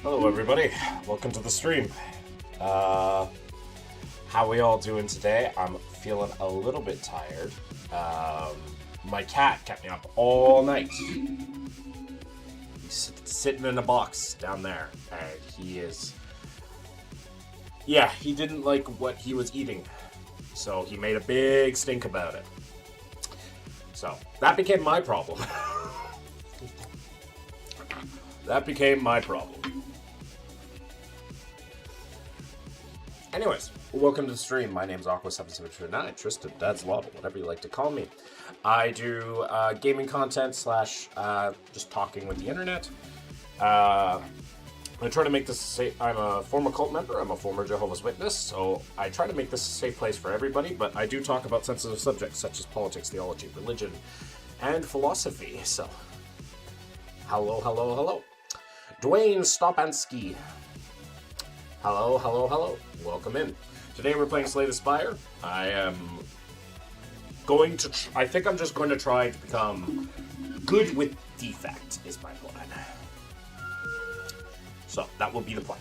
Hello everybody, welcome to the stream. How we all doing today? I'm feeling a little bit tired. My cat kept me up all night. He's sitting in a box down there, and he didn't like what he was eating, so he made a big stink about it. So, that became my problem. That became my problem. Anyways, welcome to the stream. My name's Aqua7729, Tristan, Dad's Lava, whatever you like to call me. I do gaming content slash just talking with the internet. I try to make this safe. I'm a former cult member. I'm a former Jehovah's Witness, so I try to make this a safe place for everybody, but I do talk about sensitive subjects such as politics, theology, religion, and philosophy. So, hello, hello, hello. Dwayne Stopansky. Hello, hello, hello. Welcome in. Today we're playing Slay the Spire. I think I'm just going to try to become good with defect, is my plan. So, that will be the plan.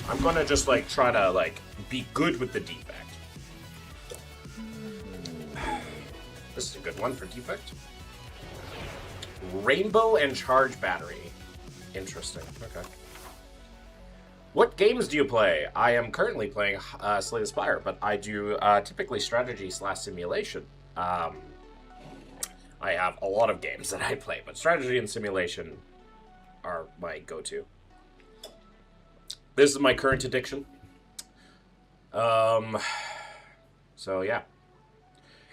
I'm gonna just, try to, be good with the defect. This is a good one for defect. Rainbow and charge battery. Interesting. Okay. What games do you play? I am currently playing Slay the Spire, but I do typically strategy slash simulation. I have a lot of games that I play, but strategy and simulation are my go-to. This is my current addiction. So yeah.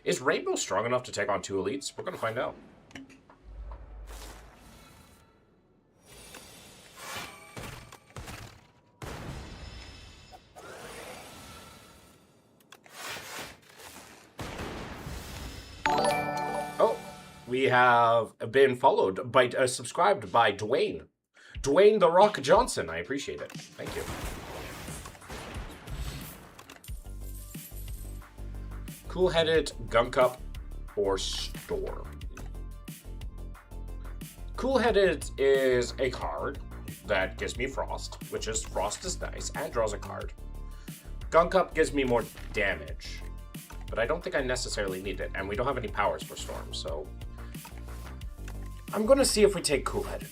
Is Rainbow strong enough to take on 2 elites? We're gonna find out. We have been followed by, subscribed by Dwayne. Dwayne The Rock Johnson. I appreciate it. Thank you. Cool-headed, gunk up, or storm. Cool-headed is a card that gives me frost, which is frost is nice, and draws a card. Gunk up gives me more damage, but I don't think I necessarily need it, and we don't have any powers for storm, so I'm gonna see if we take cool-headed.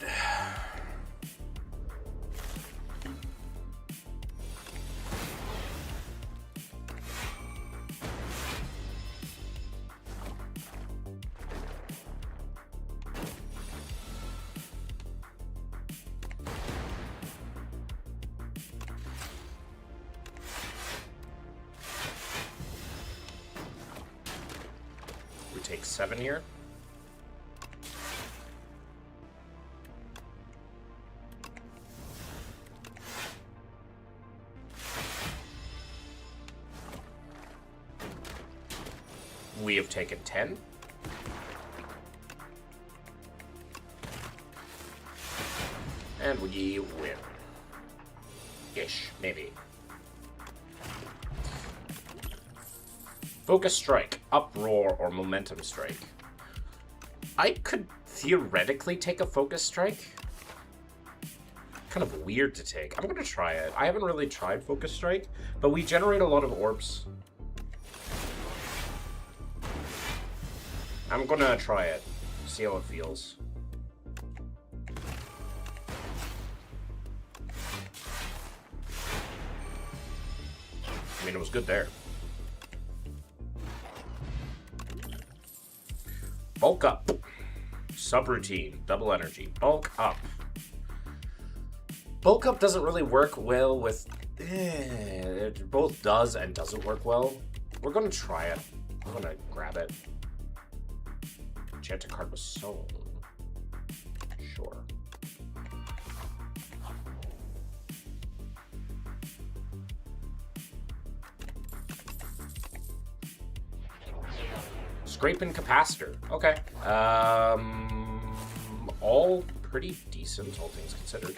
We take 7 here. We have taken 10. And we win. Ish, maybe. Focus Strike, Uproar, or Momentum Strike. I could theoretically take a Focus Strike. Kind of weird to take. I'm gonna try it. I haven't really tried Focus Strike, but we generate a lot of orbs. I'm gonna try it, see how it feels. I mean, it was good there. Bulk up. Subroutine, double energy. Bulk up. Bulk up doesn't really work well with... it both does and doesn't work well. We're gonna try it. I'm gonna grab it. Enchanted card was sown. Sure. Scraping Capacitor. Okay. All pretty decent, all things considered.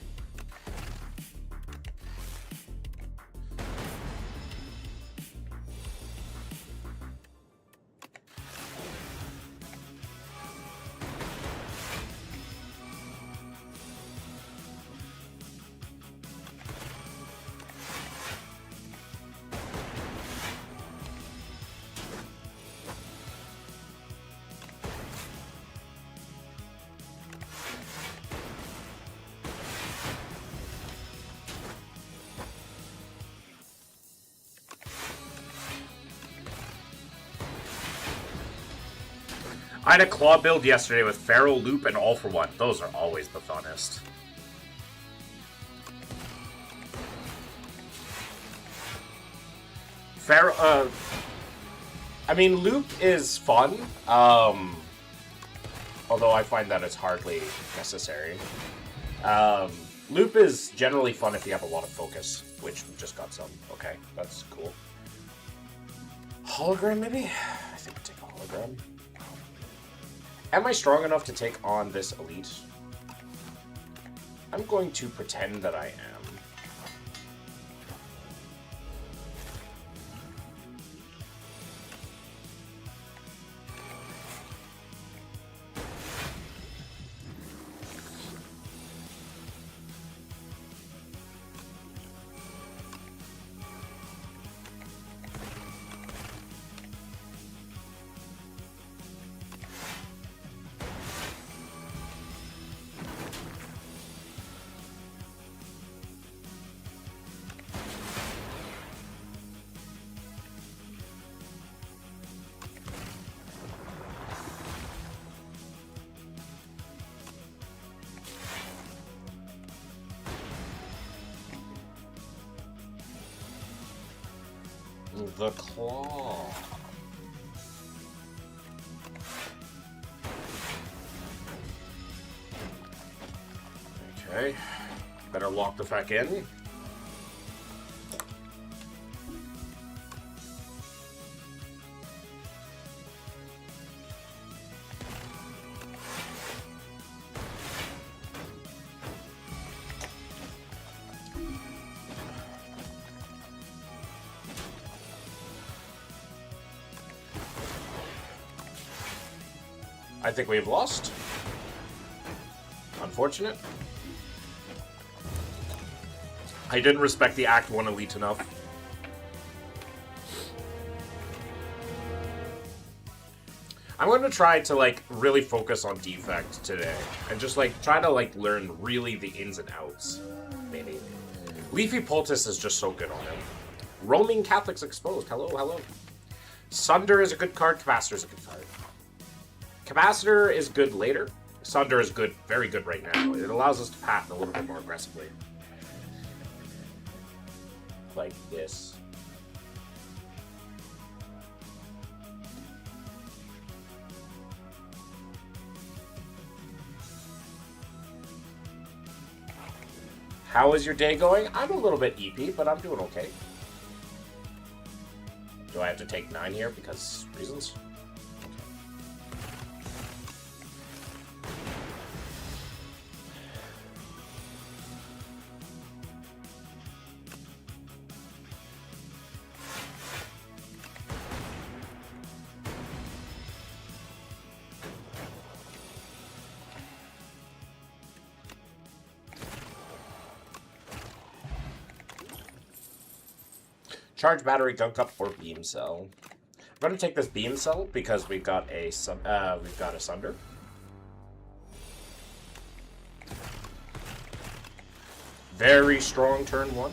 I had a claw build yesterday with Feral, Loop, and All for One. Those are always the funnest. Feral, I mean, Loop is fun, although I find that it's hardly necessary. Loop is generally fun if you have a lot of focus, which we just got some. Okay, that's cool. Hologram, maybe? I think I'll take a hologram. Am I strong enough to take on this elite? I'm going to pretend that I am. The claw. Okay. Better lock the fuck in. I think we've lost. Unfortunate. I didn't respect the Act 1 elite enough. I'm going to try to, like, really focus on defect today. And just, like, try to, like, learn really the ins and outs. Maybe. Leafy Poultice is just so good on him. Roaming Catholics Exposed. Hello, hello. Sunder is a good card. Capacitor is a good card. Capacitor is good later. Sunder is good, very good right now. It allows us to pattern a little bit more aggressively. Like this. How is your day going? I'm a little bit EP, but I'm doing okay. Do I have to take 9 here because reasons? Charge battery, gunk up, or beam cell. I'm going to take this beam cell because we've got a sunder. Very strong turn 1.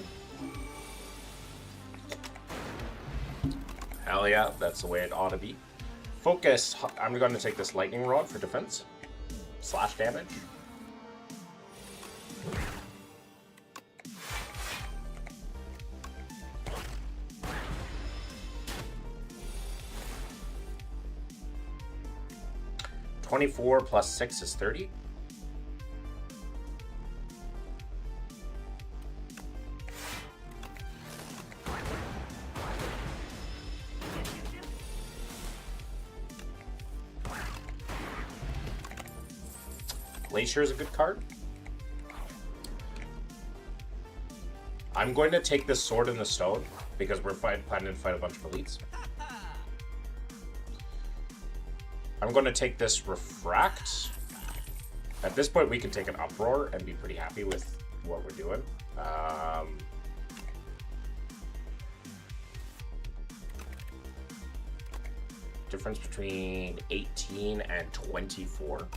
Hell yeah, that's the way it ought to be. Focus. I'm going to take this lightning rod for defense. Slash damage. $24 plus 6 is 30. Glacier is a good card. I'm going to take this Sword in the Stone because we're planning to fight a bunch of elites. I'm going to take this Refract. At this point, we can take an Uproar and be pretty happy with what we're doing. Difference between 18 and 24.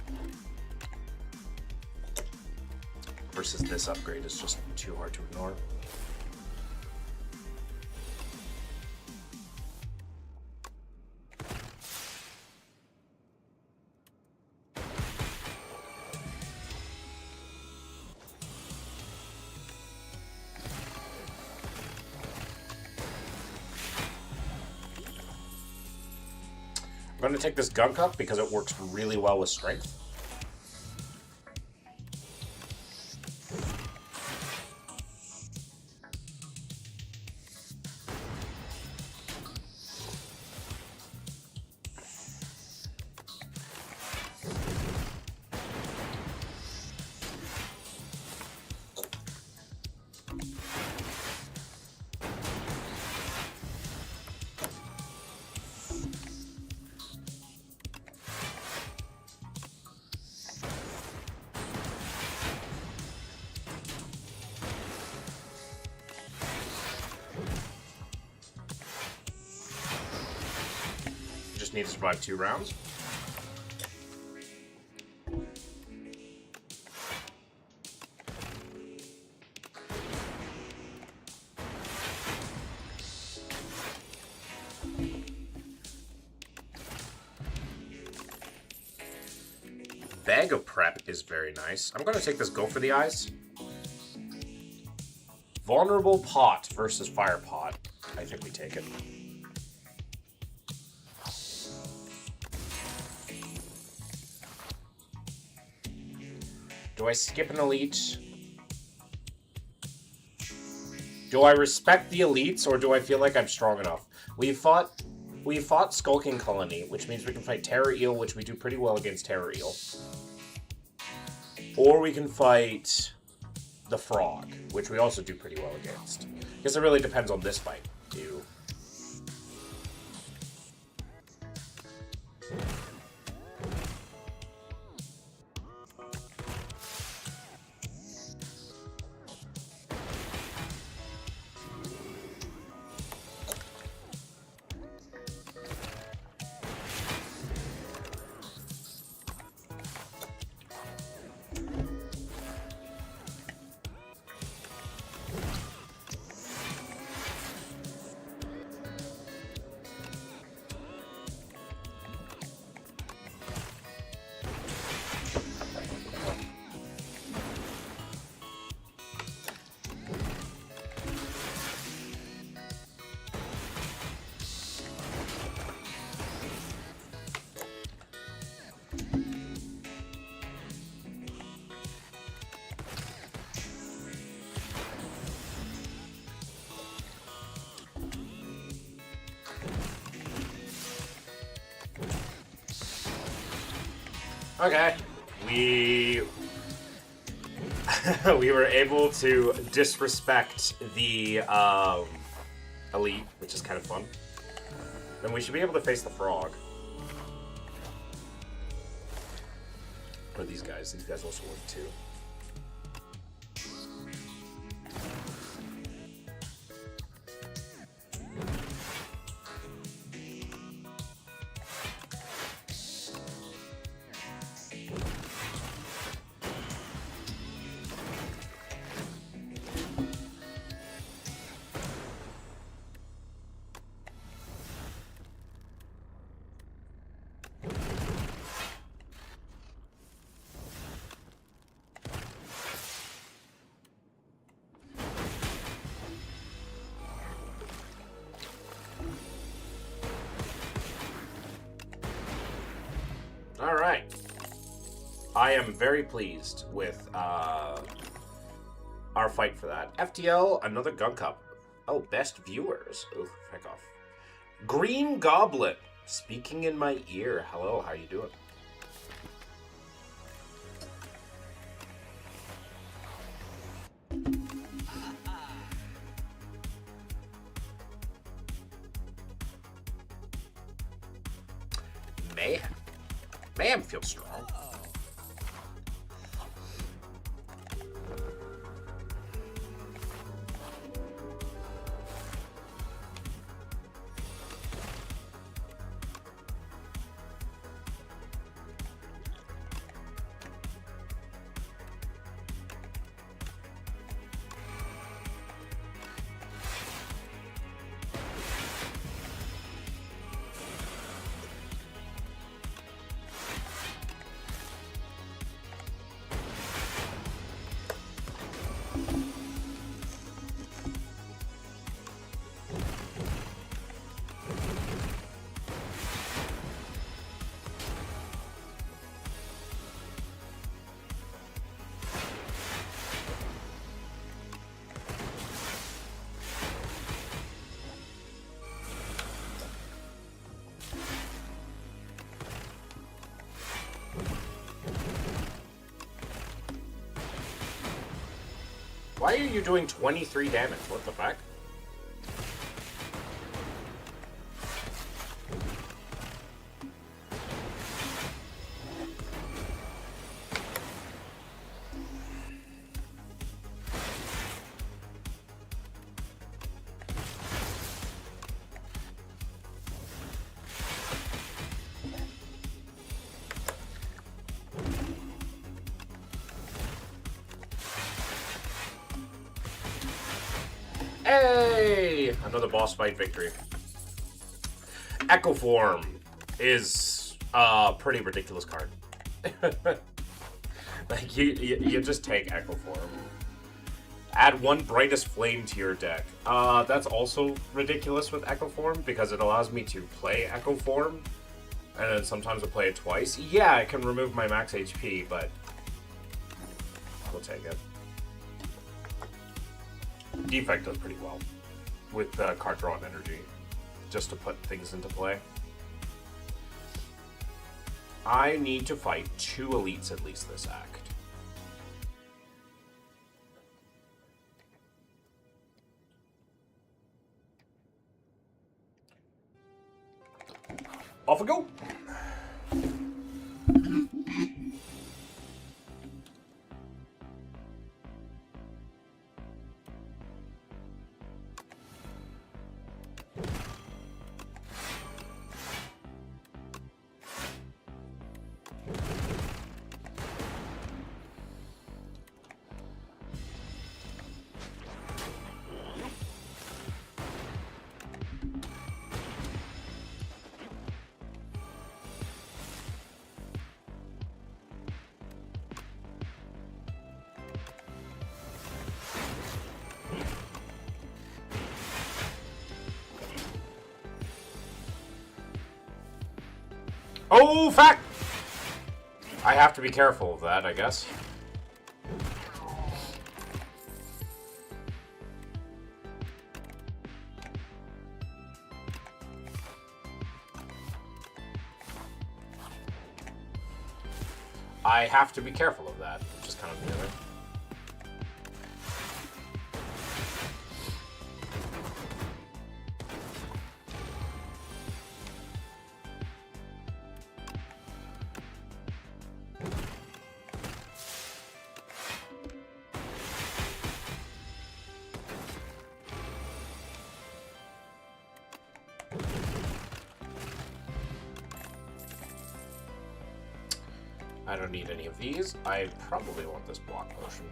Versus this upgrade is just too hard to ignore. I'm going to take this Gunk Up because it works really well with Strength. Just need to survive 2 rounds. Bag of Prep is very nice. I'm going to take this Go for the Eyes. Vulnerable Pot versus Fire Pot. I think we take it. Do I skip an elite? Do I respect the elites, or do I feel like I'm strong enough? We fought Skulking Colony, which means we can fight Terror Eel, which we do pretty well against Terror Eel. Or we can fight the Frog, which we also do pretty well against. I guess it really depends on this fight, too. Okay, we were able to disrespect the elite, which is kind of fun. Then we should be able to face the Frog. Or these guys. These guys also work too. All right. I am very pleased with our fight for that. FTL, another Gunk Up. Oh, best viewers. Oof, heck off. Green Goblin, speaking in my ear. Hello, how you doing? Mayhem feels strong. Why are you doing 23 damage? What the fuck? Hey! Another boss fight victory. Echo Form is a pretty ridiculous card. Like, you just take Echo Form. Add one Brightest Flame to your deck. That's also ridiculous with Echo Form because it allows me to play Echo Form and then sometimes I'll play it twice. Yeah, I can remove my max HP, but we'll take it. Defect does pretty well with card draw and energy, just to put things into play. I need to fight 2 elites at least this act. Off we go! Oh, fuck! I have to be careful of that, I guess. I have to be careful of that, which is kind of weird. I don't need any of these. I probably want this block potion.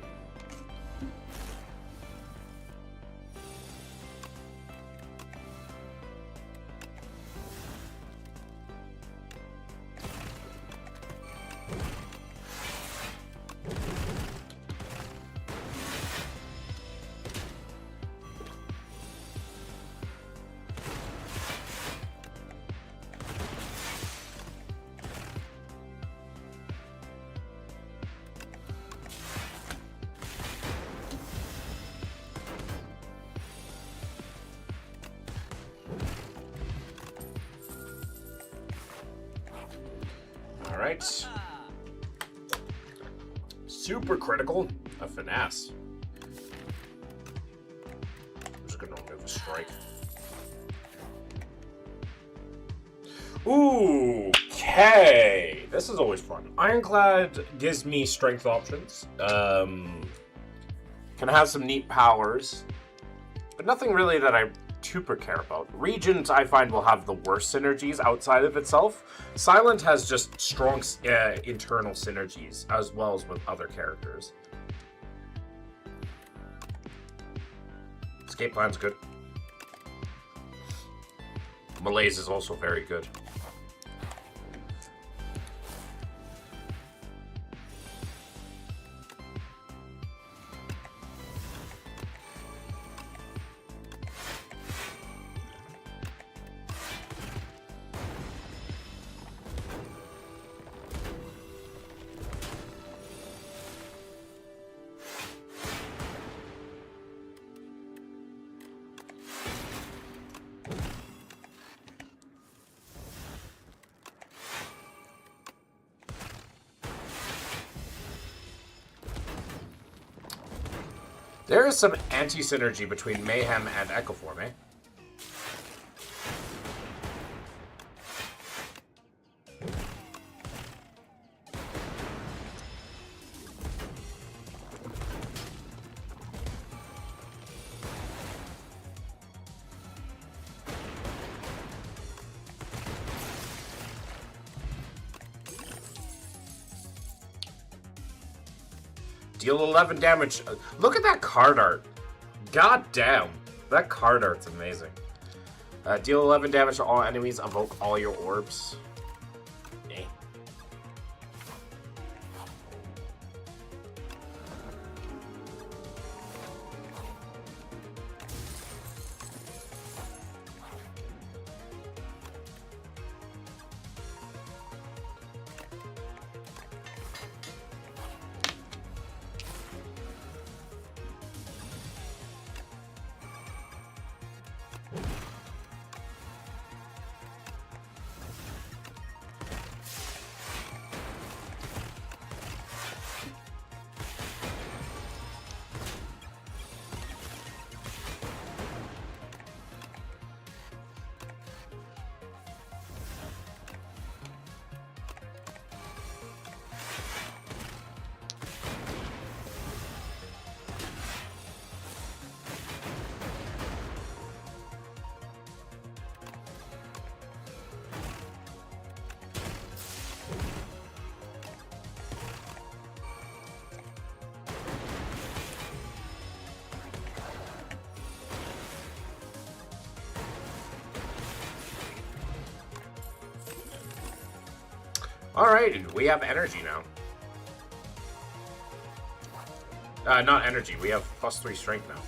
Alright. Super critical. A finesse. I'm just gonna remove a strike. Ooh, okay. This is always fun. Ironclad gives me strength options. Can have some neat powers. But nothing really that I super care about. Regent, I find, will have the worst synergies outside of itself. Silent has just strong internal synergies, as well as with other characters. Escape plan's good. Malaise is also very good. There is some anti-synergy between Mayhem and Echoform, eh? Deal 11 damage. Look at that card art. God damn. That card art's amazing. Deal 11 damage to all enemies. Evoke all your orbs. Eh. Alright, we have energy now. Not energy, we have +3 strength now.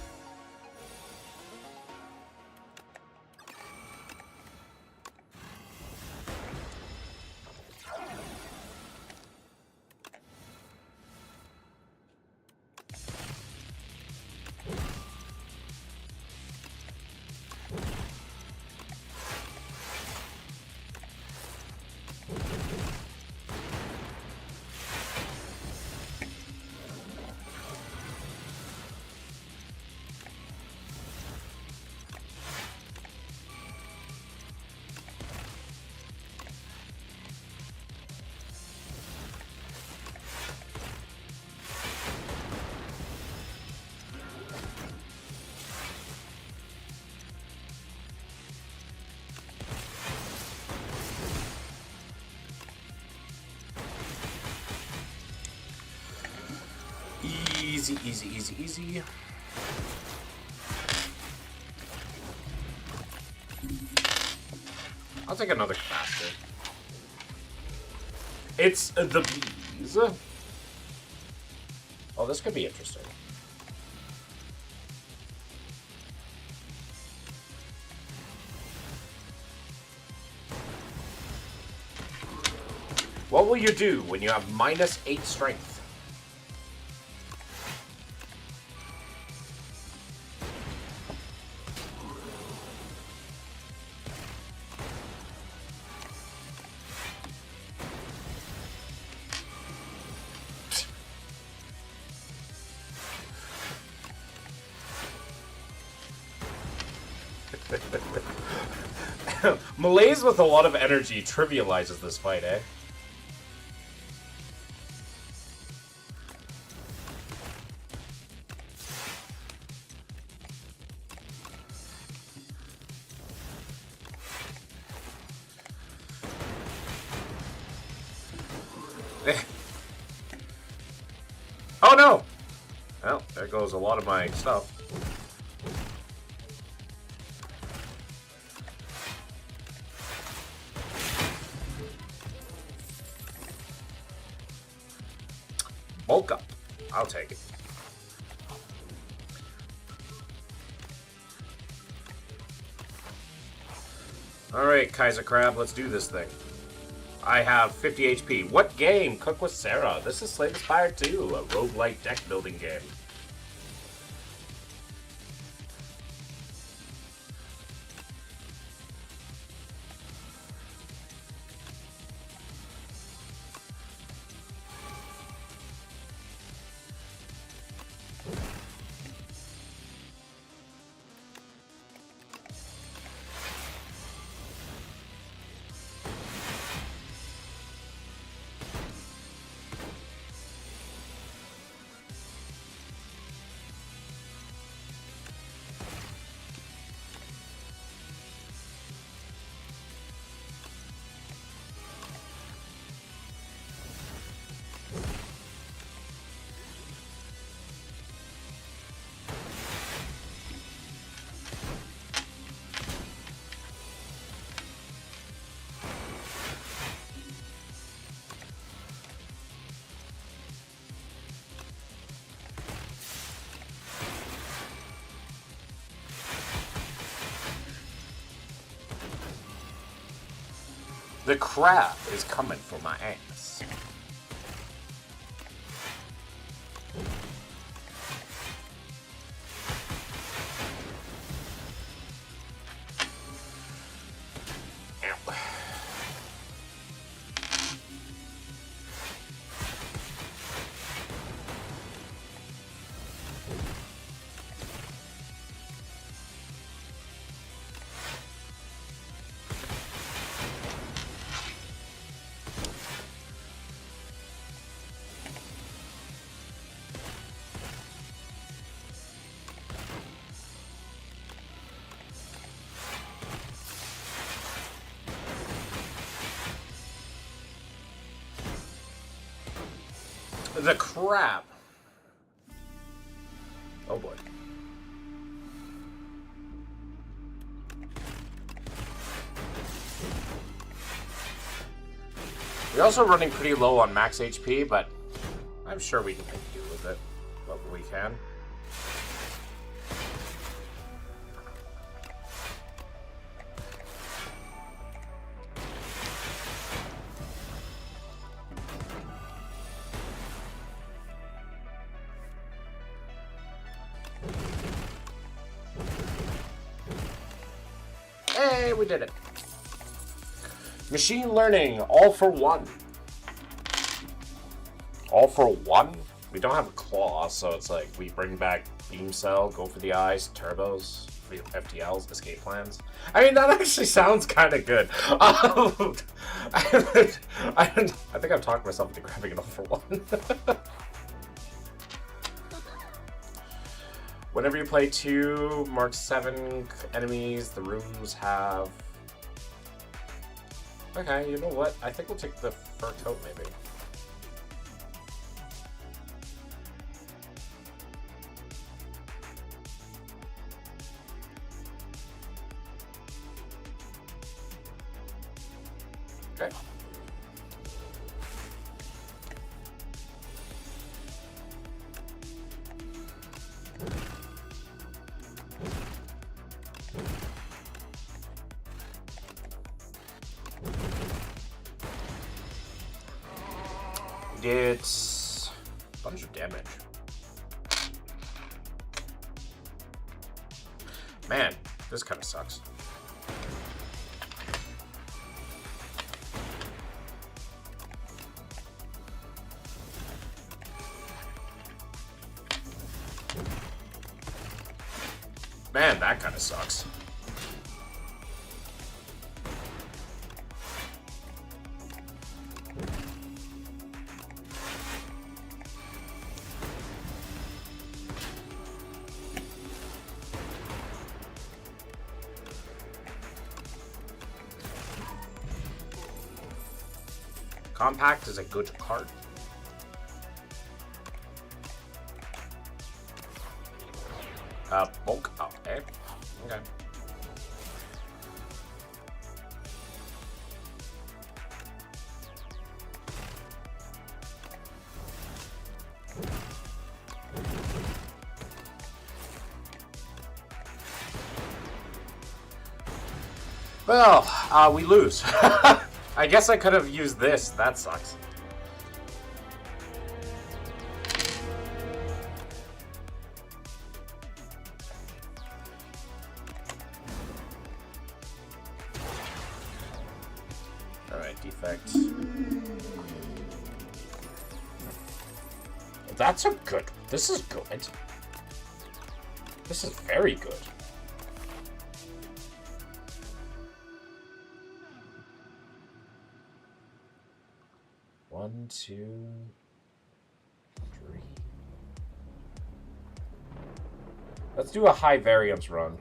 Easy, easy, easy, easy. I'll take another capacitor. It's the bees. Oh, this could be interesting. What will you do when you have -8 strength? Malaise with a lot of energy trivializes this fight, eh? Oh no! Well, there goes a lot of my stuff. Bulk up. I'll take it. Alright, Kaiser Crab, let's do this thing. I have 50 HP. What game? Cook with Sarah. This is Slay the Spire 2, a roguelike deck building game. The crab is coming for my ass. The crap. Oh boy. We're also running pretty low on max HP, but I'm sure we can make do with it. What we can. Hey, we did it. Machine learning, all for one. All for one? We don't have a claw, so it's like we bring back beam cell, go for the eyes, turbos, FTLs, escape plans. I mean, that actually sounds kind of good. I think I've talked myself into grabbing it all for one. Whenever you play 2 Mark 7 enemies, the rooms have... Okay, you know what? I think we'll take the fur coat, maybe. Okay. It's a bunch of damage. Man, this kind of sucks. Man, that kind of sucks. Compact is a good card. Bulk up, eh? Okay. Well, we lose. I guess I could have used this. That sucks. Alright, defect. That's a good... This is good. This is very good. One, two, three. Let's do a high variance run.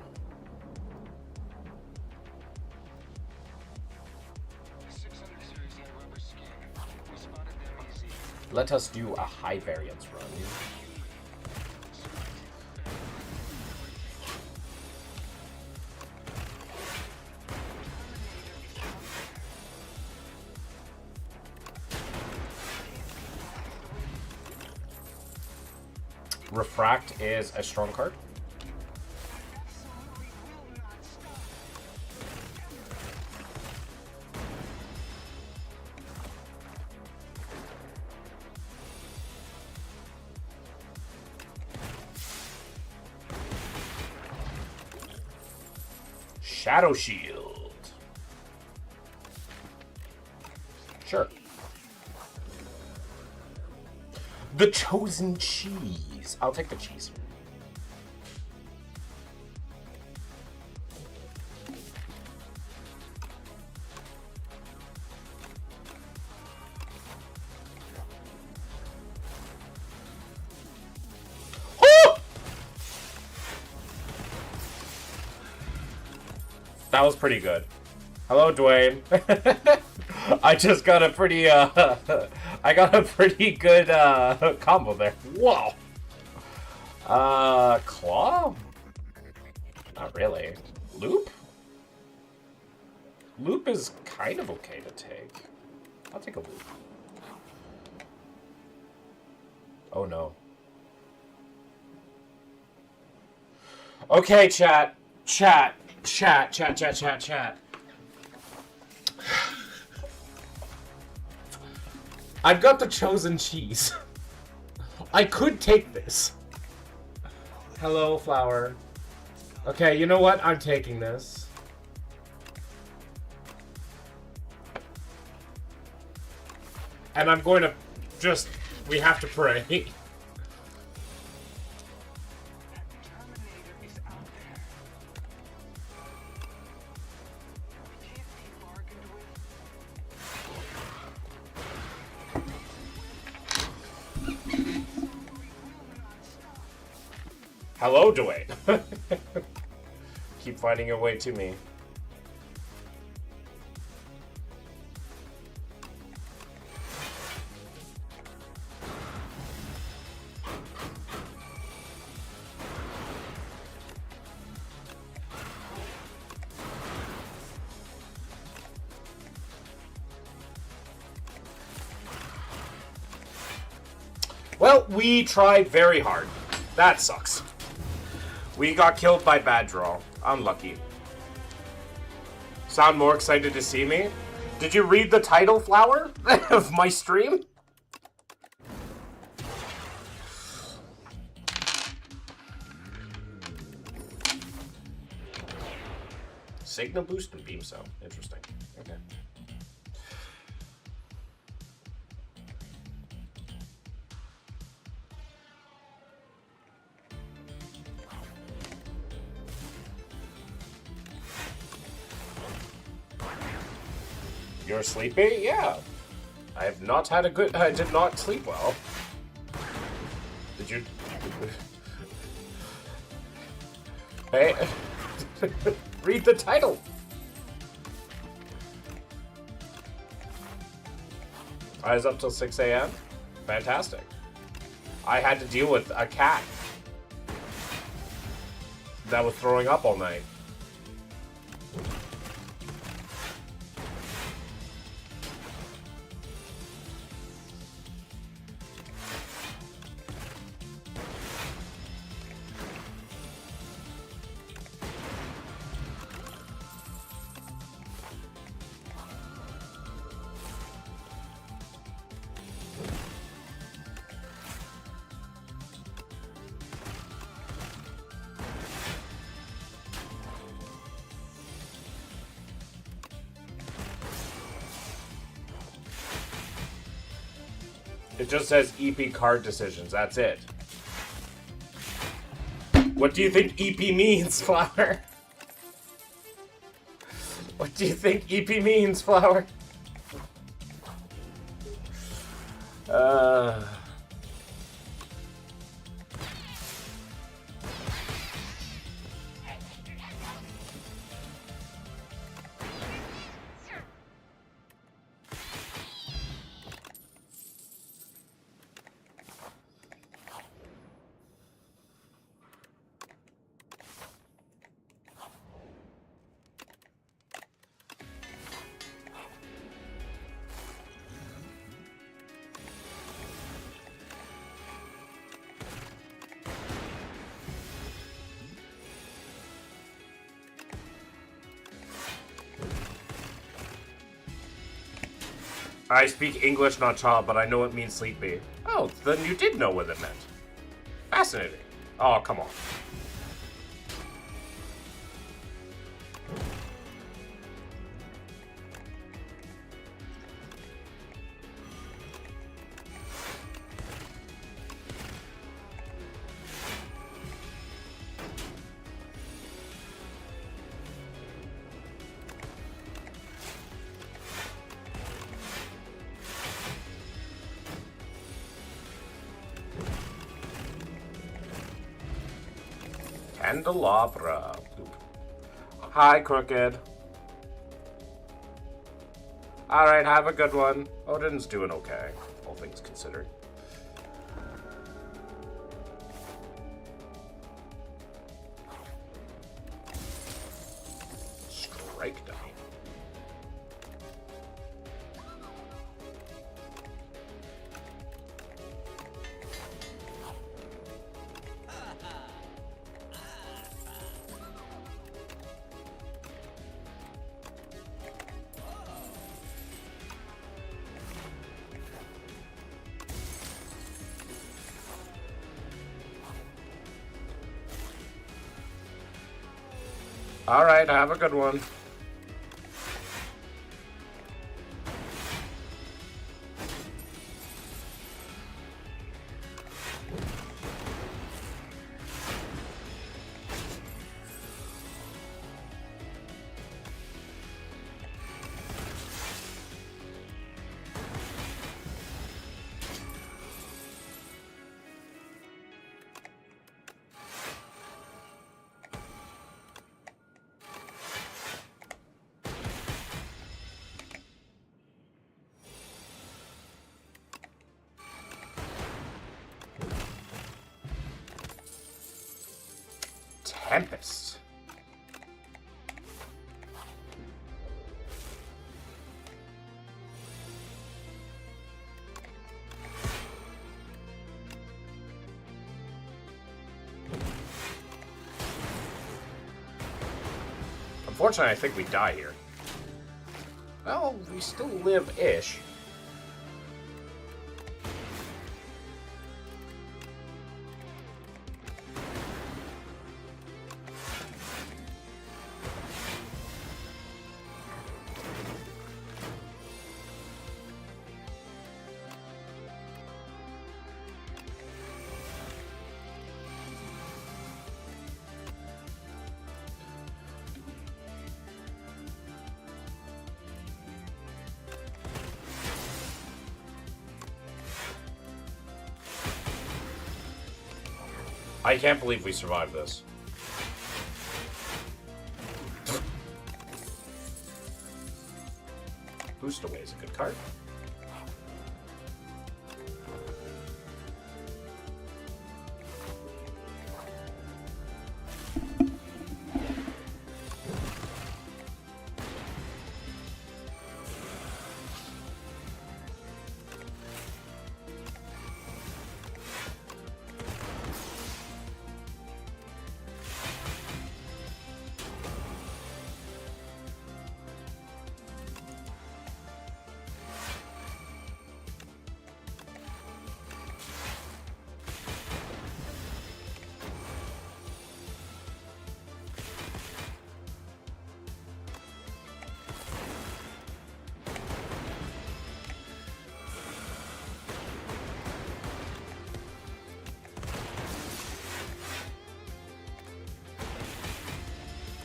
Let us do a high variance run. Refract is a strong card. Shadow Shield. Sure. The chosen cheese. I'll take the cheese. That was pretty good. Hello, Dwayne. I just got a pretty, I got a pretty good, combo there. Whoa. Claw? Not really. Loop? Loop is kind of okay to take. I'll take a loop. Oh, no. Okay, chat. Chat. I've got the chosen cheese. I could take this. Hello, flower. Okay, you know what? I'm taking this. And I'm going to just... We have to pray. Hello, Dwayne. Keep finding your way to me. Well, we tried very hard. That sucks. We got killed by bad draw. Unlucky. Sound more excited to see me? Did you read the title, Flower, of my stream? Signal boost and beam cell. Interesting. Okay. You're sleepy? Yeah. I have not had a good... I did not sleep well. Did you... Hey... Read the title! I was up till 6 a.m.? Fantastic. I had to deal with a cat that was throwing up all night. It just says EP card decisions. That's it. What do you think EP means, Flower? What do you think EP means, Flower? I speak English, not child, but I know it means sleepy. Oh, then you did know what it meant. Fascinating. Oh, come on. Candelabra. Hi, Crooked. Alright, have a good one. Odin's doing okay, all things considered. Strike down. Alright, have a good one. Tempest. Unfortunately, I think we die here. Well, we still live-ish. I can't believe we survived this. Boost Away is a good card.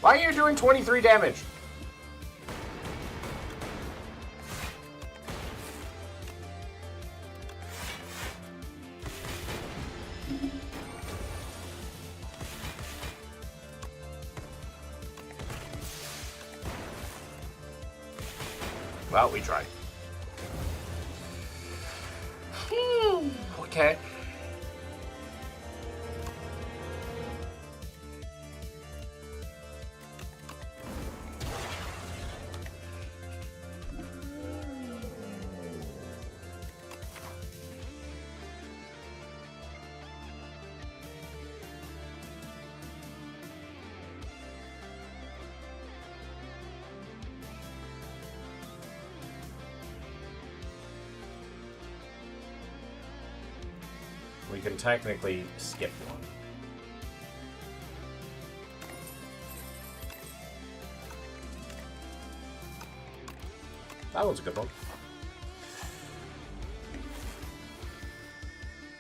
Why are you doing 23 damage? Well, we tried. Okay. We can technically skip one. That one's a good one.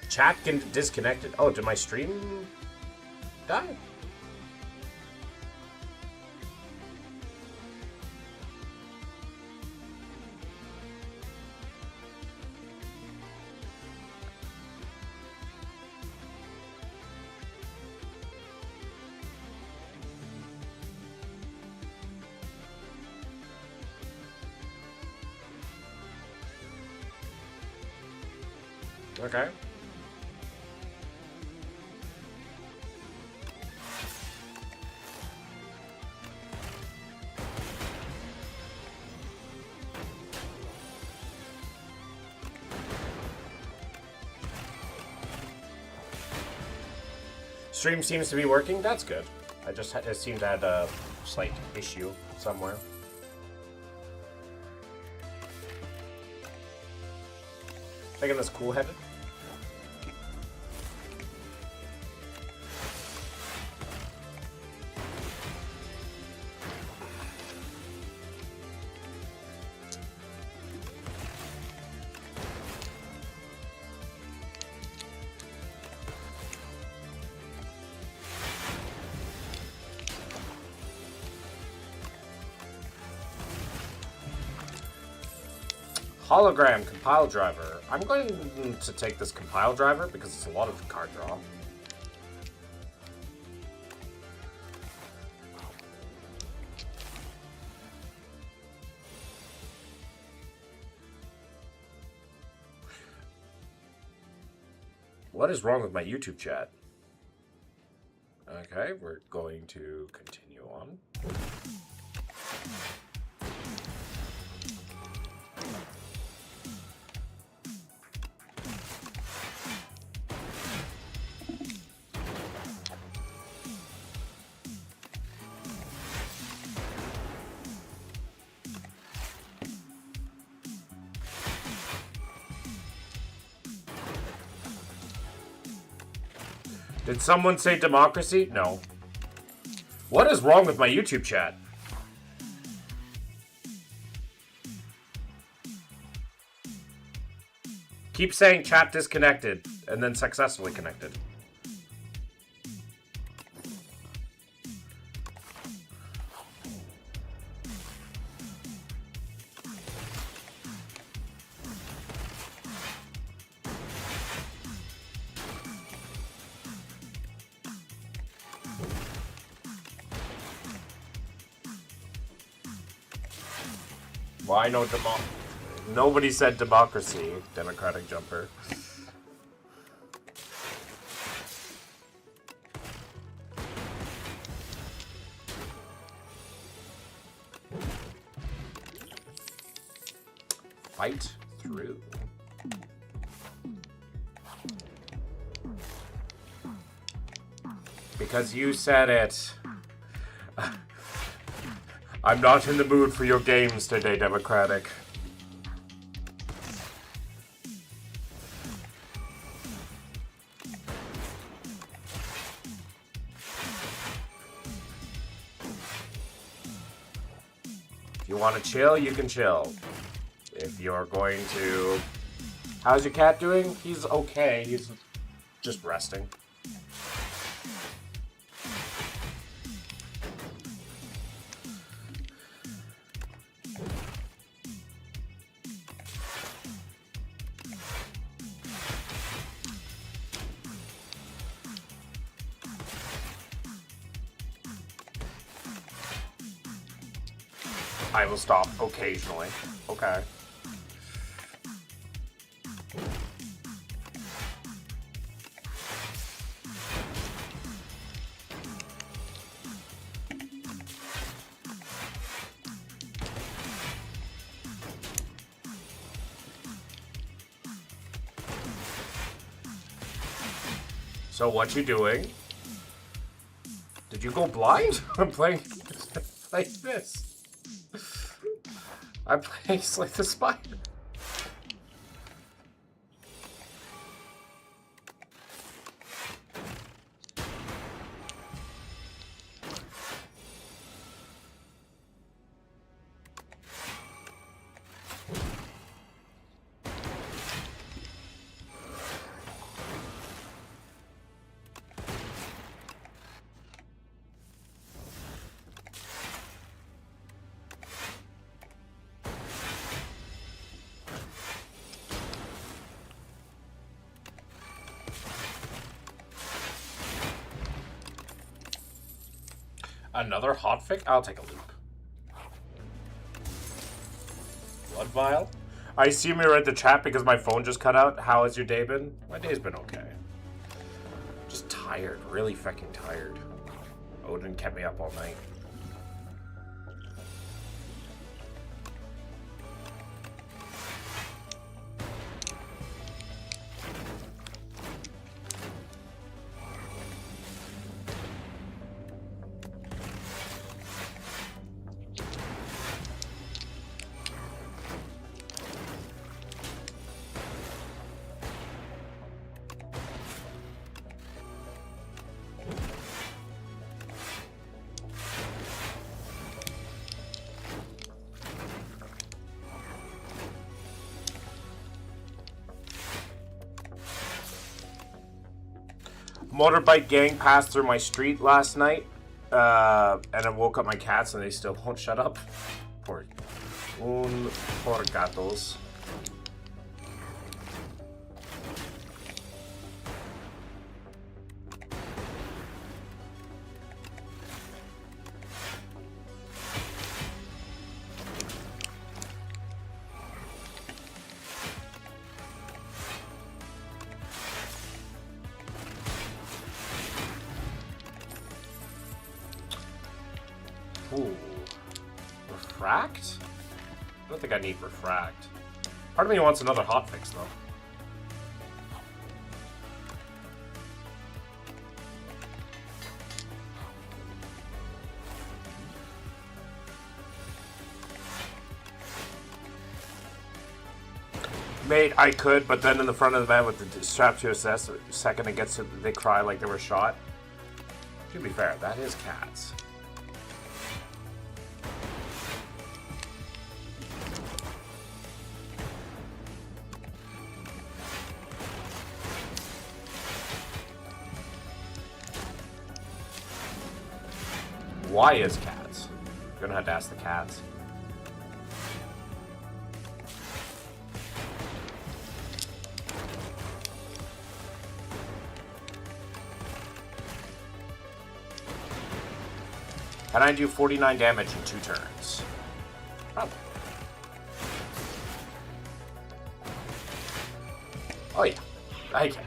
Chat disconnected. Oh, did my stream die? Okay. Stream seems to be working. That's good. I seem to have a slight issue somewhere. Taking this cool-headed. Hologram compile driver. I'm going to take this compile driver because it's a lot of card draw. What is wrong with my YouTube chat? Okay, we're going to continue on. Did someone say democracy? No. What is wrong with my YouTube chat? Keep saying chat disconnected and then successfully connected. Why no Nobody said democracy, Democratic Jumper. Fight through. Because you said it. I'm not in the mood for your games today, Democratic. If you want to chill, you can chill. If you're going to... How's your cat doing? He's okay. He's just resting. I will stop occasionally. Okay. So what you doing? Did you go blind? I'm playing like this. I'm playing Slay the Spider. Another hotfix? I'll take a loop. Blood Vial? I assume you read the chat because my phone just cut out. How has your day been? My day's been okay. Just tired. Really fucking tired. Odin kept me up all night. Motorbike gang passed through my street last night, and I woke up my cats and they still won't shut up. Poor gatos. Ooh. Refract? I don't think I need refract. Part of me wants another hotfix, though. Mate, I could, but then in the front of the van with the strap to assess, the second it gets to, they cry like they were shot. To be fair, that is cats. Why is cats? You're gonna have to ask the cats. Can I do 49 damage in 2 turns? Probably. Oh yeah, I can.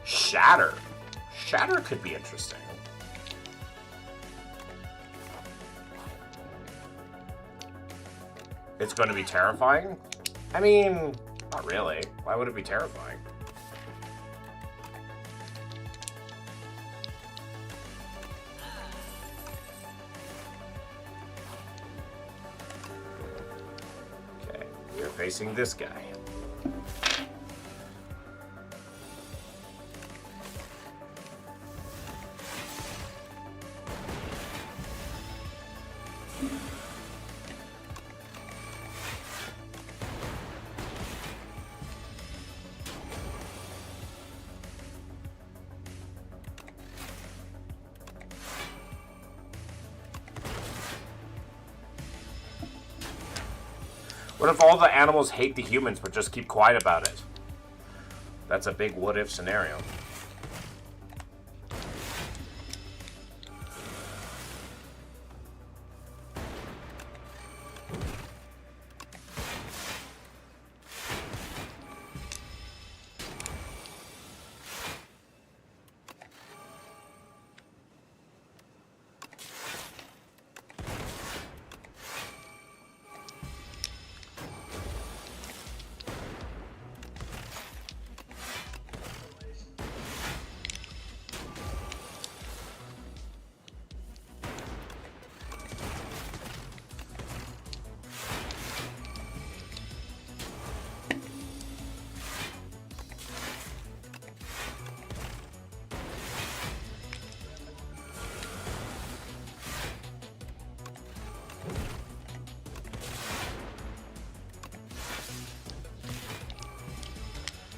Shatter. Shatter could be interesting. It's going to be terrifying? I mean, not really. Why would it be terrifying? Okay, we're facing this guy. What if all the animals hate the humans but just keep quiet about it? That's a big what-if scenario.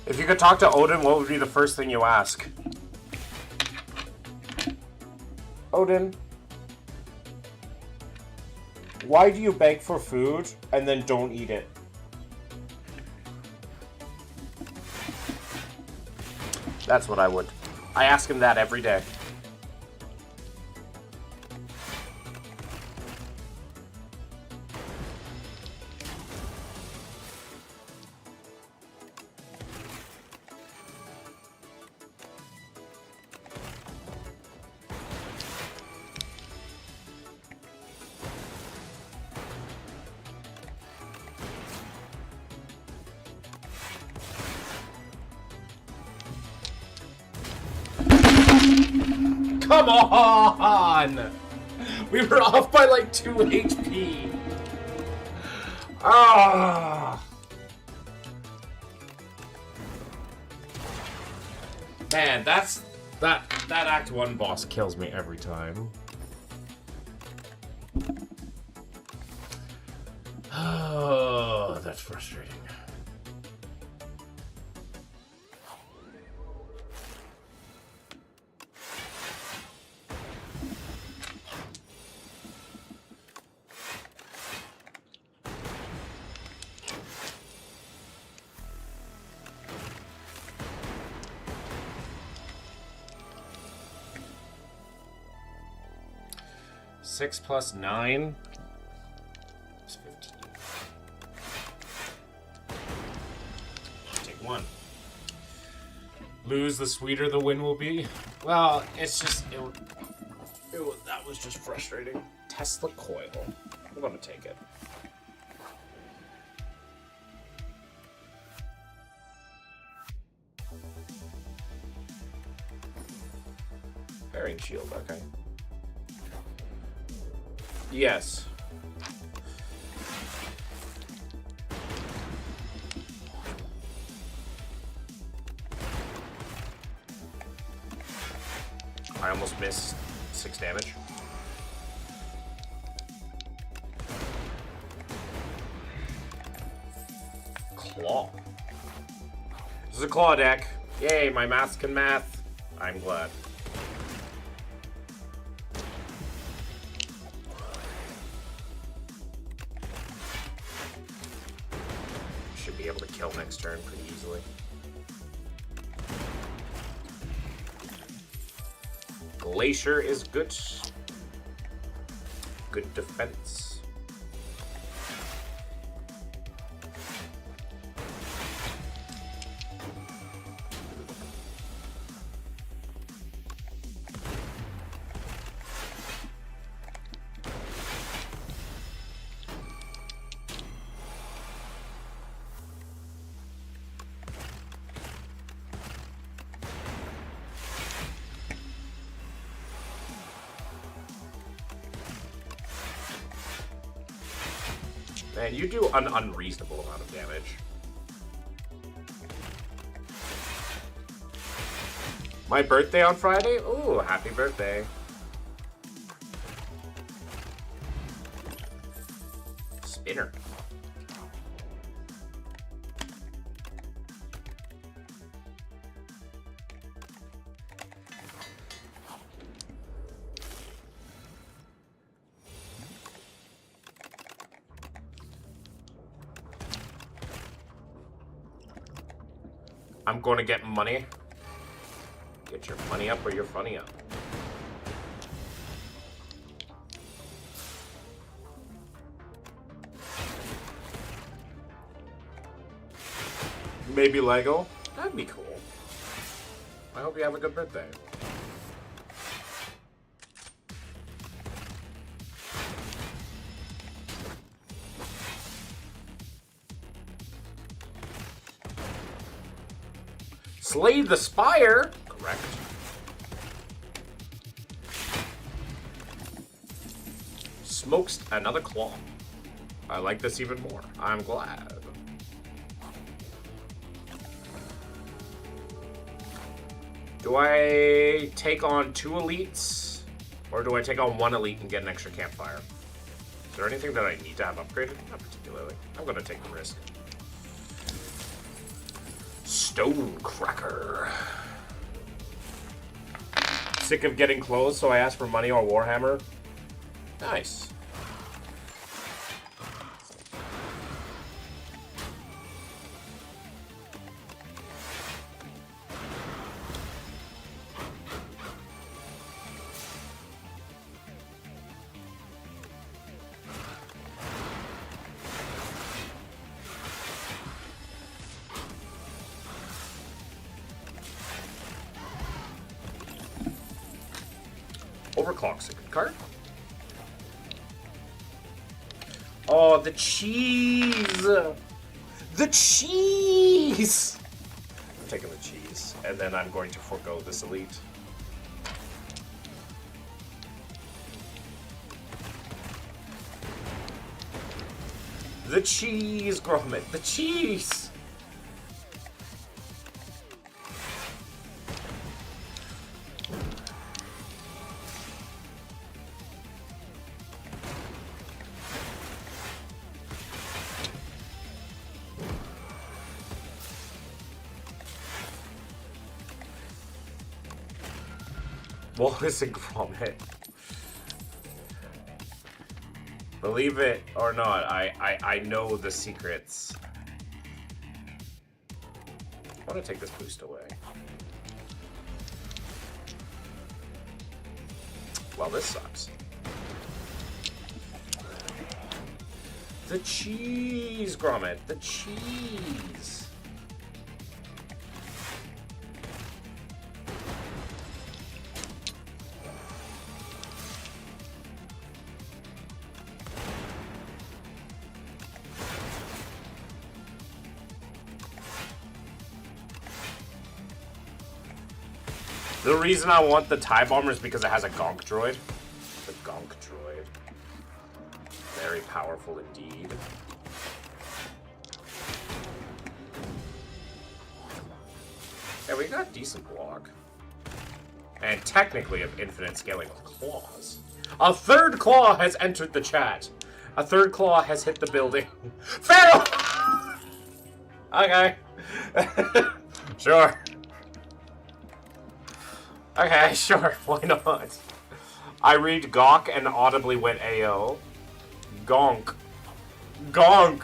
If you could talk to Odin, what would be the first thing you ask? Odin, why do you beg for food and then don't eat it? That's what I would. I ask him that every day. Come on! We were off by like 2 HP. Ah! Man, that Act 1 boss kills me every time. Oh, that's frustrating. Six plus 9 is 15. Take 1. Lose, the sweeter the win will be. Well, it's just that was just frustrating. Tesla coil. I'm gonna take it. Bearing shield. Okay. Yes. I almost missed 6 damage. Claw. This is a claw deck. Yay, my maths can math. I'm glad. Be able to kill next turn pretty easily. Glacier is good. Good defense. Man, you do an unreasonable amount of damage. My birthday on Friday? Ooh, happy birthday. Spinner. I'm going to get money. Get your money up or your funny up. Maybe Lego? That'd be cool. I hope you have a good birthday. Slay the Spire! Correct. Smokes another claw. I like this even more. I'm glad. Do I take on 2 elites? Or do I take on 1 elite and get an extra campfire? Is there anything that I need to have upgraded? Not particularly. I'm going to take the risk. Stonecracker. Sick of getting clothes, so I asked for money or Warhammer. Nice. Overclock's a good card. Oh, the cheese! The cheese! I'm taking the cheese, and then I'm going to forego this elite. The cheese, Gromit. The cheese. What is a Gromit? Believe it or not, I know the secrets. I want to take this boost away. Well, this sucks. The cheese, Gromit. The cheese. The reason I want the TIE Bomber is because it has a Gonk droid. The Gonk droid. Very powerful indeed. Yeah, we got decent block. And technically of infinite scaling with claws. A third claw has entered the chat. A third claw has hit the building. Fail! Okay. Sure. Okay, sure, why not? I read Gawk and audibly went AO. Gonk. Gonk!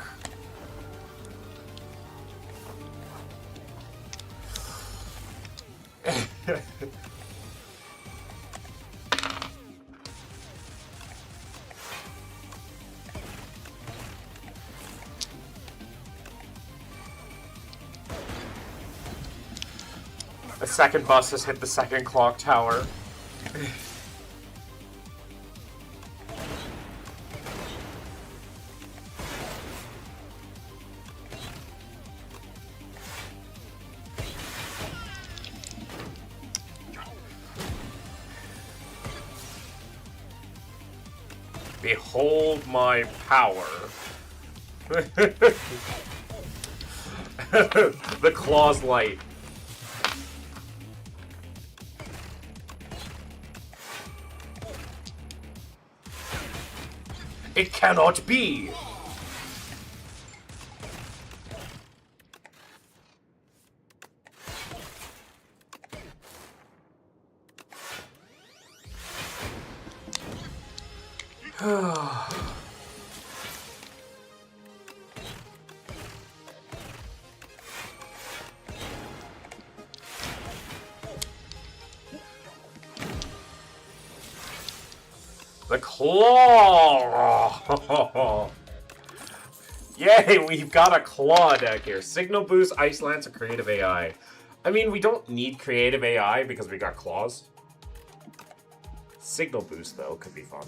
A second bus has hit the second clock tower. Behold my power. The claw's light. It cannot be! The claw! Yay, we've got a claw deck here. Signal boost, ice lance, or creative AI. I mean, we don't need creative AI because we got claws. Signal boost, though, could be fun.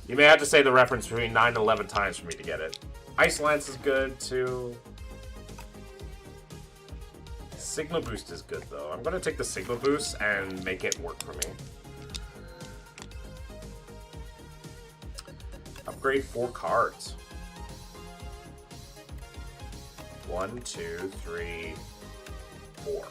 You may have to say the reference between 9 and 11 times for me to get it. Ice lance is good, too. Signal boost is good, though. I'm going to take the signal boost and make it work for me. Upgrade 4 cards. 1, 2, 3, 4.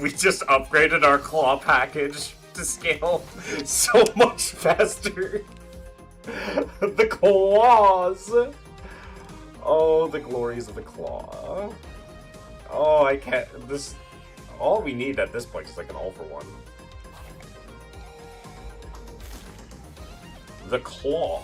We just upgraded our claw package to scale so much faster. The claws. Oh, the glories of the claw. Oh, I can't. This. All we need at this point is like an all-for-one. The claw.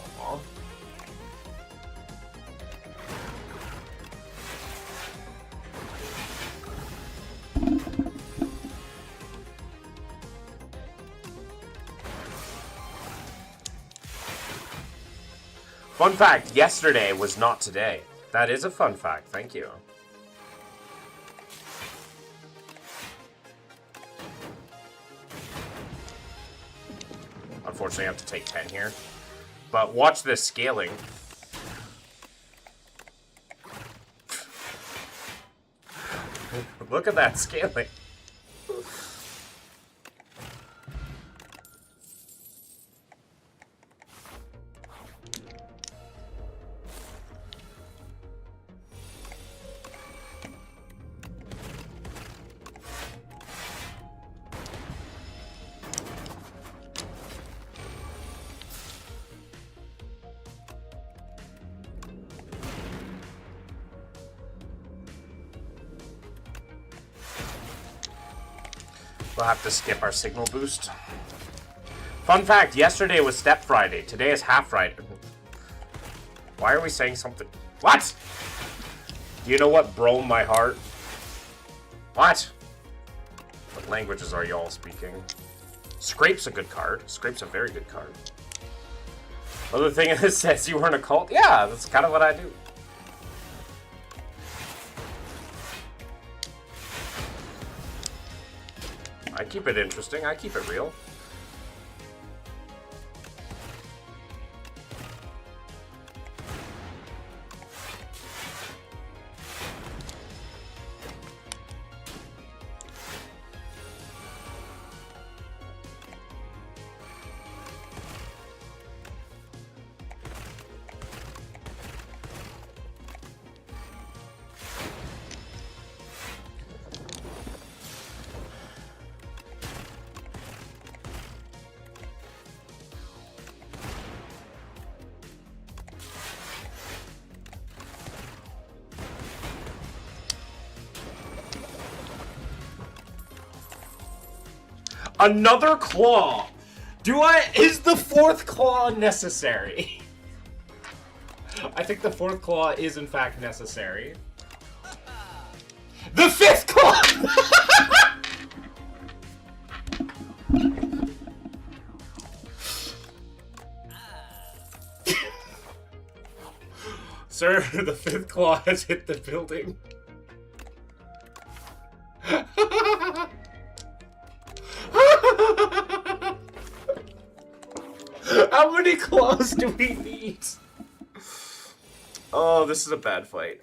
Fun fact, yesterday was not today. That is a fun fact, thank you. Unfortunately, I have to take 10 here. But watch this scaling. Look at that scaling. We'll have to skip our signal boost. Fun fact, yesterday was Step Friday. Today is Half Friday. Why are we saying something? What? Do you know what broke my heart? What? What languages are y'all speaking? Scrape's a good card. Scrape's a very good card. Other thing is, it says you were in a cult? Yeah, that's kind of what I do. I keep it interesting. I keep it real. Another claw! Is the fourth claw necessary? I think the fourth claw is in fact necessary. The fifth claw! Sir, the fifth claw has hit the building. How many claws do we need? Oh, this is a bad fight.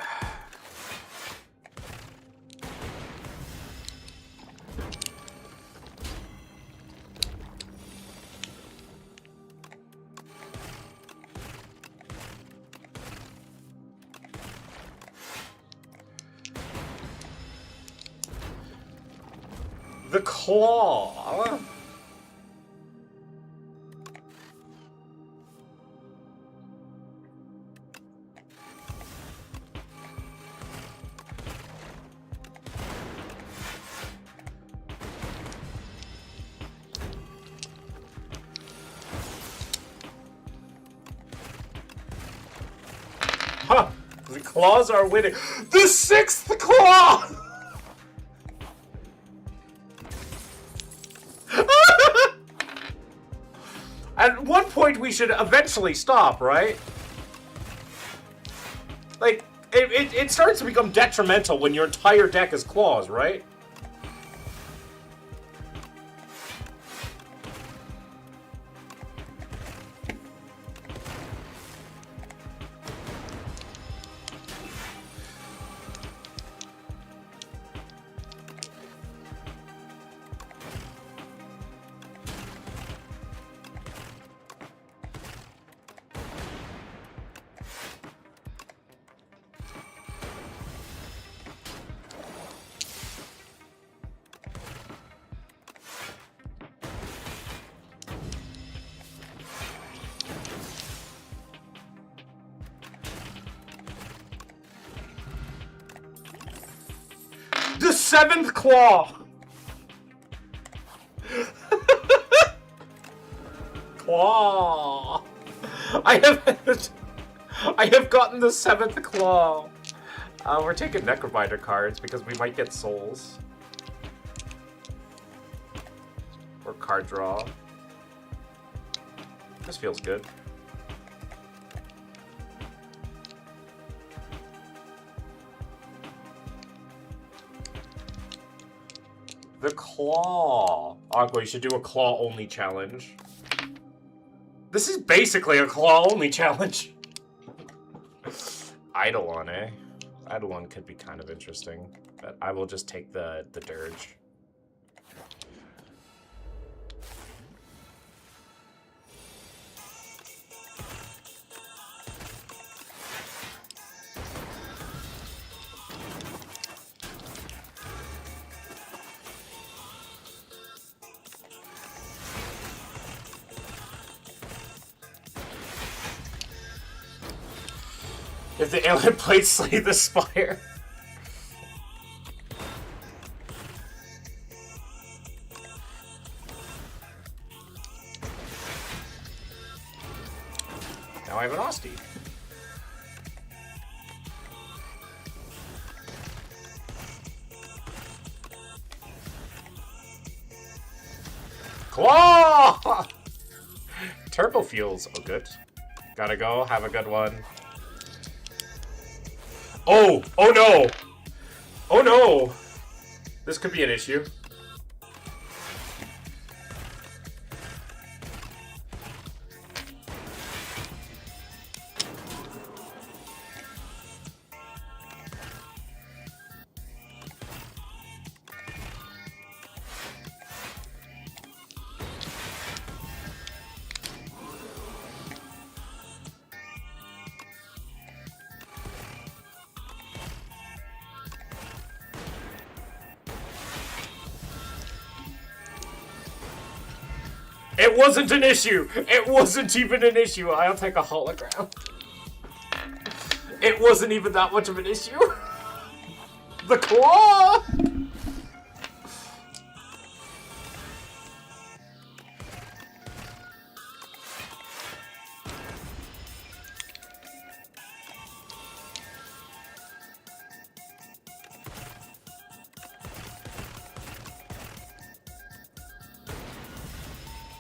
The claw. Huh. The claws are winning. The sixth claw! At one point, we should eventually stop, right? Like, it starts to become detrimental when your entire deck is claws, right? The seventh claw! Claw! I have gotten the seventh claw. We're taking Necrobinder cards because we might get souls. Or card draw. This feels good. The claw. Aqua, you should do a claw-only challenge. This is basically a claw-only challenge. Eidolon, eh? Eidolon could be kind of interesting, but I will just take the dirge. If the alien plates slay the spire. Now I have an Austie. Claw! Turbo fuels. Oh, good. Gotta go. Have a good one. Oh! Oh no! Oh no! This could be an issue. It wasn't an issue! It wasn't even an issue! I'll take a hologram. It wasn't even that much of an issue! The claw!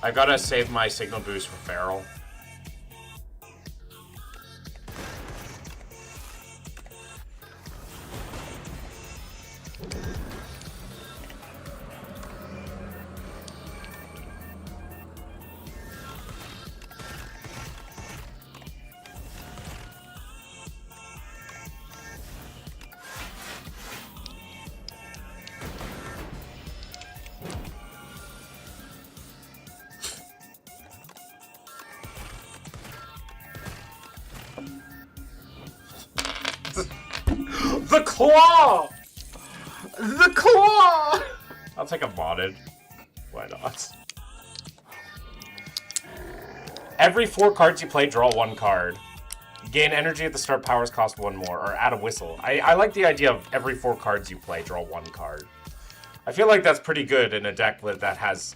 I gotta save my signal boost for Feral. The claw! The claw! I'll take a modded. Why not? Every 4 cards you play, draw 1 card. Gain energy at the start, powers cost 1 more, or add a whistle. I like the idea of every 4 cards you play, draw 1 card. I feel like that's pretty good in a deck that has...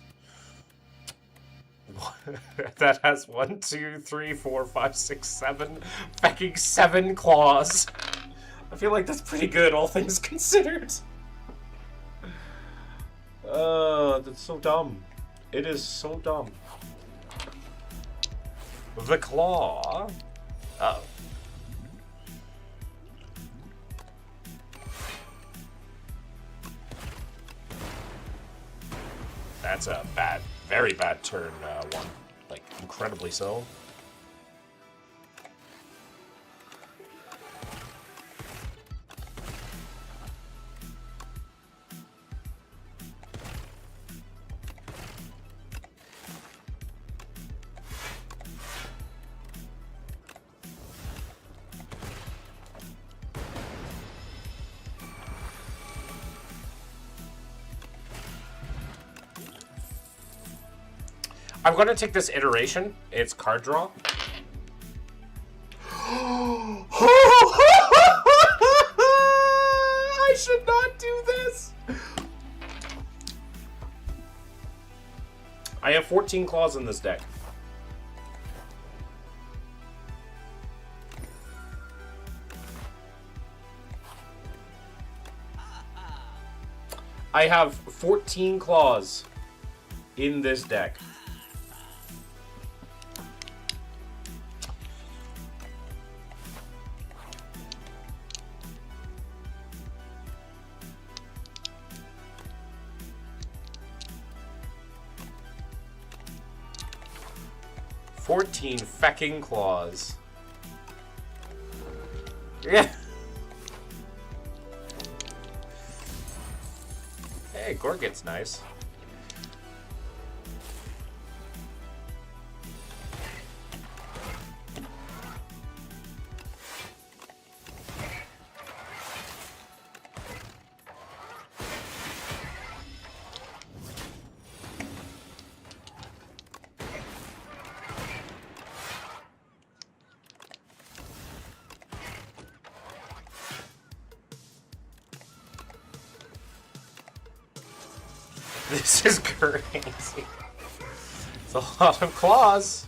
that has 1, 2, 3, 4, 5, 6, 7... fucking 7 claws. I feel like that's pretty good, all things considered. That's so dumb. It is so dumb. The claw. Uh-oh. That's a bad, very bad turn one. Like, incredibly so. I'm going to take this iteration. It's card draw. I should not do this. I have 14 claws in this deck. I have 14 claws in this deck. $14 fecking claws. Yeah. Hey, Gorget's nice. This is crazy. It's a lot of claws.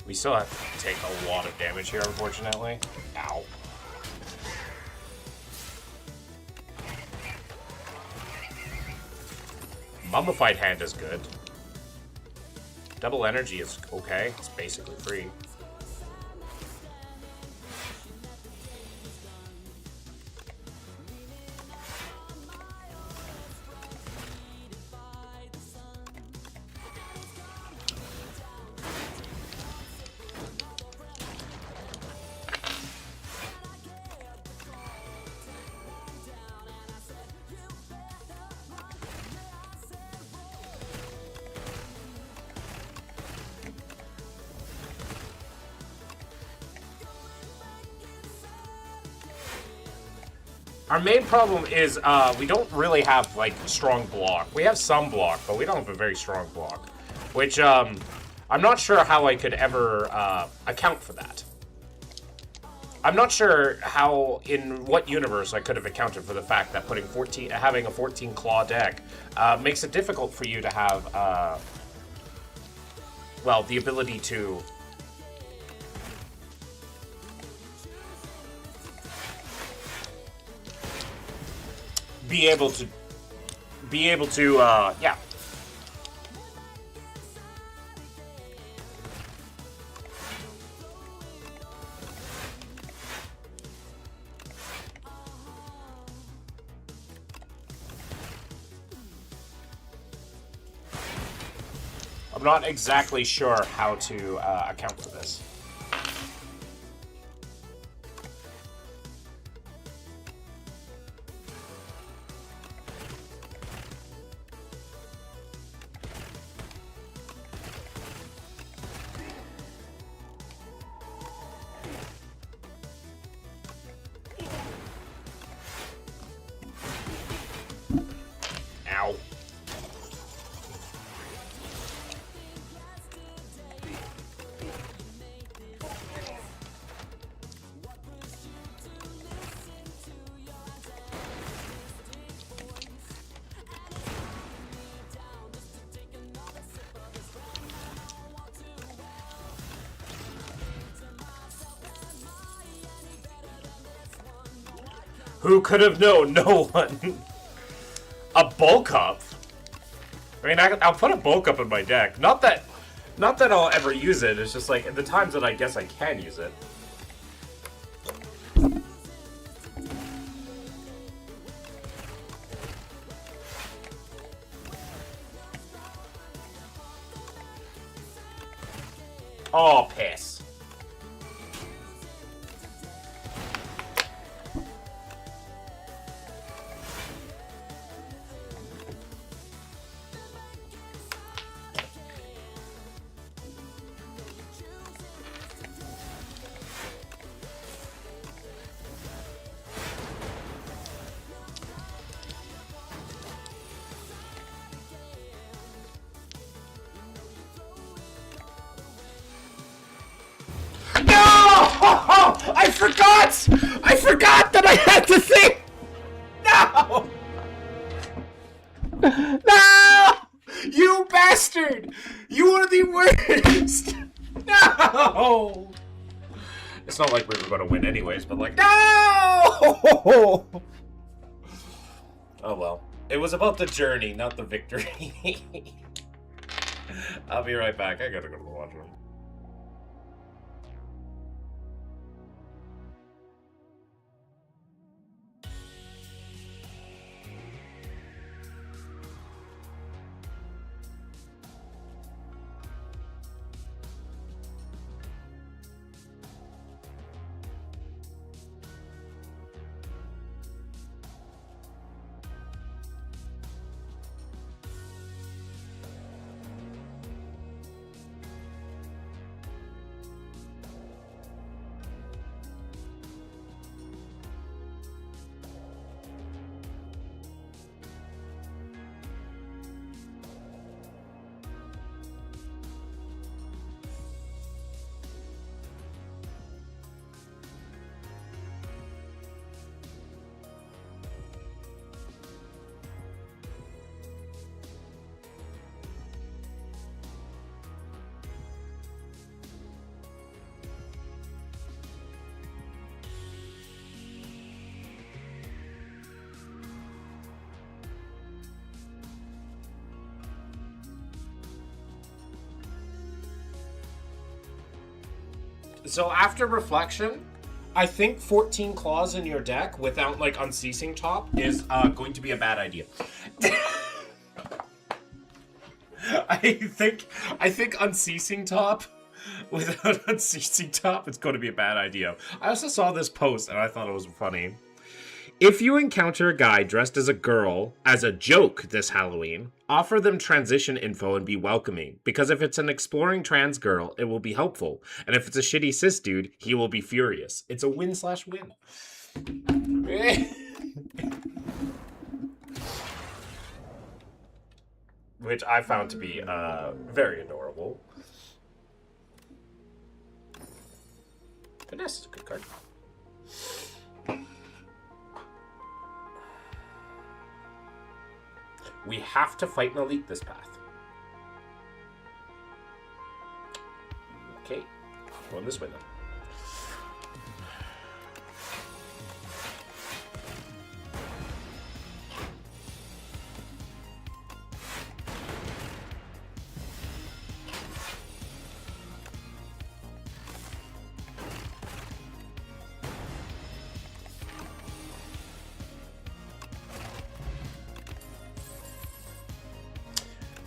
We still have to take a lot of damage here, unfortunately. Ow. Mummified Hand is good. Double Energy is okay. It's basically free. Our main problem is we don't really have, like, strong block. We have some block, but we don't have a very strong block. Which, I'm not sure how I could ever account for that. I'm not sure how, in what universe I could have accounted for the fact that having a 14 claw deck makes it difficult for you to have, well, the ability to... be able to, yeah. I'm not exactly sure how to account for this. Ow. Who could have known? No one. A bulk up? I mean, I'll put a bulk up in my deck. Not that I'll ever use it. It's just like, at the times that I guess I can use it. Oh, piss. I forgot that I had to think! No! No! You bastard! You are the worst! No! It's not like we were going to win anyways, but like, no! Oh well. It was about the journey, not the victory. I'll be right back. I gotta go to the washroom. So after reflection, I think 14 claws in your deck without like Unceasing Top is going to be a bad idea. I think Unceasing Top without Unceasing Top is going to be a bad idea. I also saw this post and I thought it was funny. If you encounter a guy dressed as a girl as a joke this Halloween, offer them transition info and be welcoming. Because if it's an exploring trans girl, it will be helpful. And if it's a shitty cis dude, he will be furious. It's a win/win. Which I found to be very adorable. Finesse is a good card. We have to fight an elite this path. Okay, going this way then.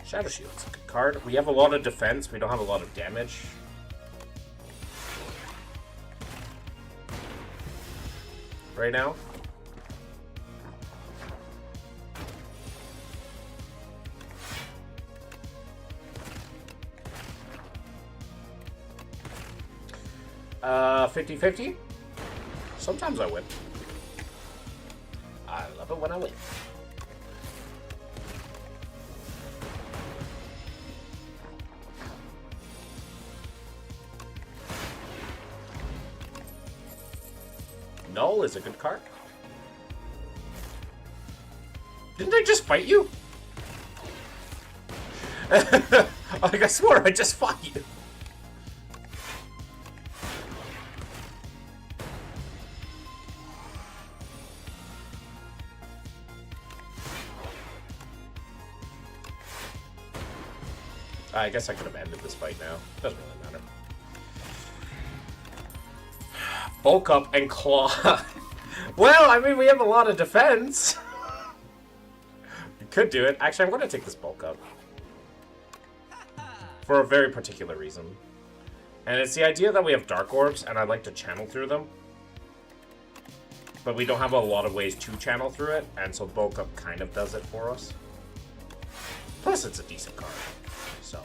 Shadow Shield's a good card. We have a lot of defense, we don't have a lot of damage. Right now. Uh, 50-50? Sometimes I win. I love it when I win. Null is a good card. Didn't I just fight you? Like I swore I just fought you. I guess I could have ended this fight now. Doesn't really matter. Bulk up and claw. Well, I mean, we have a lot of defense. We could do it. Actually, I'm going to take this bulk up. For a very particular reason. And it's the idea that we have dark orbs, and I'd like to channel through them. But we don't have a lot of ways to channel through it, and so bulk up kind of does it for us. Plus, it's a decent card. So.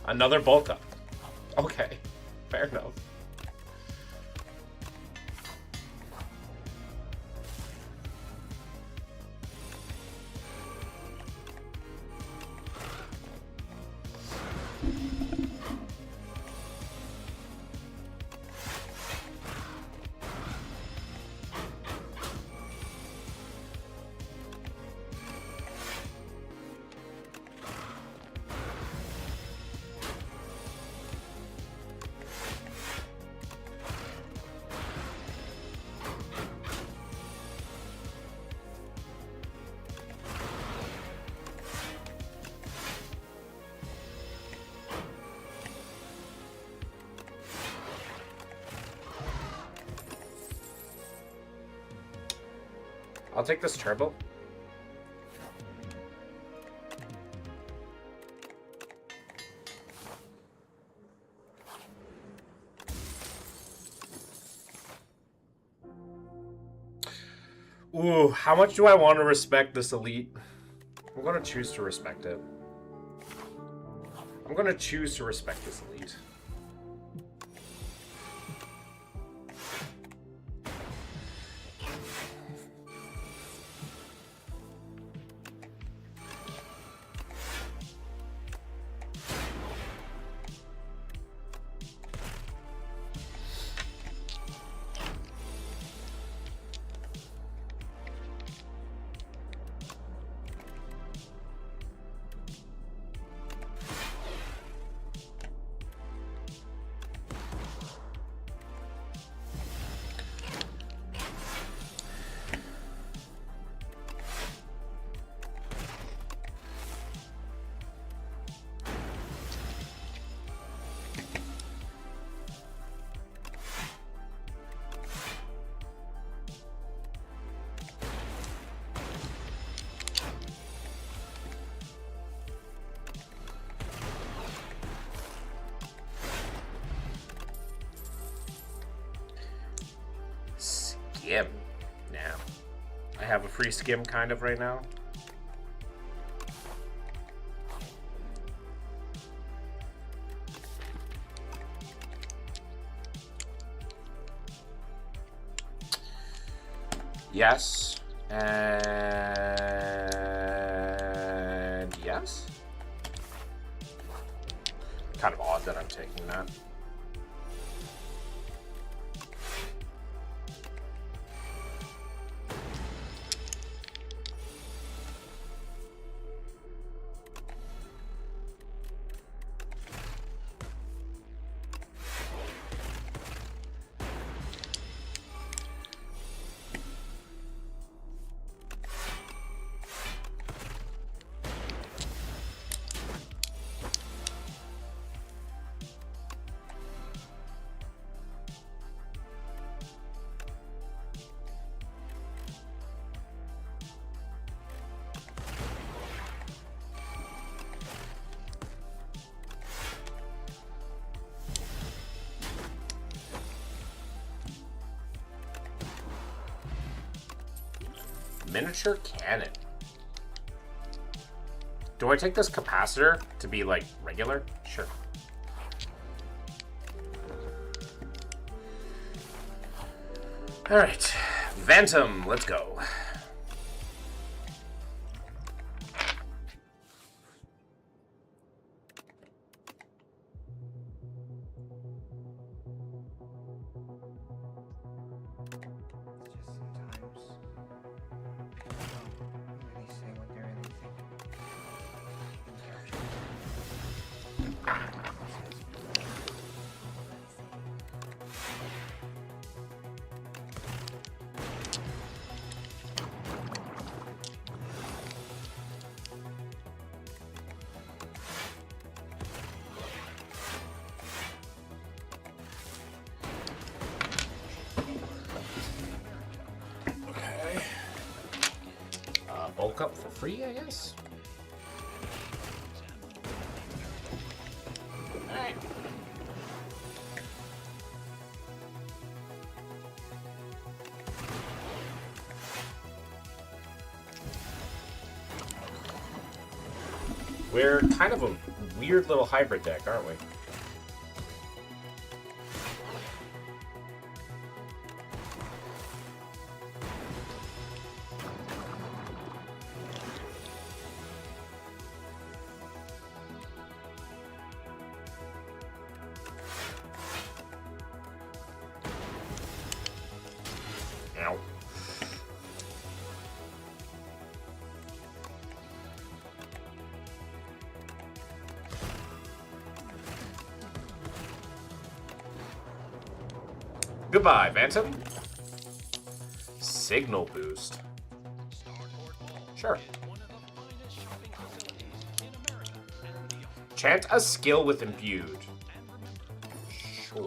Another bulk up. Okay, fair enough. I'll take this turbo. Ooh, how much do I want to respect this elite? I'm going to choose to respect it. I'm going to choose to respect this elite. skim. Now, I have a free skim kind of right now. Yes. And yes. Kind of odd that I'm taking that. Miniature cannon. Do I take this capacitor to be like regular? Sure. All right, Phantom, let's go. Bulk up for free, I guess. Alright. We're kind of a weird little hybrid deck, aren't we? Ow. Goodbye, Phantom. Signal boost. Sure. Chant a skill with imbued. Sure.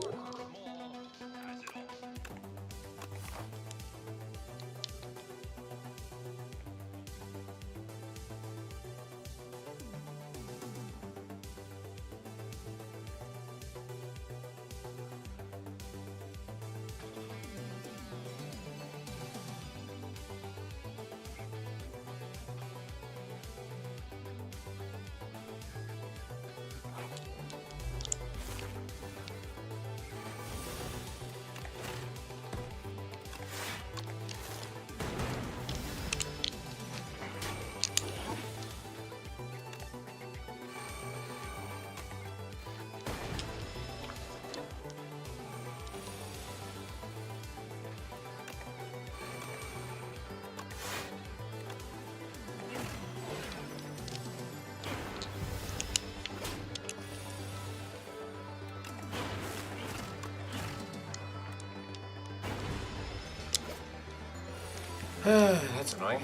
That's annoying.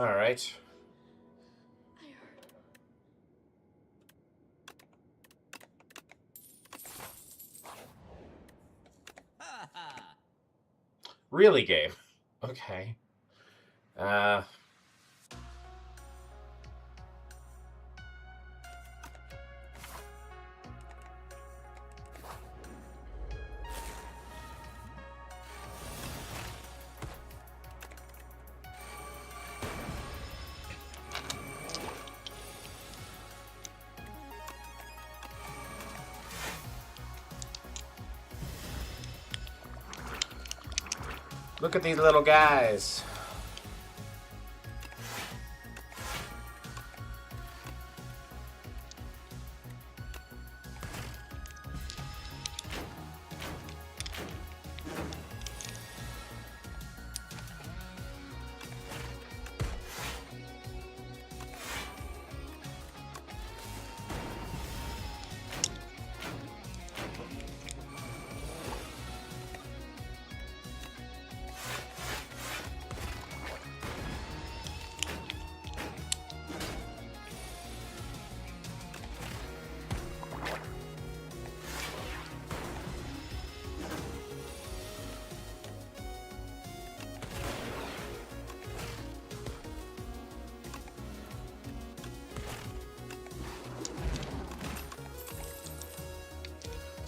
Alright. Really, game? Okay. Look at these little guys.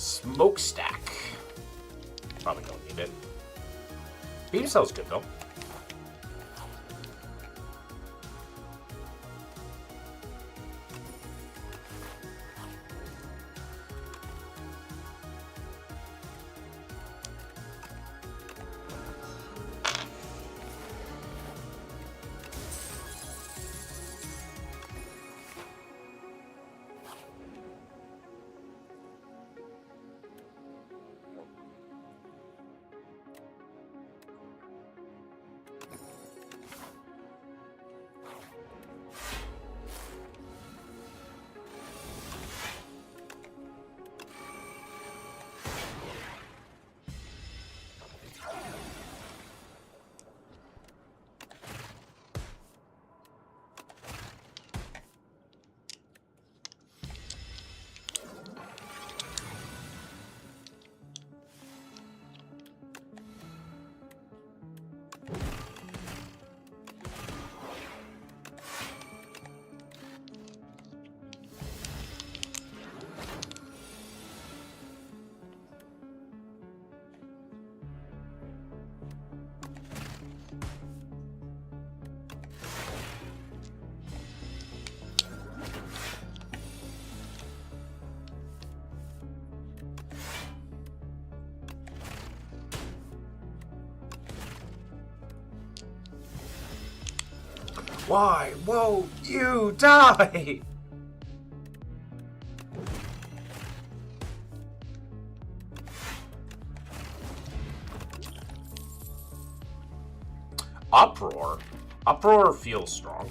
Smokestack. Probably don't need it. Beam cell's good though. Why won't you die? Uproar? Uproar feels strong.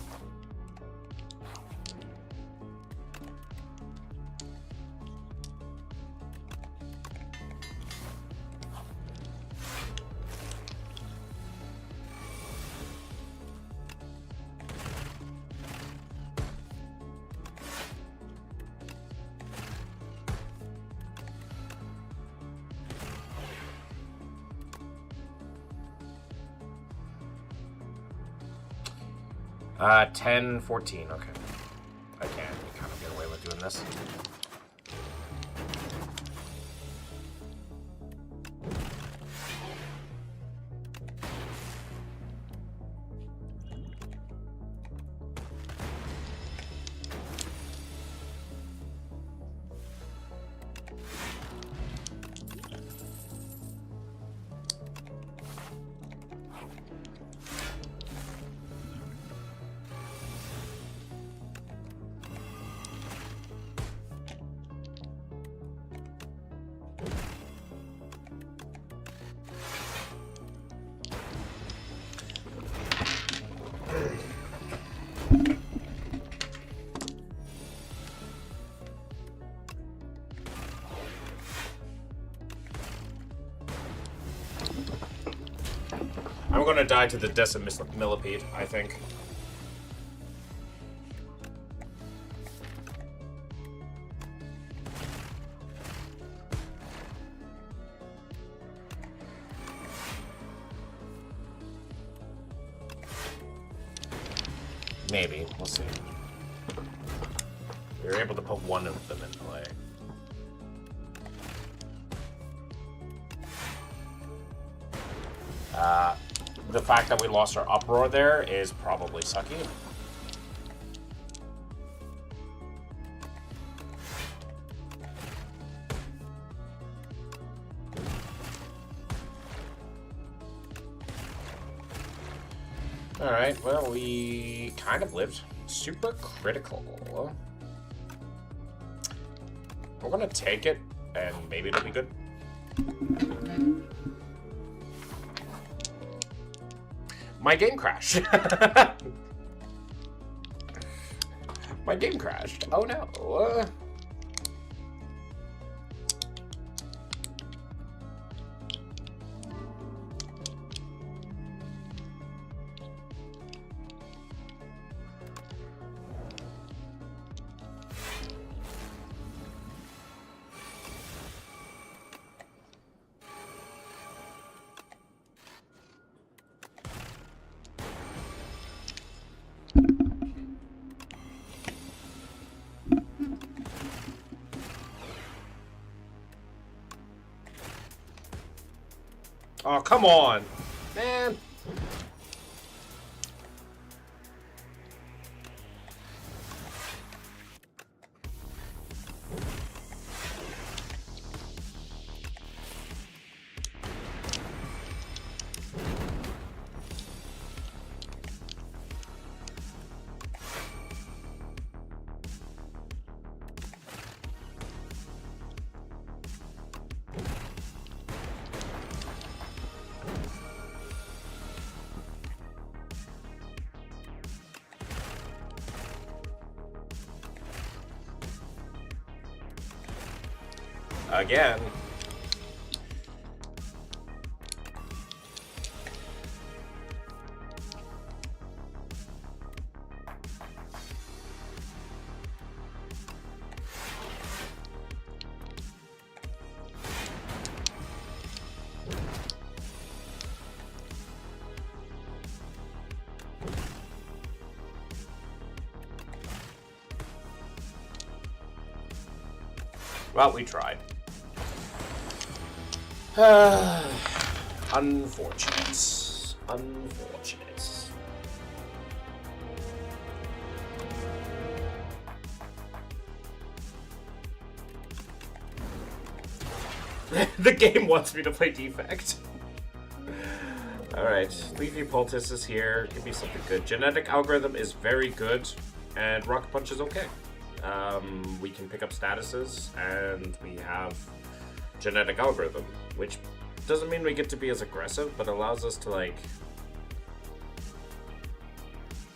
Uh, 10, 14, okay. I can kind of get away with doing this. I'm gonna die to the Decimillipede, I think. Maybe. We'll see. We were able to put one of them in play. The fact that we lost our uproar there is probably sucky. Alright, well, we kind of lived. Super critical. We're gonna take it, and maybe it'll be good. My game crashed. My game crashed. Oh no. Oh, come on, man. Again. Well, we tried. Unfortunate. Unfortunate. The game wants me to play Defect. Alright, Leafy Poultice is here. Give me something good. Genetic Algorithm is very good, and Rocket Punch is okay. We can pick up statuses, and we have Genetic Algorithm, which doesn't mean we get to be as aggressive, but allows us to, like,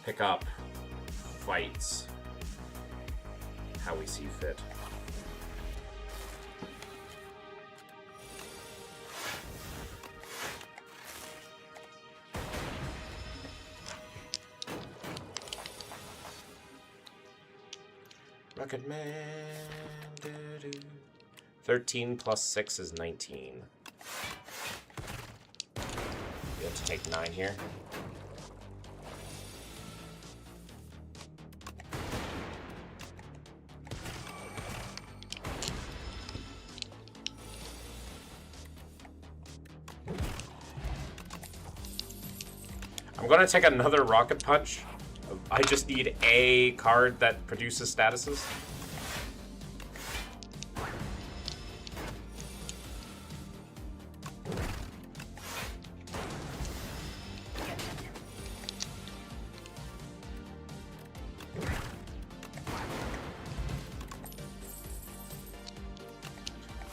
pick up fights how we see fit. Rocket Man. 13 plus 6 is 19. You have to take 9 here. I'm gonna take another Rocket Punch. I just need a card that produces statuses.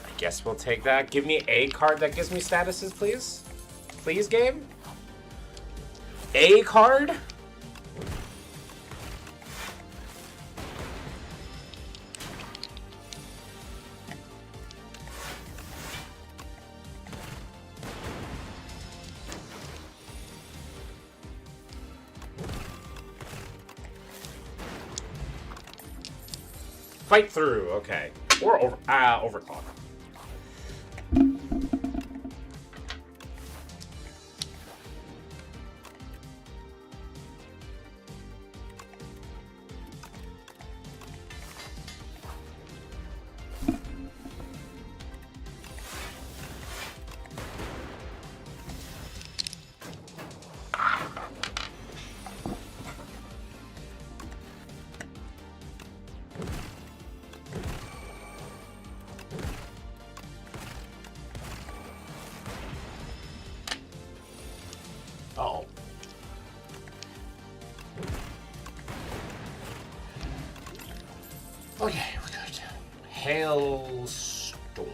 I guess we'll take that. Give me a card that gives me statuses, please. Please, game? A card? Fight through, okay. Or overclock. Okay, we're good. Hailstorm.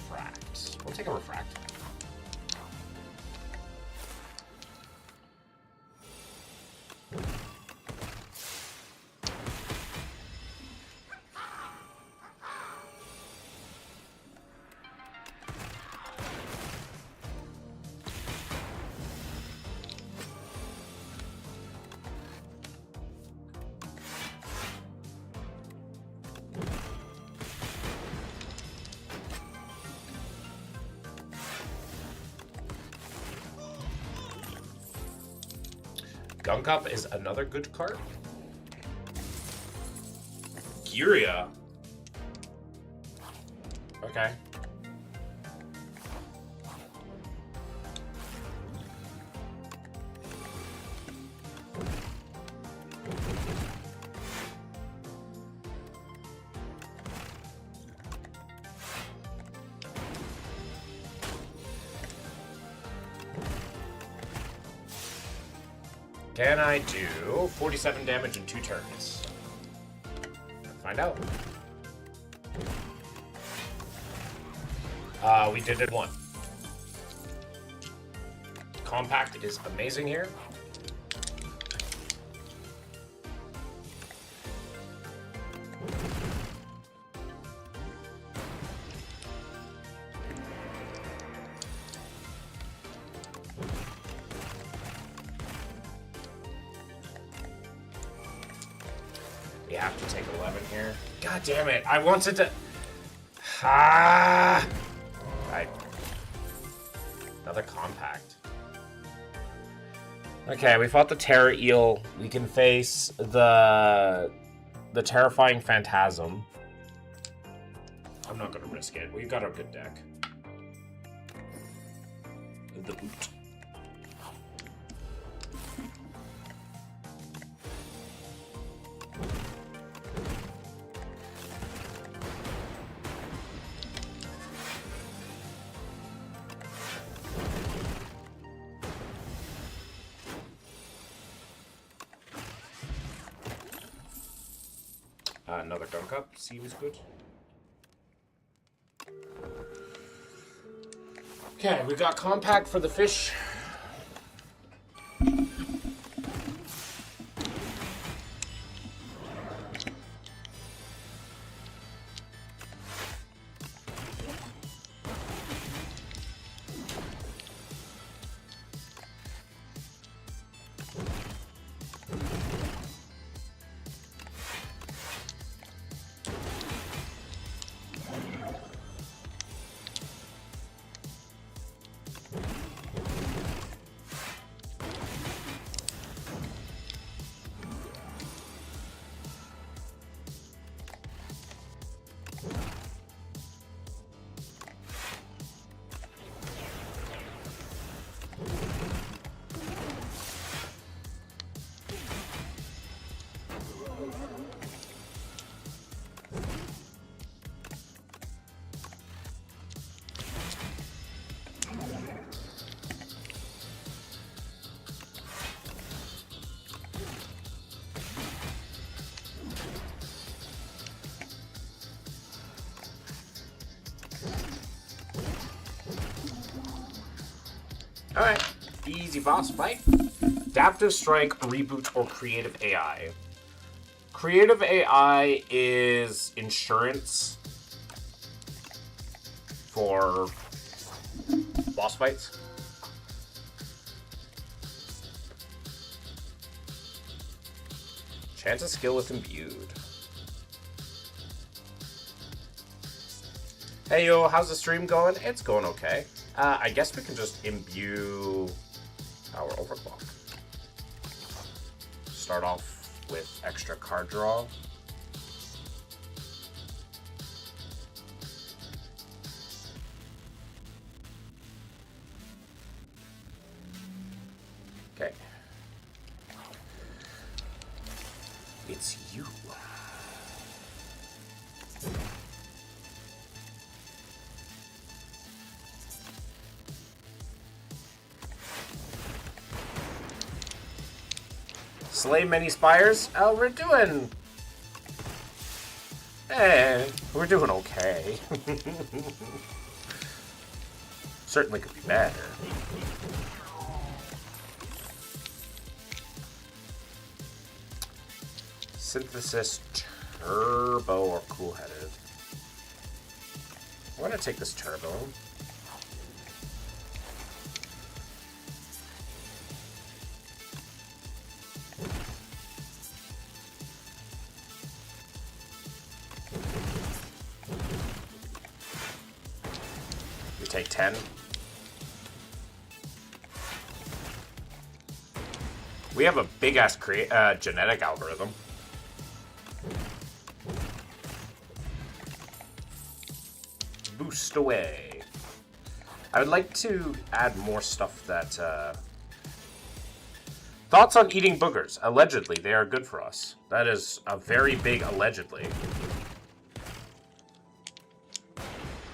Refract. We'll take a refract. Gunk Up is another good card. Gyria. Okay. Can I do 47 damage in 2 turns? Find out. We did it 1. Compact is amazing here. You have to take 11 here. God damn it. I wanted to... Ah! Right. Another compact. Okay, we fought the Terror Eel. We can face the Terrifying Phantasm. I'm not going to risk it. We've got a good deck. The boot. Another Gunk Up seems good. Okay, we got Compact for the fish. Alright, easy boss fight. Adaptive Strike, Reboot, or Creative AI. Creative AI is insurance for boss fights. Chance of skill with imbued. Hey yo, how's the stream going? It's going okay. I guess we can just imbue our overclock. Start off with extra card draw. Okay. It's you. Slay many spires. We're doing We're doing okay. Certainly could be better. Synthesis, turbo, or cool-headed. I want to take this turbo. We take 10. We have a big-ass genetic algorithm. Boost away. I would like to add more stuff that... Thoughts on eating boogers. Allegedly, they are good for us. That is a very big allegedly.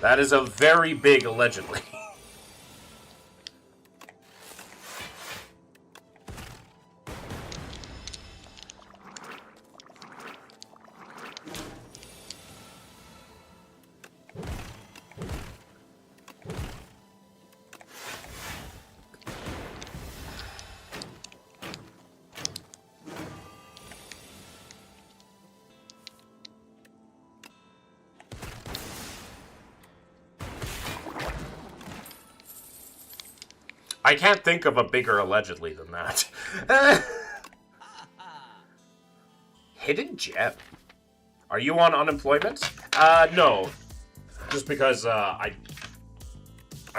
That is a very big allegedly. I can't think of a bigger allegedly than that. Hidden gem. Are you on unemployment? No. Just because I'm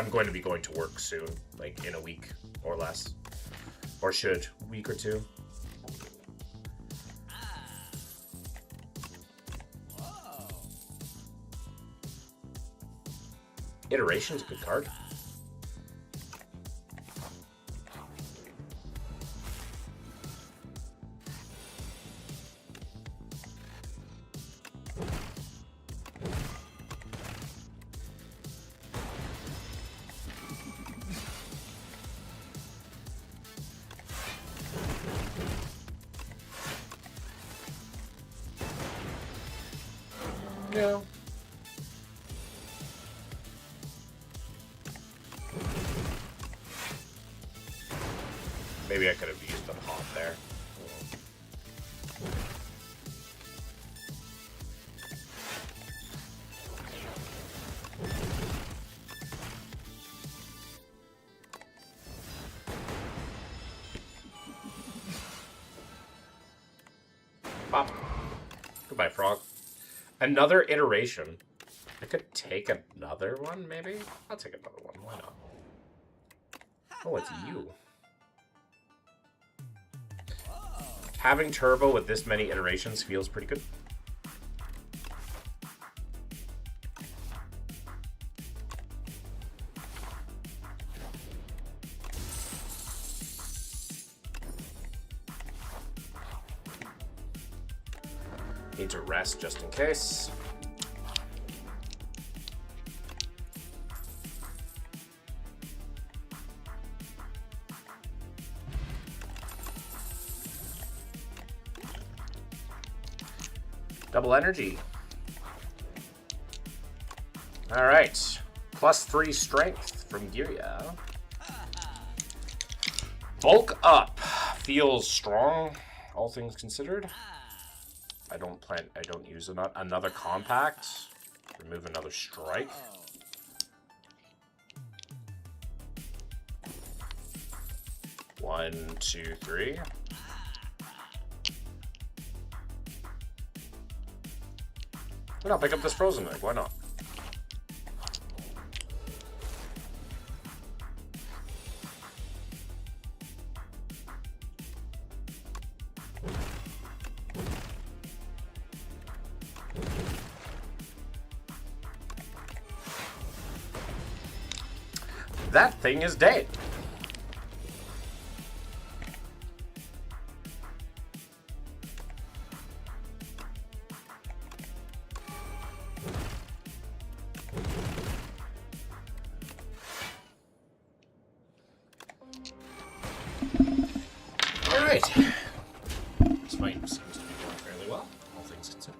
going to be going to work soon, like in a week or less. Or should, a week or two. Iteration's a good card. No. Maybe I could have used the pop there. Pop. Goodbye, frog. Another iteration. I could take another one, maybe? I'll take another one. Why not? Oh, it's you. Having turbo with this many iterations feels pretty good. Need to rest just in case. Double energy. All right. +3 strength from Giria. Bulk up. Feels strong, all things considered. I don't use another compact. Remove another strike. One, two, three. Why not pick up this frozen egg? Why not? That thing is dead. Alright. This fight seems to be going fairly well, all things considered.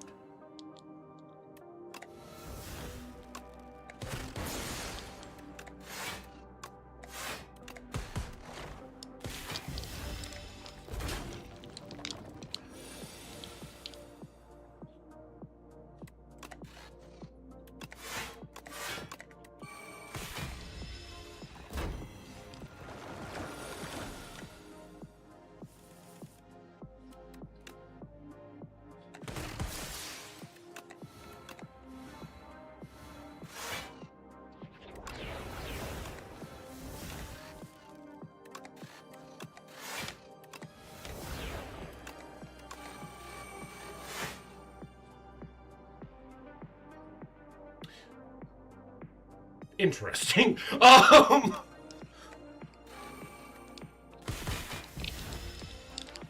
interesting.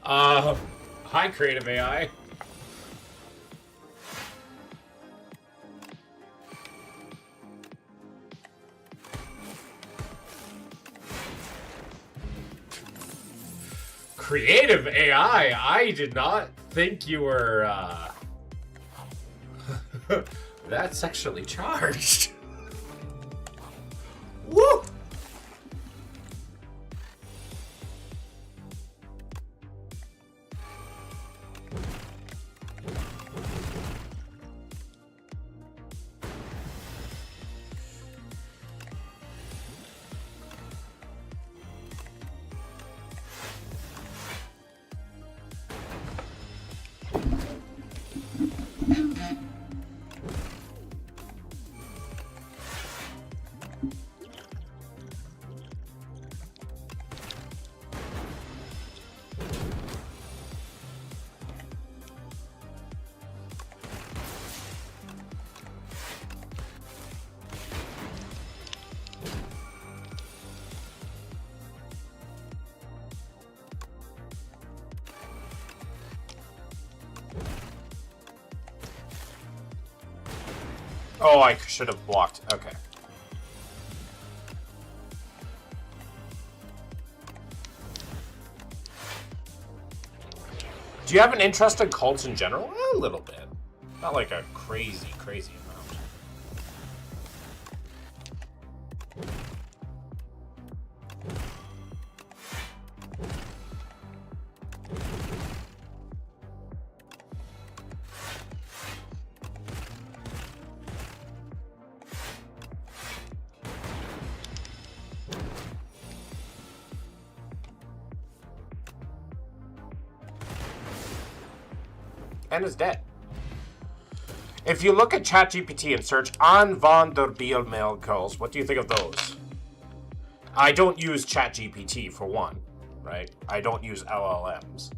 Hi, creative AI. Creative AI? I did not think you were, that's sexually charged. Woo! Oh, I should have blocked. Okay. Do you have an interest in cults in general? A little bit. Not like a crazy amount. And is dead. If you look at ChatGPT and search on van der Biel miracles, what do you think of those? I don't use ChatGPT for one, right? I don't use LLMs.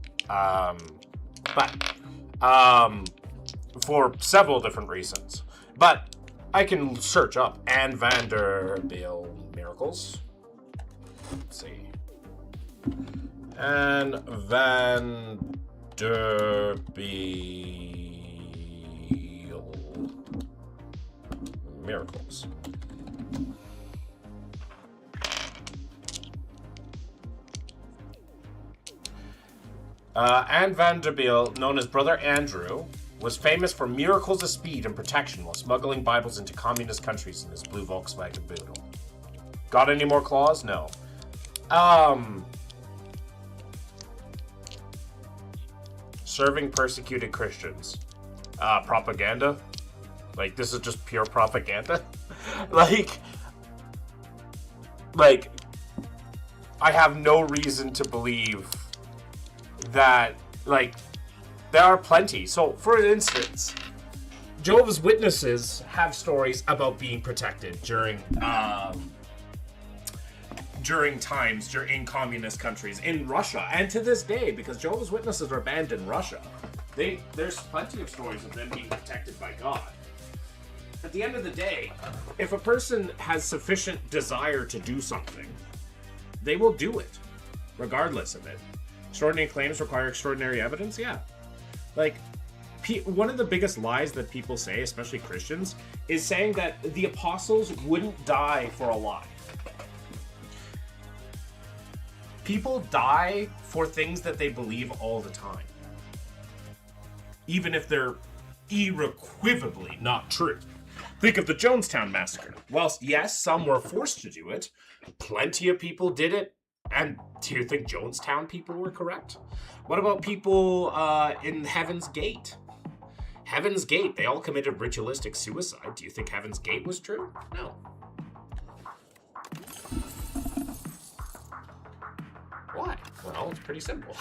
For several different reasons. But I can search up Anne van der Biel miracles. Let's see. Anne van der Biel miracles. Anne van der Biel, known as Brother Andrew, was famous for miracles of speed and protection while smuggling Bibles into communist countries in his blue Volkswagen Beetle. Got any more claws? No. Serving persecuted Christians. Propaganda? Like, this is just pure propaganda? like, I have no reason to believe that, like, there are plenty. So, for instance, Jehovah's Witnesses have stories about being protected during times in communist countries, in Russia, and to this day, because Jehovah's Witnesses are banned in Russia. There's plenty of stories of them being protected by God. At the end of the day, if a person has sufficient desire to do something, they will do it, regardless of it. Extraordinary claims require extraordinary evidence? Yeah. Like, one of the biggest lies that people say, especially Christians, is saying that the apostles wouldn't die for a lie. People die for things that they believe all the time, even if they're irrecoverably not true. Think of the Jonestown Massacre. Whilst, yes, some were forced to do it, plenty of people did it. And do you think Jonestown people were correct? What about people in Heaven's Gate? Heaven's Gate, they all committed ritualistic suicide. Do you think Heaven's Gate was true? No. Why? Well, it's pretty simple.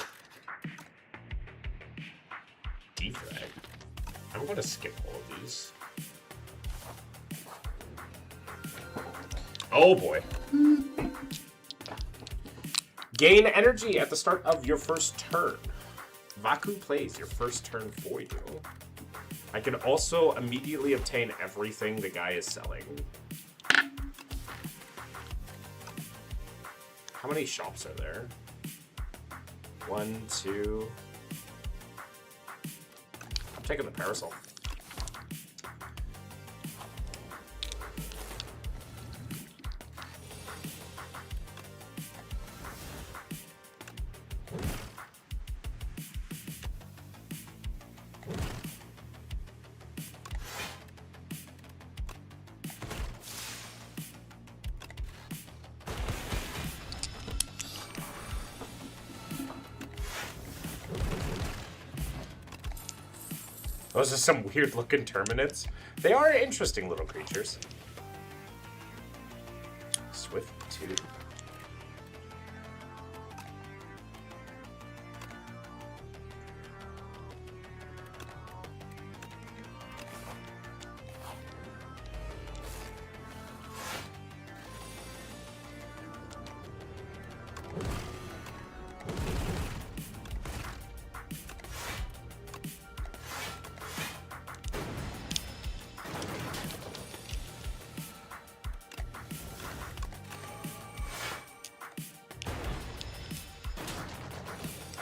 Defrag. I'm going to skip all of these. Oh boy. Gain energy at the start of your first turn. Vaku plays your first turn for you. I can also immediately obtain everything the guy is selling. How many shops are there? 1, 2. I'm taking the parasol. Those are some weird looking terminates. They are interesting little creatures. Swift 2.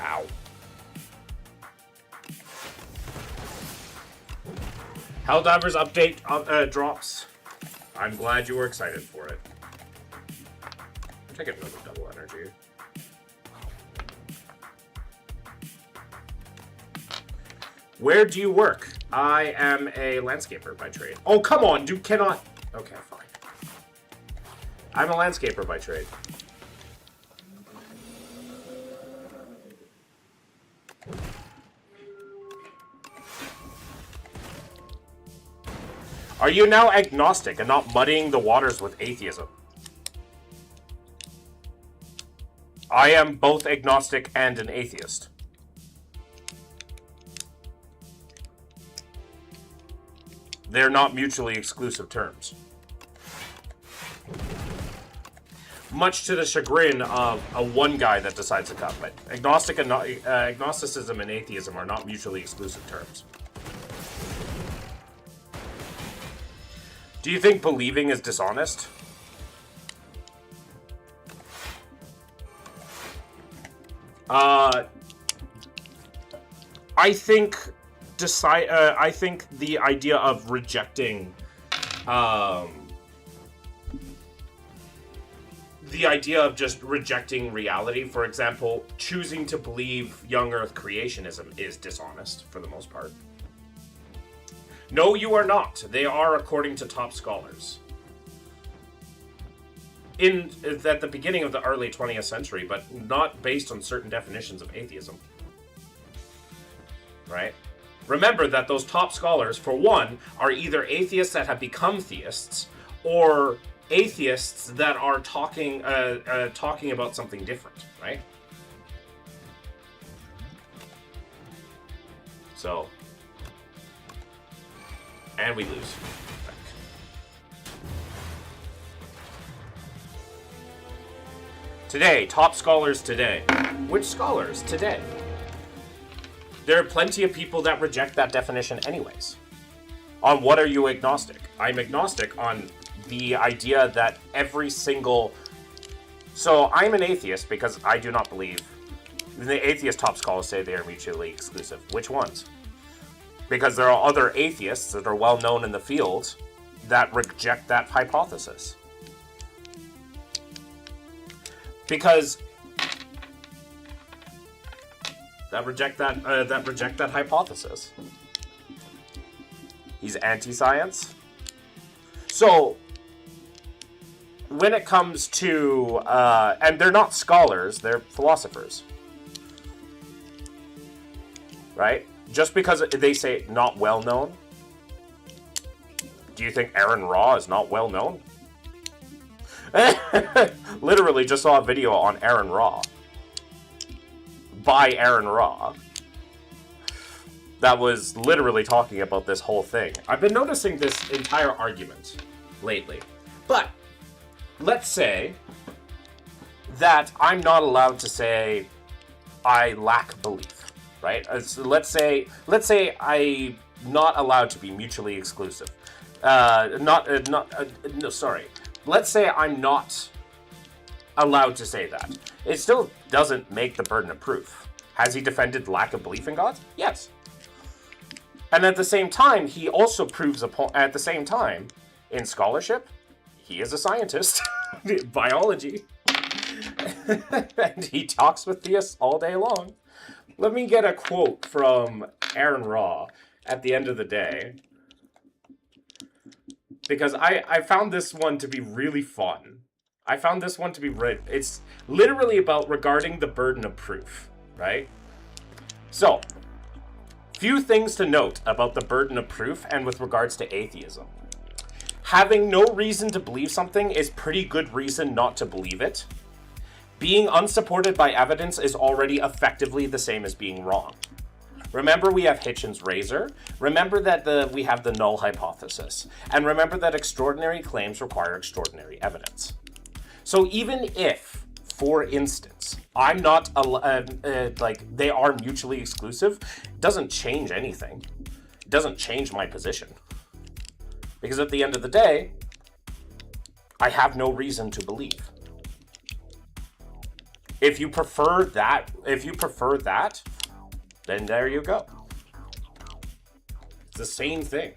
Ow. Helldivers update drops. I'm glad you were excited for it. I'm taking another double energy. Where do you work? I am a landscaper by trade. Oh, come on, dude, cannot... Okay, fine. I'm a landscaper by trade. Are you now agnostic and not muddying the waters with atheism? I am both agnostic and an atheist. They're not mutually exclusive terms. Much to the chagrin of a one guy that decides to cut, but agnosticism and atheism are not mutually exclusive terms. Do you think believing is dishonest? I think I think the idea of rejecting the idea of just rejecting reality, for example, choosing to believe young earth creationism is dishonest for the most part. No, you are not. They are according to top scholars. At the beginning of the early 20th century, but not based on certain definitions of atheism. Right? Remember that those top scholars, for one, are either atheists that have become theists, or atheists that are talking about something different, right? So... And we lose. Today, top scholars today. Which scholars today? There are plenty of people that reject that definition anyways. On what are you agnostic? I'm agnostic on the idea that every single... So I'm an atheist because I do not believe... The atheist top scholars say they are mutually exclusive. Which ones? Because there are other atheists that are well known in the field that reject that hypothesis. Because that reject that hypothesis. He's anti-science. So when it comes to and they're not scholars, they're philosophers. Right? Just because they say not well known, do you think Aaron Ra is not well known? Literally just saw a video on Aaron Ra. By Aaron Ra. That was literally talking about this whole thing. I've been noticing this entire argument lately. But let's say that I'm not allowed to say I lack belief. Right? So let's say I'm not allowed to be mutually exclusive. No, sorry. Let's say I'm not allowed to say that. It still doesn't make the burden of proof. Has he defended lack of belief in God? Yes. And at the same time, he also proves at the same time, in scholarship, he is a scientist, biology, and he talks with theists all day long. Let me get a quote from Aaron Raw at the end of the day, because I found this one to be really fun. I found this one to be it's literally about regarding the burden of proof, right? So, few things to note about the burden of proof and with regards to atheism. Having no reason to believe something is pretty good reason not to believe it. Being unsupported by evidence is already effectively the same as being wrong. Remember, we have Hitchens' razor. Remember that we have the null hypothesis. And remember that extraordinary claims require extraordinary evidence. So even if, for instance, I'm not, they are mutually exclusive, it doesn't change anything. It doesn't change my position. Because at the end of the day, I have no reason to believe. If you prefer that, then there you go. It's the same thing.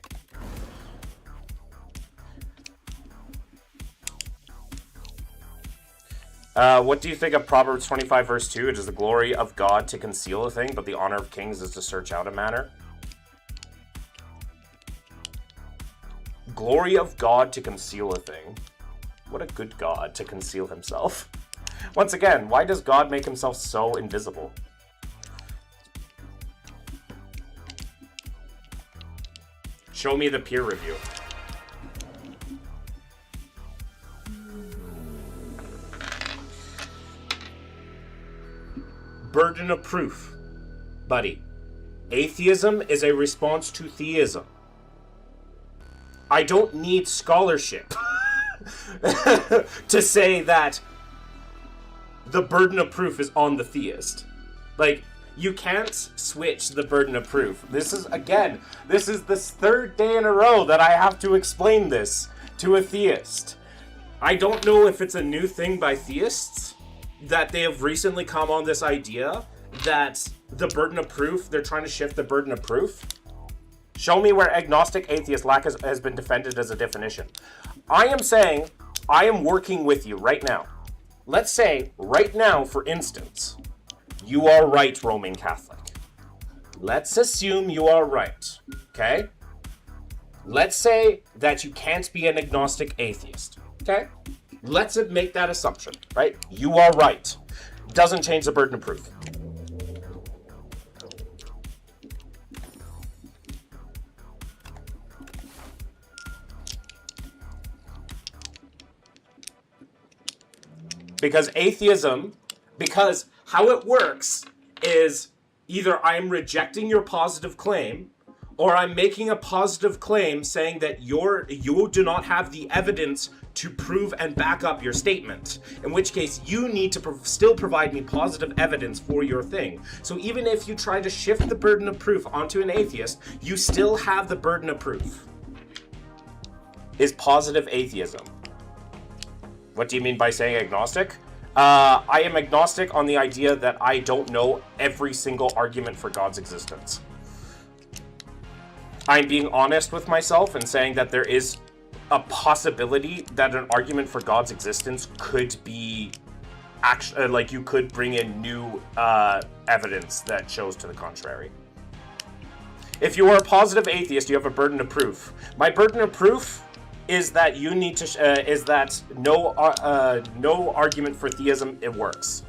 What do you think of Proverbs 25 verse 2? It is the glory of God to conceal a thing, but the honor of kings is to search out a matter. Glory of God to conceal a thing. What a good God to conceal himself. Once again, why does God make himself so invisible? Show me the peer review. Burden of proof. Buddy, atheism is a response to theism. I don't need scholarship to say that the burden of proof is on the theist. Like, you can't switch the burden of proof. This is the third day in a row that I have to explain this to a theist. I don't know if it's a new thing by theists, that they have recently come on this idea that the burden of proof, they're trying to shift the burden of proof. Show me where agnostic atheist lack has been defended as a definition. I am saying, I am working with you right now. Let's say, right now, for instance, you are right, Roman Catholic. Let's assume you are right, okay? Let's say that you can't be an agnostic atheist, okay? Let's make that assumption, right? You are right. Doesn't change the burden of proof. Because how it works is either I'm rejecting your positive claim, or I'm making a positive claim saying that you do not have the evidence to prove and back up your statement. In which case, you need to still provide me positive evidence for your thing. So even if you try to shift the burden of proof onto an atheist, you still have the burden of proof. Is positive atheism. What do you mean by saying agnostic? I am agnostic on the idea that I don't know every single argument for God's existence. I'm being honest with myself and saying that there is a possibility that an argument for God's existence could be actually, you could bring in new evidence that shows to the contrary. If you are a positive atheist, you have a burden of proof. My burden of proof is that you need to is that no argument for theism it works.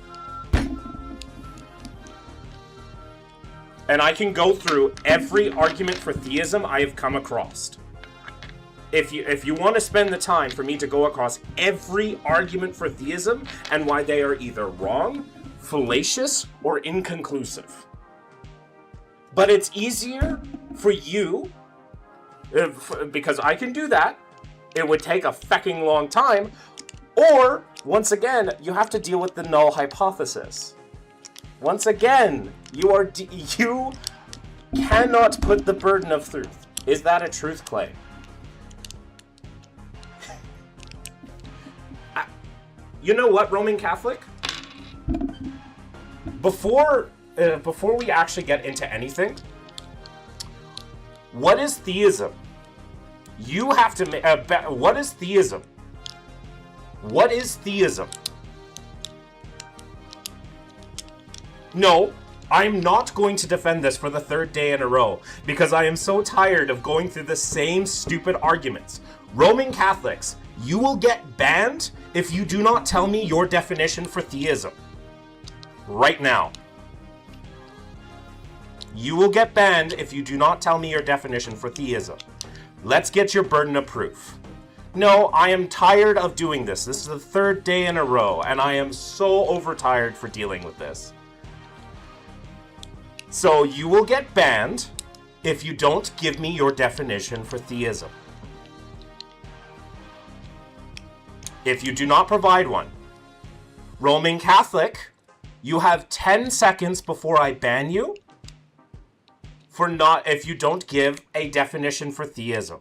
And I can go through every argument for theism I have come across. If you want to spend the time for me to go across every argument for theism and why they are either wrong, fallacious, or inconclusive. But it's easier for you, because I can do that. It would take a fecking long time. Or, once again, you have to deal with the null hypothesis. Once again, you cannot put the burden of truth. Is that a truth claim? You know what, Roman Catholic? Before we actually get into anything, what is theism? You have to what is theism? What is theism? No, I'm not going to defend this for the third day in a row because I am so tired of going through the same stupid arguments. Roman Catholics, you will get banned if you do not tell me your definition for theism. Right now. You will get banned if you do not tell me your definition for theism. Let's get your burden of proof. No, I am tired of doing this. This is the third day in a row, and I am so overtired for dealing with this. So you will get banned if you don't give me your definition for theism. If you do not provide one. Roman Catholic, you have 10 seconds before I ban you if you don't give a definition for theism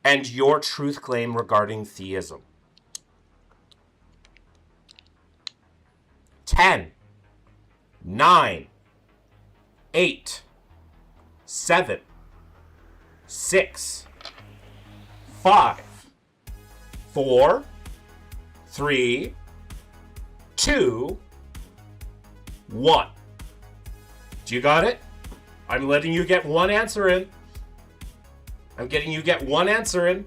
and your truth claim regarding theism. 10, 9, 8, 7, 6, 5, 4, 3, 2, 1. Do you got it? I'm letting you get one answer in. I'm getting you get one answer in.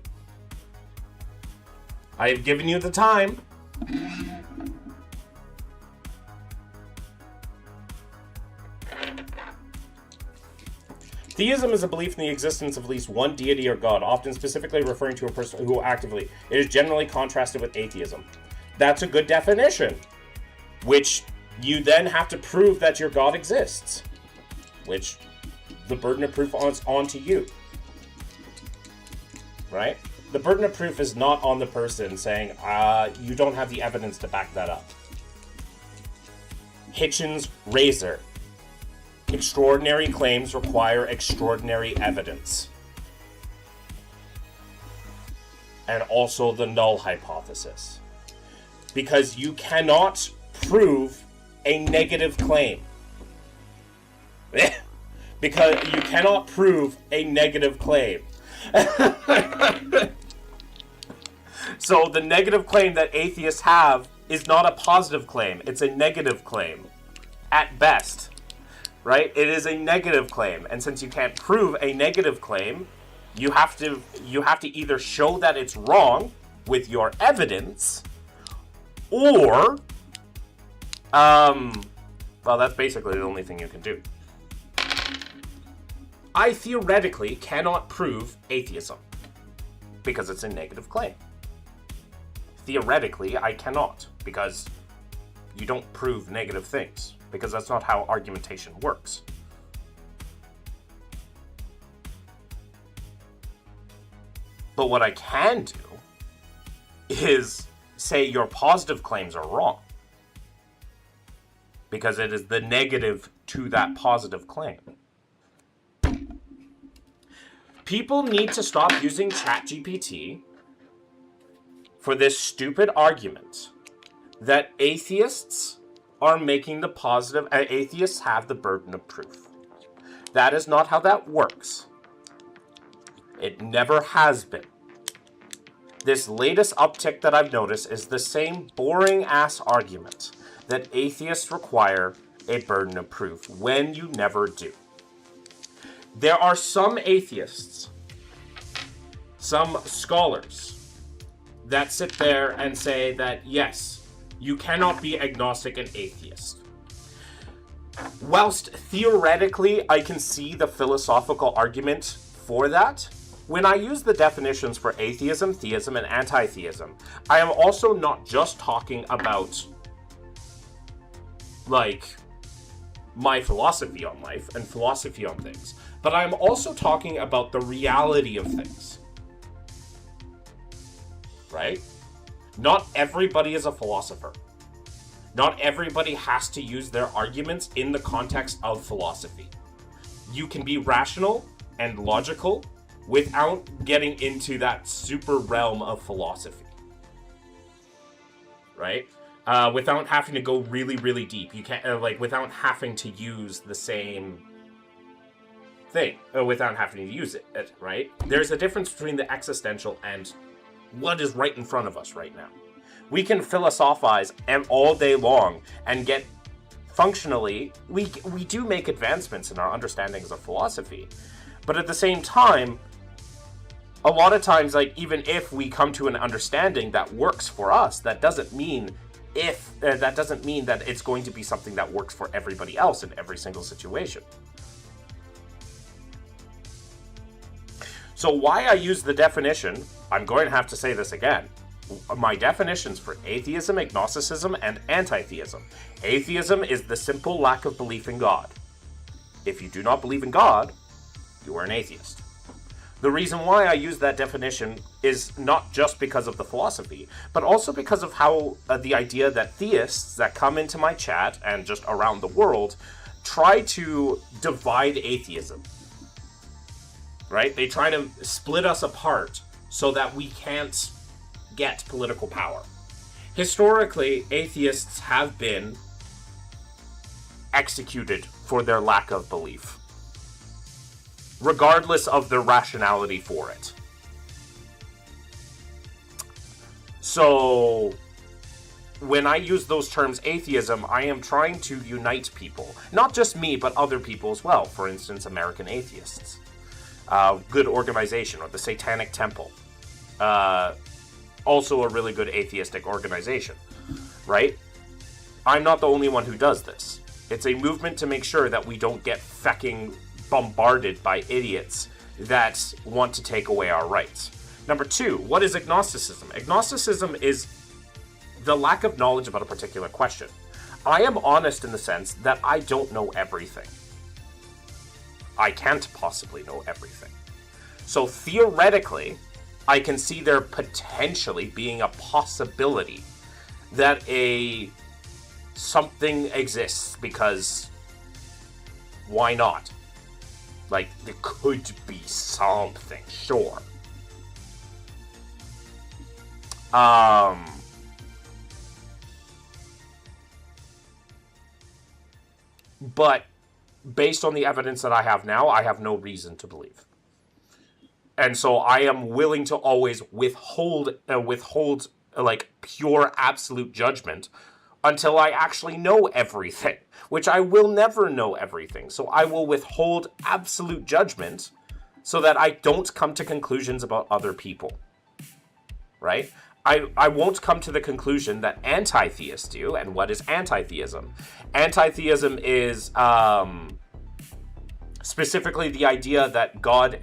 I have given you the time. Theism is a belief in the existence of at least one deity or god, often specifically referring to a person who actively. It is generally contrasted with atheism. That's a good definition, which you then have to prove that your god exists, which the burden of proof is on to you, right? The burden of proof is not on the person saying, you don't have the evidence to back that up. Hitchens' razor. Extraordinary claims require extraordinary evidence. And also the null hypothesis. Because you cannot prove a negative claim. Because you cannot prove a negative claim. So the negative claim that atheists have is not a positive claim. It's a negative claim. At best. Right? It is a negative claim. And since you can't prove a negative claim, you have to either show that it's wrong with your evidence, or well, that's basically the only thing you can do. I theoretically cannot prove atheism because it's a negative claim. Theoretically, I cannot, because you don't prove negative things, because that's not how argumentation works. But what I can do is say your positive claims are wrong, because it is the negative to that positive claim. People need to stop using ChatGPT for this stupid argument that atheists are making the positive, atheists have the burden of proof. That is not how that works. It never has been. This latest uptick that I've noticed is the same boring ass argument that atheists require a burden of proof when you never do. There are some atheists, some scholars, that sit there and say that, yes, you cannot be agnostic and atheist. Whilst theoretically I can see the philosophical argument for that, when I use the definitions for atheism, theism, and anti-theism, I am also not just talking about, like, my philosophy on life and philosophy on things, but I'm also talking about the reality of things. Right? Not everybody is a philosopher. Not everybody has to use their arguments in the context of philosophy. You can be rational and logical without getting into that super realm of philosophy. right? Without having to go really, really deep. You can't, without having to use the same thing, without having to use it, right? There's a difference between the existential and what is right in front of us right now. We can philosophize all day long and get functionally, we do make advancements in our understandings of philosophy, but at the same time, a lot of times, like, even if we come to an understanding that works for us, that doesn't mean that it's going to be something that works for everybody else in every single situation. So why I use the definition, I'm going to have to say this again. My definitions for atheism, agnosticism, and anti-theism. Atheism is the simple lack of belief in God. If you do not believe in God, you are an atheist. The reason why I use that definition is not just because of the philosophy, but also because of how the idea that theists that come into my chat and just around the world try to divide atheism. Right? They try to split us apart so that we can't get political power. Historically, atheists have been executed for their lack of belief, regardless of their rationality for it. So, when I use those terms atheism, I am trying to unite people. Not just me, but other people as well. For instance, American Atheists. Good organization, or the Satanic Temple. Also a really good atheistic organization, right? I'm not the only one who does this. It's a movement to make sure that we don't get fecking bombarded by idiots that want to take away our rights. Number two, what is agnosticism? Agnosticism is the lack of knowledge about a particular question. I am honest in the sense that I don't know everything. I can't possibly know everything. So theoretically, I can see there potentially being a possibility that something exists, because why not? Like, there could be something, sure. But based on the evidence that I have now, I have no reason to believe. And so I am willing to always withhold like pure absolute judgment until I actually know everything, which I will never know everything. So I will withhold absolute judgment so that I don't come to conclusions about other people, right? I won't come to the conclusion that anti-theists do. And what is anti-theism? Anti-theism is specifically the idea that God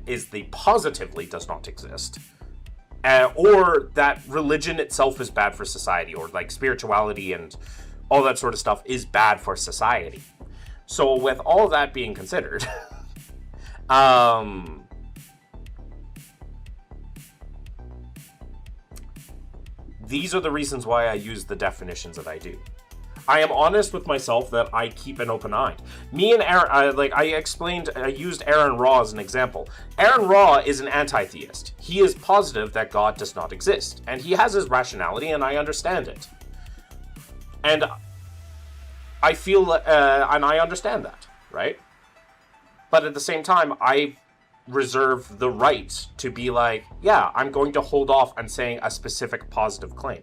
positively does not exist. Or that religion itself is bad for society, or like spirituality and all that sort of stuff is bad for society. So with all that being considered, these are the reasons why I use the definitions that I do. I am honest with myself that I keep an open eye. Me and Aaron, I used Aaron Raw as an example. Aaron Raw is an anti-theist. He is positive that God does not exist. And he has his rationality, and I understand it. And I feel, and I understand that, right? But at the same time, I reserve the right to be like, yeah, I'm going to hold off on saying a specific positive claim.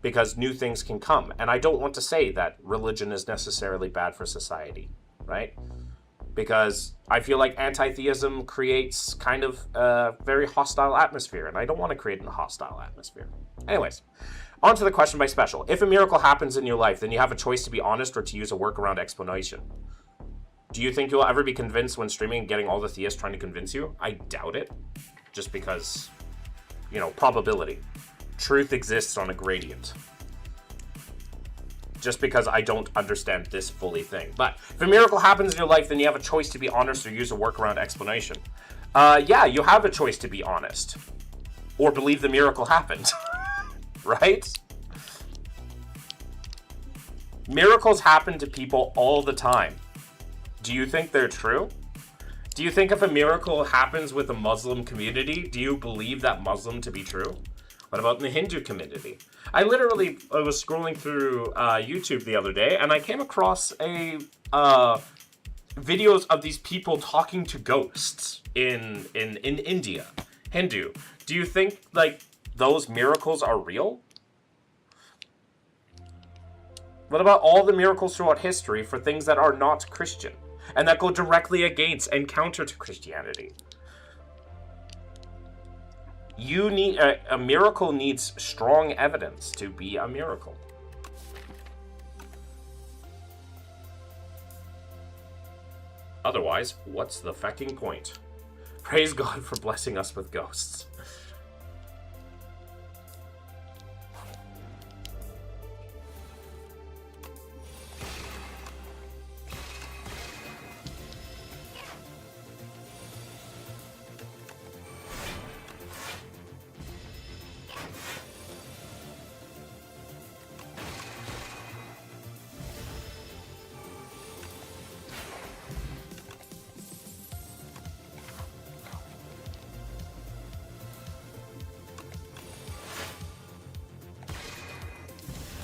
Because new things can come. And I don't want to say that religion is necessarily bad for society, right? Because I feel like anti-theism creates kind of a very hostile atmosphere, and I don't want to create a hostile atmosphere. Anyways, on to the question by Special. If a miracle happens in your life, then you have a choice to be honest or to use a workaround explanation. Do you think you'll ever be convinced when streaming and getting all the theists trying to convince you? I doubt it. Just because, probability. Truth exists on a gradient. Just because I don't understand this fully thing. But if a miracle happens in your life, then you have a choice to be honest or use a workaround explanation. Yeah, you have a choice to be honest. Or believe the miracle happened. Right? Miracles happen to people all the time. Do you think they're true? Do you think if a miracle happens with a Muslim community, do you believe that Muslim to be true? What about in the Hindu community? I was scrolling through YouTube the other day, and I came across videos of these people talking to ghosts in India. Hindu. Do you think, like, those miracles are real? What about all the miracles throughout history for things that are not Christian and that go directly against and counter to Christianity? You need a miracle needs strong evidence to be a miracle. Otherwise, what's the fecking point? Praise God for blessing us with ghosts.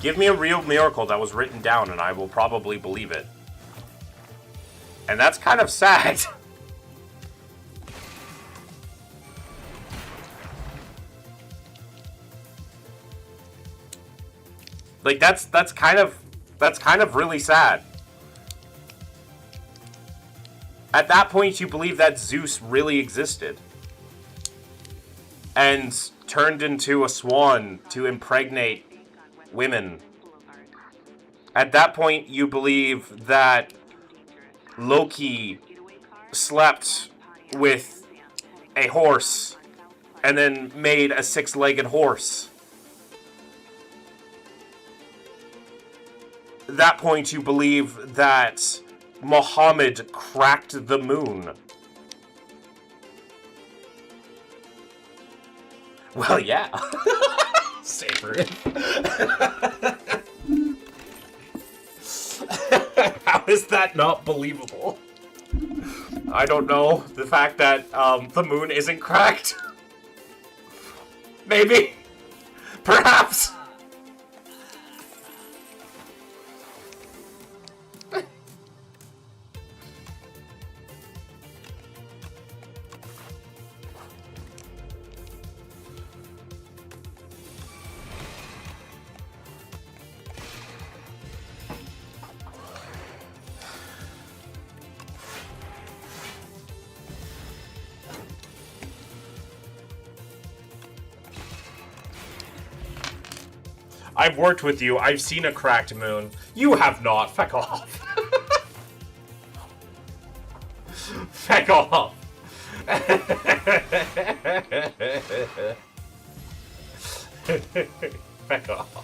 Give me a real miracle that was written down and I will probably believe it. And that's kind of sad. Like that's kind of really sad. At that point you believe that Zeus really existed and turned into a swan to impregnate women. At that point, you believe that Loki slept with a horse and then made a six-legged horse. At that point, you believe that Muhammad cracked the moon. Well, yeah. Saber. How is that not believable? I don't know. The fact that the moon isn't cracked? Maybe. Perhaps. I've worked with you. I've seen a cracked moon. You have not. Feck off. Feck off. Feck off.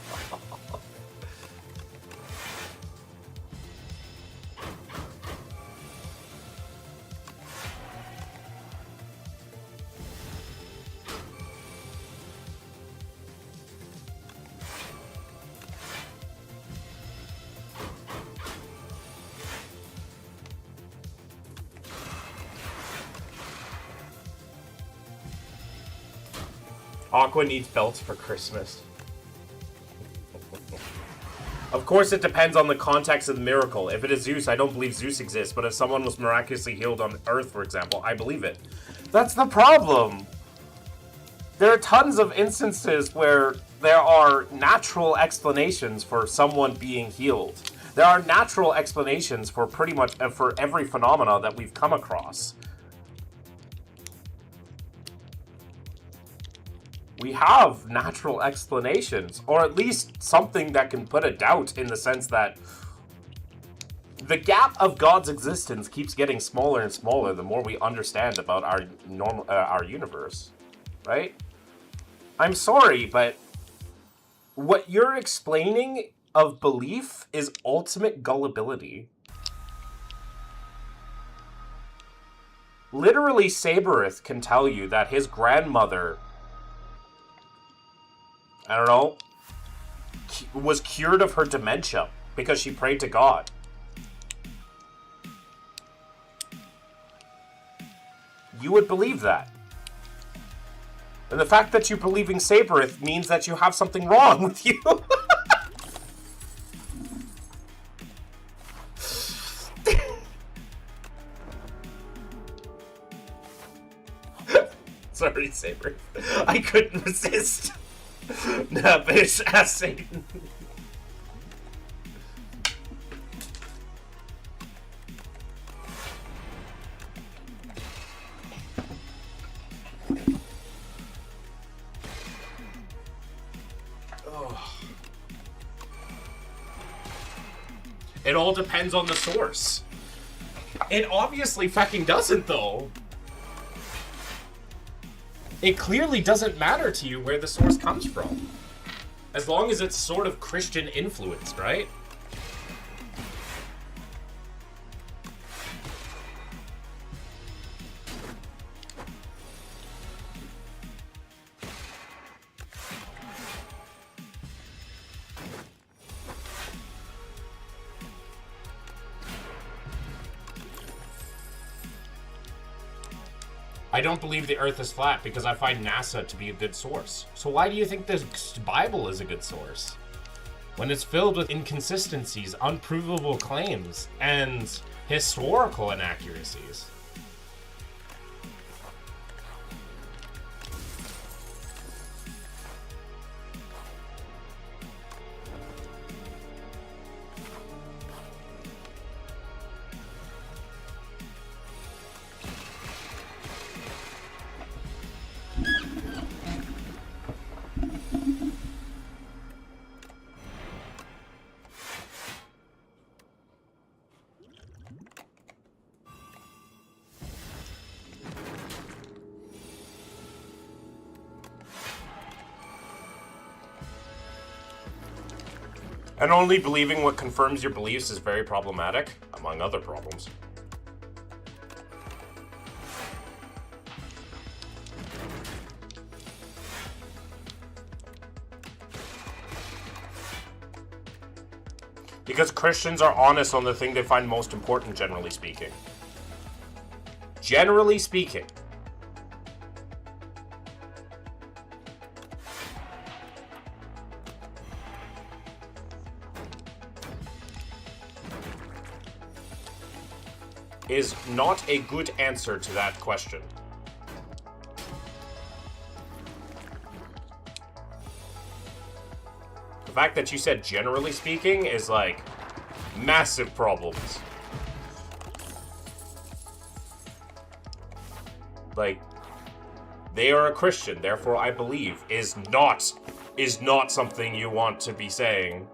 Aqua needs belts for Christmas. Of course, it depends on the context of the miracle. If it is Zeus, I don't believe Zeus exists, but if someone was miraculously healed on Earth, for example, I believe it. That's the problem. There are tons of instances where there are natural explanations for someone being healed. There are natural explanations for pretty much for every phenomena that we've come across. We have natural explanations, or at least something that can put a doubt in the sense that the gap of God's existence keeps getting smaller and smaller the more we understand about our universe, right? I'm sorry, but what you're explaining of belief is ultimate gullibility. Literally, Saberith can tell you that his grandmother, I don't know, was cured of her dementia because she prayed to God. You would believe that. And the fact that you believe in Saberith means that you have something wrong with you. Sorry, Saberith. I couldn't resist. Nah, bitch, ass Satan. It all depends on the source. It obviously fucking doesn't, though. It clearly doesn't matter to you where the source comes from. As long as it's sort of Christian influenced, right? I don't believe the Earth is flat because I find NASA to be a good source. So why do you think the Bible is a good source? When it's filled with inconsistencies, unprovable claims, and historical inaccuracies. And only believing what confirms your beliefs is very problematic, among other problems. Because Christians are honest on the thing they find most important, generally speaking. Generally speaking. Is not a good answer to that question. The fact that you said generally speaking is like massive problems. Like, they are a Christian, therefore I believe is not something you want to be saying.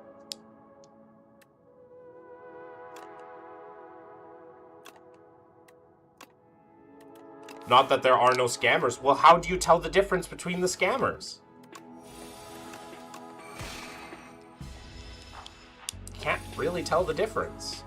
Not that there are no scammers. Well, how do you tell the difference between the scammers? You can't really tell the difference.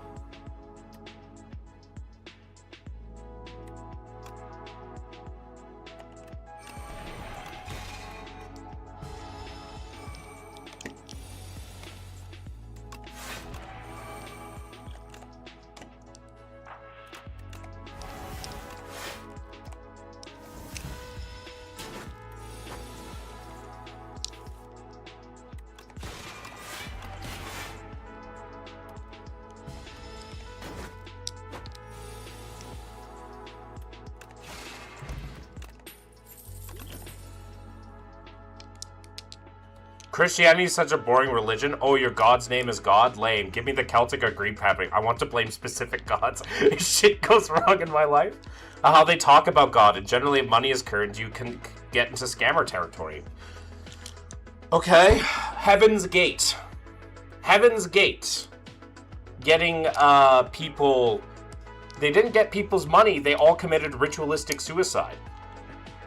Christianity is such a boring religion. Oh, your god's name is God? Lame. Give me the Celtic or Greek fabric. I want to blame specific gods. If shit goes wrong in my life. How they talk about God, and generally if money is current, you can get into scammer territory. Okay. Heaven's Gate. Heaven's Gate. Getting, people... They didn't get people's money. They all committed ritualistic suicide.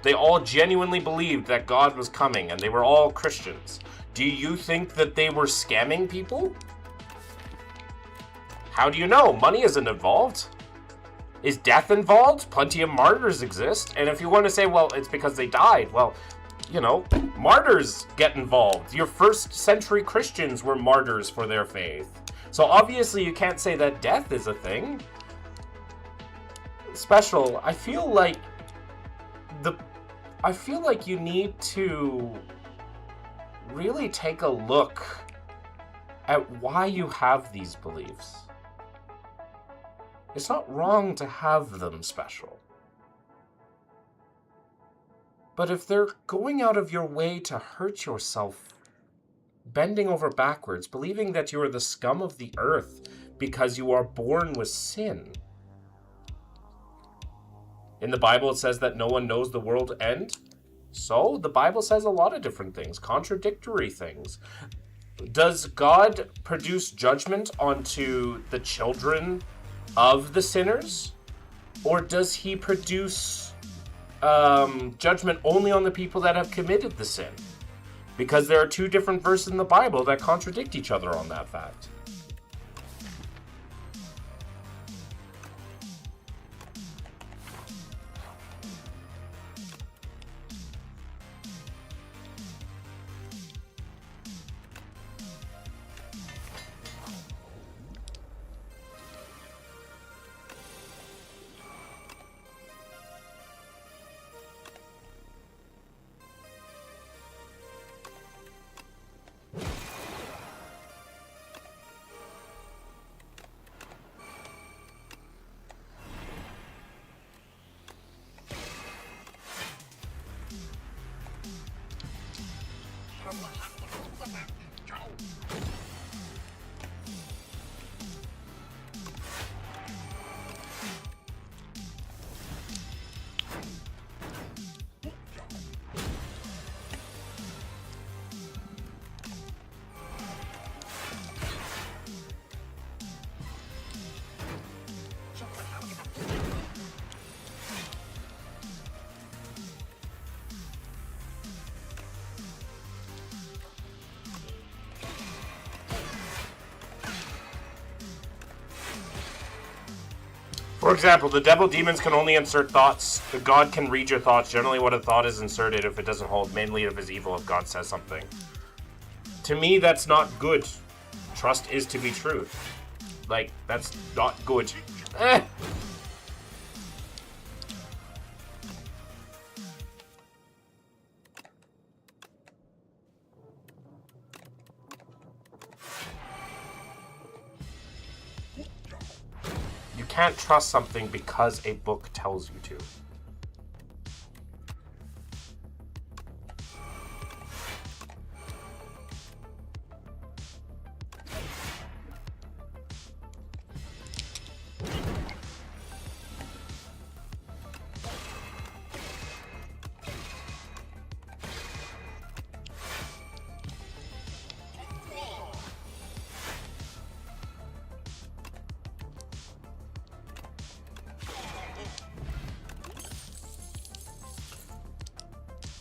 They all genuinely believed that God was coming, and they were all Christians. Do you think that they were scamming people? How do you know? Money isn't involved. Is death involved? Plenty of martyrs exist. And if you want to say, well, it's because they died, well, you know, martyrs get involved. Your first century Christians were martyrs for their faith. So obviously you can't say that death is a thing. Special, I feel like I feel like you need to really take a look at why you have these beliefs. It's not wrong to have them special. But if they're going out of your way to hurt yourself, bending over backwards, believing that you are the scum of the earth because you are born with sin. In the Bible, it says that no one knows the world end. So, the Bible says a lot of different things, contradictory things. Does God produce judgment onto the children of the sinners? Or does he produce judgment only on the people that have committed the sin? Because there are two different verses in the Bible that contradict each other on that fact. For example, the devil demons can only insert thoughts. God can read your thoughts. Generally, what a thought is inserted if it doesn't hold, mainly if it's evil, if God says something. To me, that's not good. Trust is to be truth. Like, that's not good. You can't trust something because a book tells you to.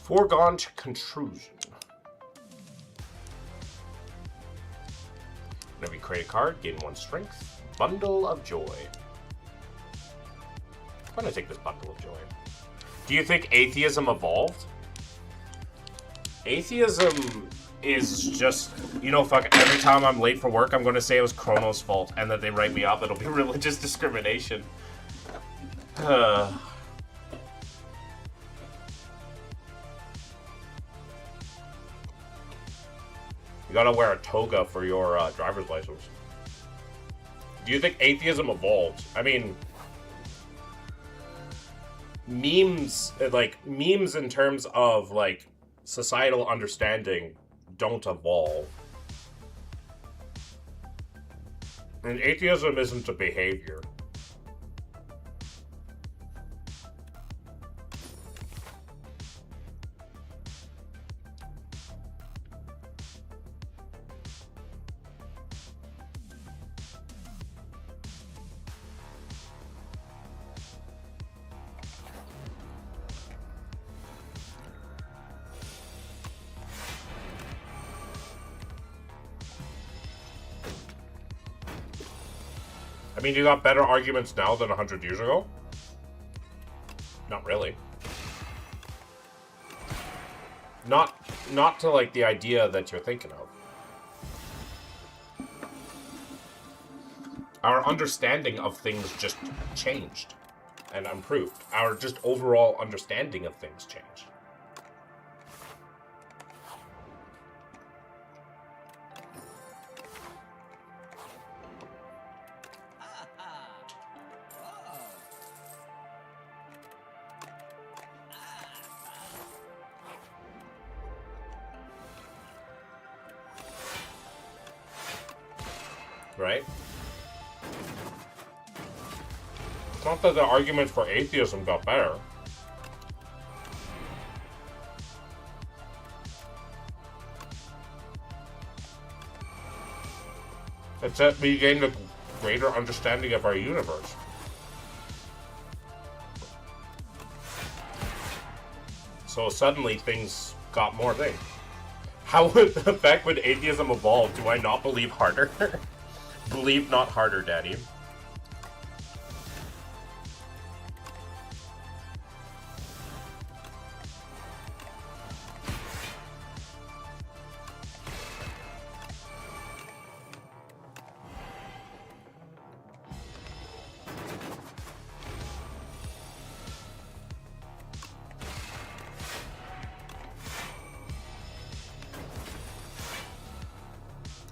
Foregone conclusion. Whenever you create a card, gain 1 strength. Bundle of Joy. I'm gonna take this Bundle of Joy. Do you think atheism evolved? Atheism is just, you know, fuck, every time I'm late for work, I'm gonna say it was Chrono's fault, and that they write me up, it'll be religious discrimination. You gotta wear a toga for your driver's license. Do you think atheism evolved? I mean, memes in terms of, like, societal understanding don't evolve. And atheism isn't a behavior. I mean, you got better arguments now than 100 years ago? Not really. Not to, like, the idea that you're thinking of. Our understanding of things just changed and improved. Our just overall understanding of things changed. right? It's not that the arguments for atheism got better. It's that we gained a greater understanding of our universe. So suddenly things got more things. How would the fact when atheism evolved, do I not believe harder? Believe not harder, Daddy.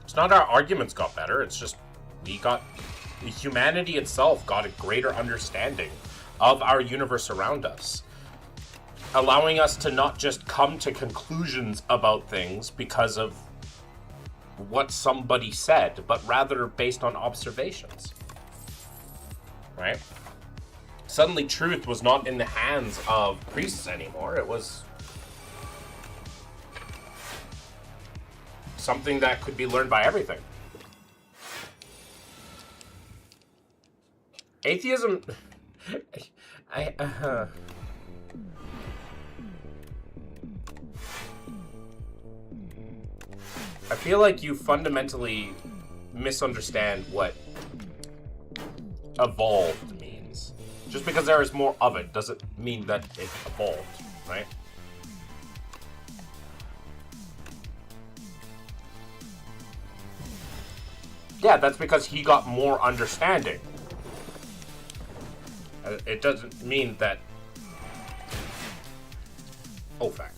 It's not our arguments got better, it's just humanity itself got a greater understanding of our universe around us, allowing us to not just come to conclusions about things because of what somebody said, but rather based on observations. Right? Suddenly truth was not in the hands of priests anymore, it was something that could be learned by everything. Atheism... I feel like you fundamentally misunderstand what evolved means. Just because there is more of it doesn't mean that it evolved, right? Yeah, that's because he got more understanding. It doesn't mean that... Oh, fact.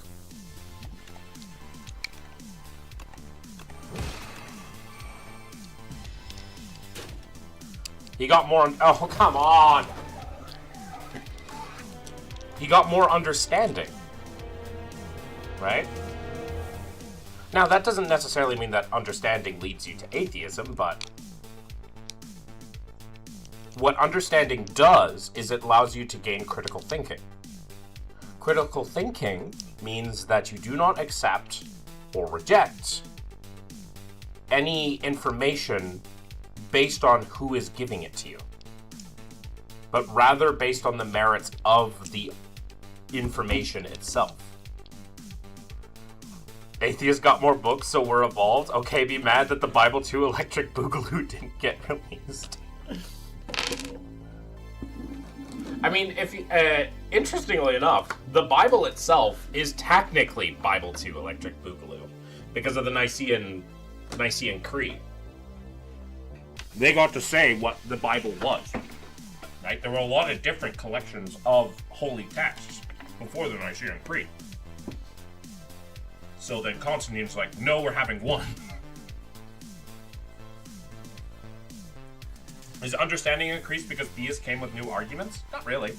He got more... Oh, come on! He got more understanding. Right? Now, that doesn't necessarily mean that understanding leads you to atheism, but... what understanding does is it allows you to gain critical thinking. Critical thinking means that you do not accept or reject any information based on who is giving it to you, but rather based on the merits of the information itself. Atheists got more books, so we're evolved. Okay, be mad that the Bible 2 Electric Boogaloo didn't get released. I mean, if you, interestingly enough, the Bible itself is technically Bible 2 Electric Boogaloo because of the Nicene Creed. They got to say what the Bible was, right? There were a lot of different collections of holy texts before the Nicene Creed. So then Constantine's like, no, we're having one. Is understanding increased because theists came with new arguments? Not really.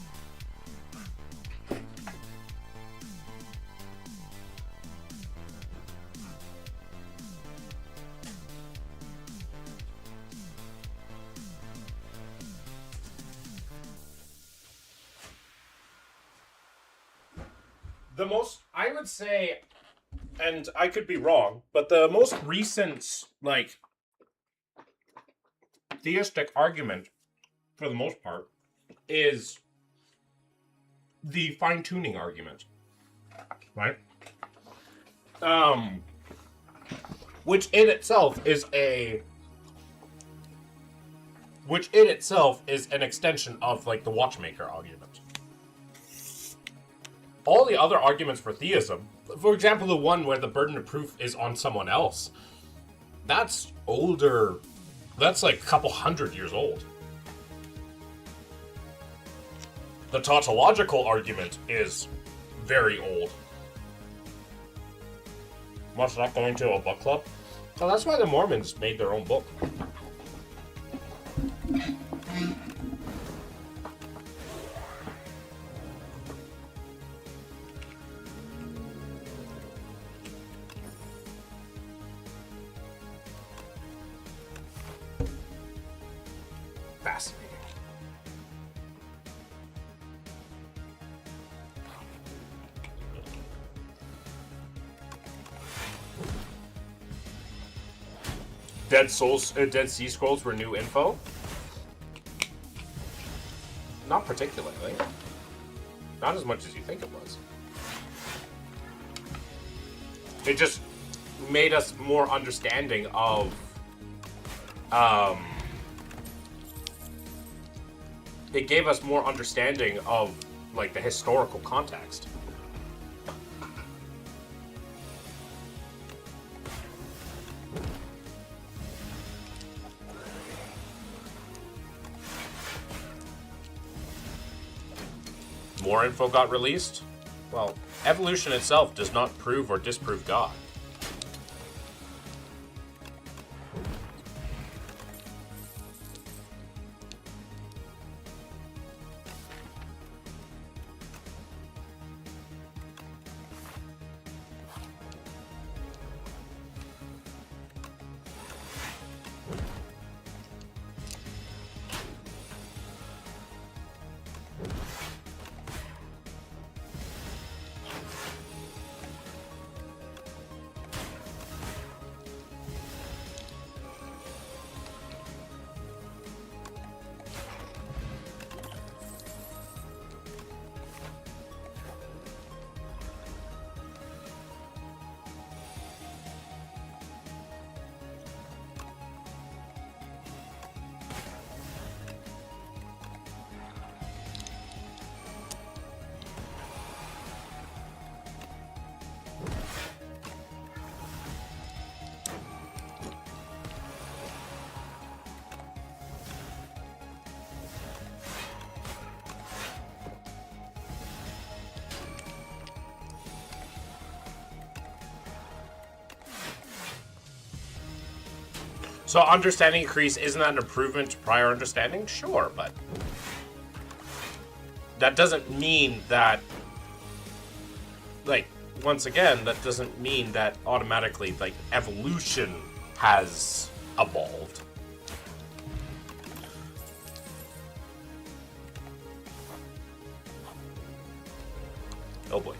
The most, I would say, and I could be wrong, but the most recent, like, theistic argument, for the most part, is the fine-tuning argument, right? Which in itself is an extension of, like, the watchmaker argument. All the other arguments for theism, for example, the one where the burden of proof is on someone else, that's older. That's like a couple hundred years old. The tautological argument is very old. Much like going to a book club. So that's why the Mormons made their own book. Dead Sea Scrolls were new info? Not particularly. Not as much as you think it was. It just made us more understanding of it gave us more understanding of like the historical context. More info got released? Well, evolution itself does not prove or disprove God. So understanding increase, isn't that an improvement to prior understanding? Sure, but that doesn't mean that, like, once again, that doesn't mean that automatically, like, evolution has evolved. Oh boy.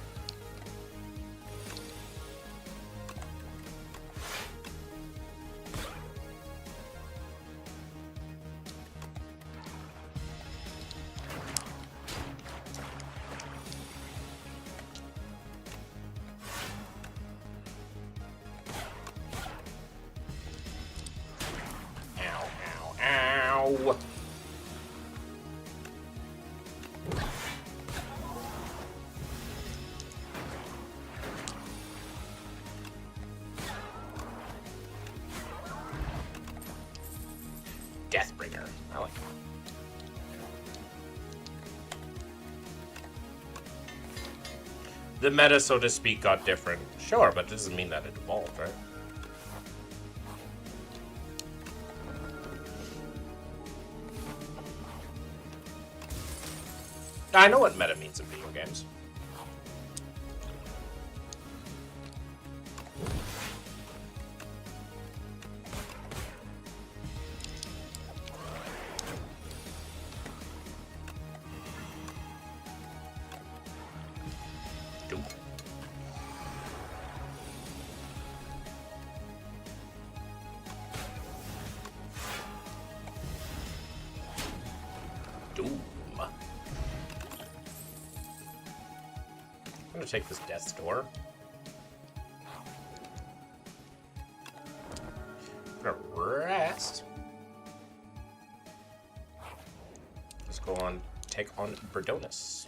Ow. Deathbringer. I like that. The meta, so to speak, got different. Sure, but it doesn't mean that it evolved, right? I know what meta means in video games. Doom. Doom. I'm gonna take this death's door. I'm gonna rest. Let's go on, take on Berdonus.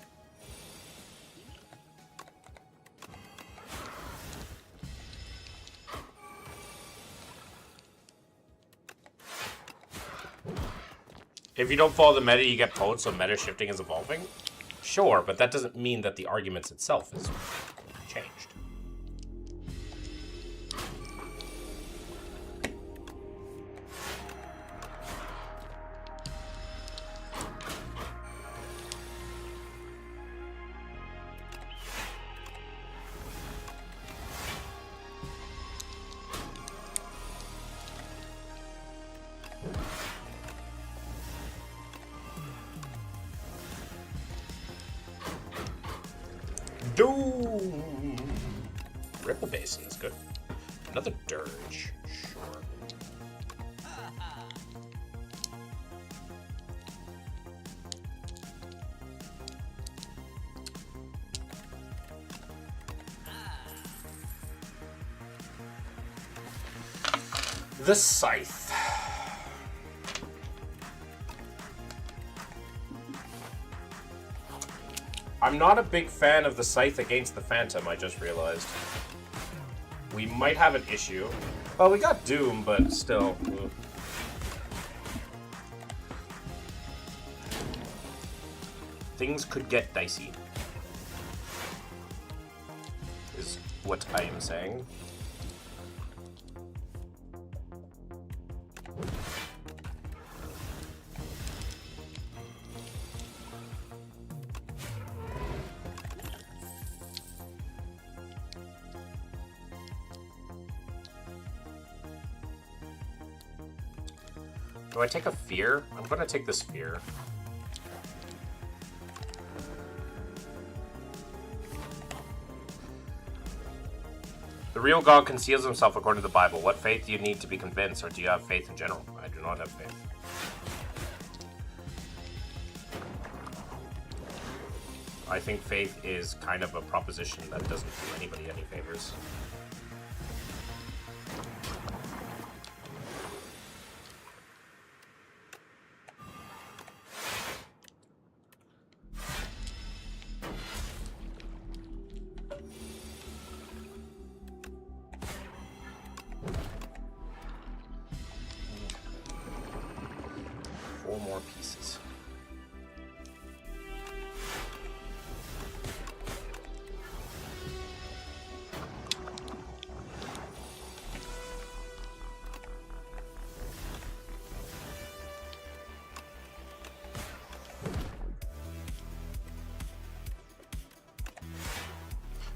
If you don't follow the meta, you get pwned, so meta shifting is evolving? Sure, but that doesn't mean that the arguments itself is changed. Doom! Ripple Basin is good. Another dirge. Sure. The Scythe. I'm not a big fan of the Scythe against the Phantom, I just realized. We might have an issue. Well, we got Doom, but still. Ugh. Things could get dicey. Is what I am saying. Do I take a Fear? I'm going to take this Fear. The real God conceals himself according to the Bible. What faith do you need to be convinced, or do you have faith in general? I do not have faith. I think faith is kind of a proposition that doesn't do anybody any favors. Four more pieces.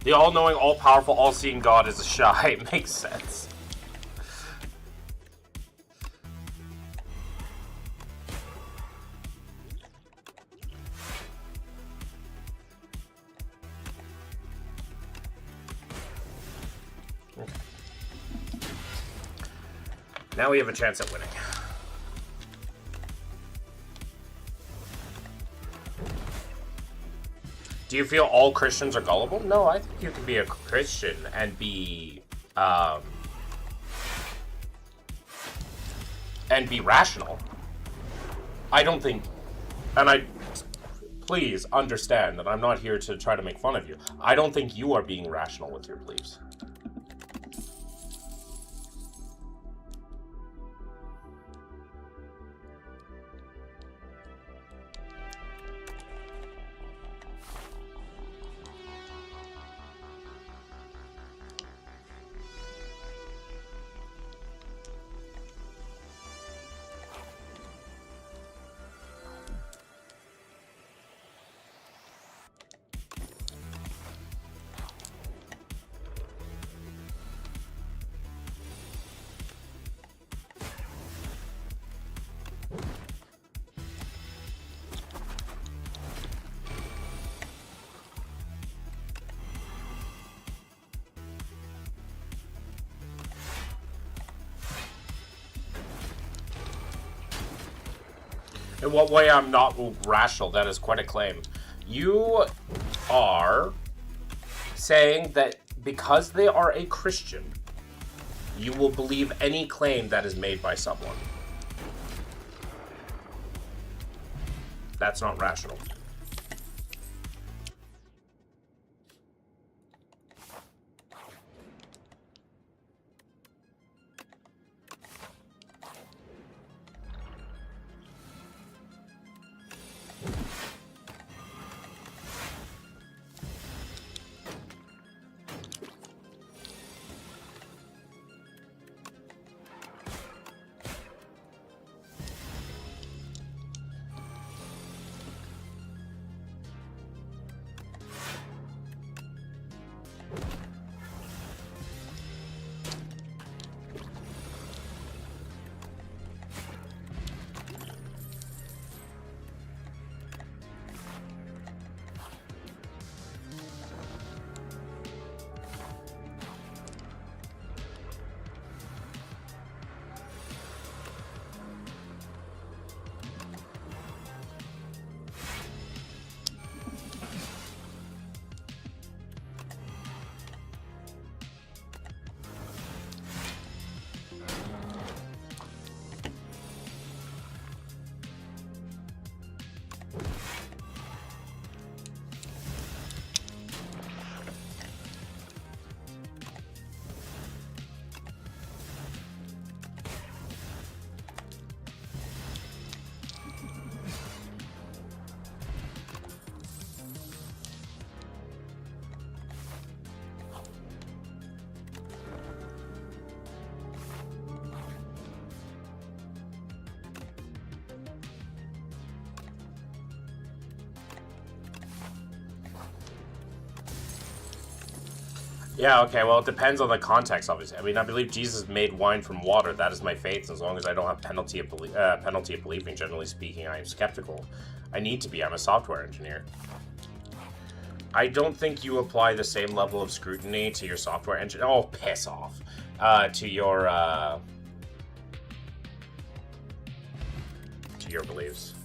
The all-knowing, all-powerful, all-seeing God is a shy. Makes sense. Okay. Now we have a chance at winning. Do you feel all Christians are gullible? No, I think you can be a Christian and be rational. I don't think, and please understand that I'm not here to try to make fun of you. I don't think you are being rational with your beliefs. In what way I'm not rational? That is quite a claim. You are saying that because they are a Christian, you will believe any claim that is made by someone. That's not rational. Yeah, okay, well, it depends on the context, obviously. I mean, I believe Jesus made wine from water. That is my faith. As long as I don't have penalty of believing, generally speaking, I am skeptical. I need to be. I'm a software engineer. I don't think you apply the same level of scrutiny to your software engineer. Oh, piss off. To your beliefs.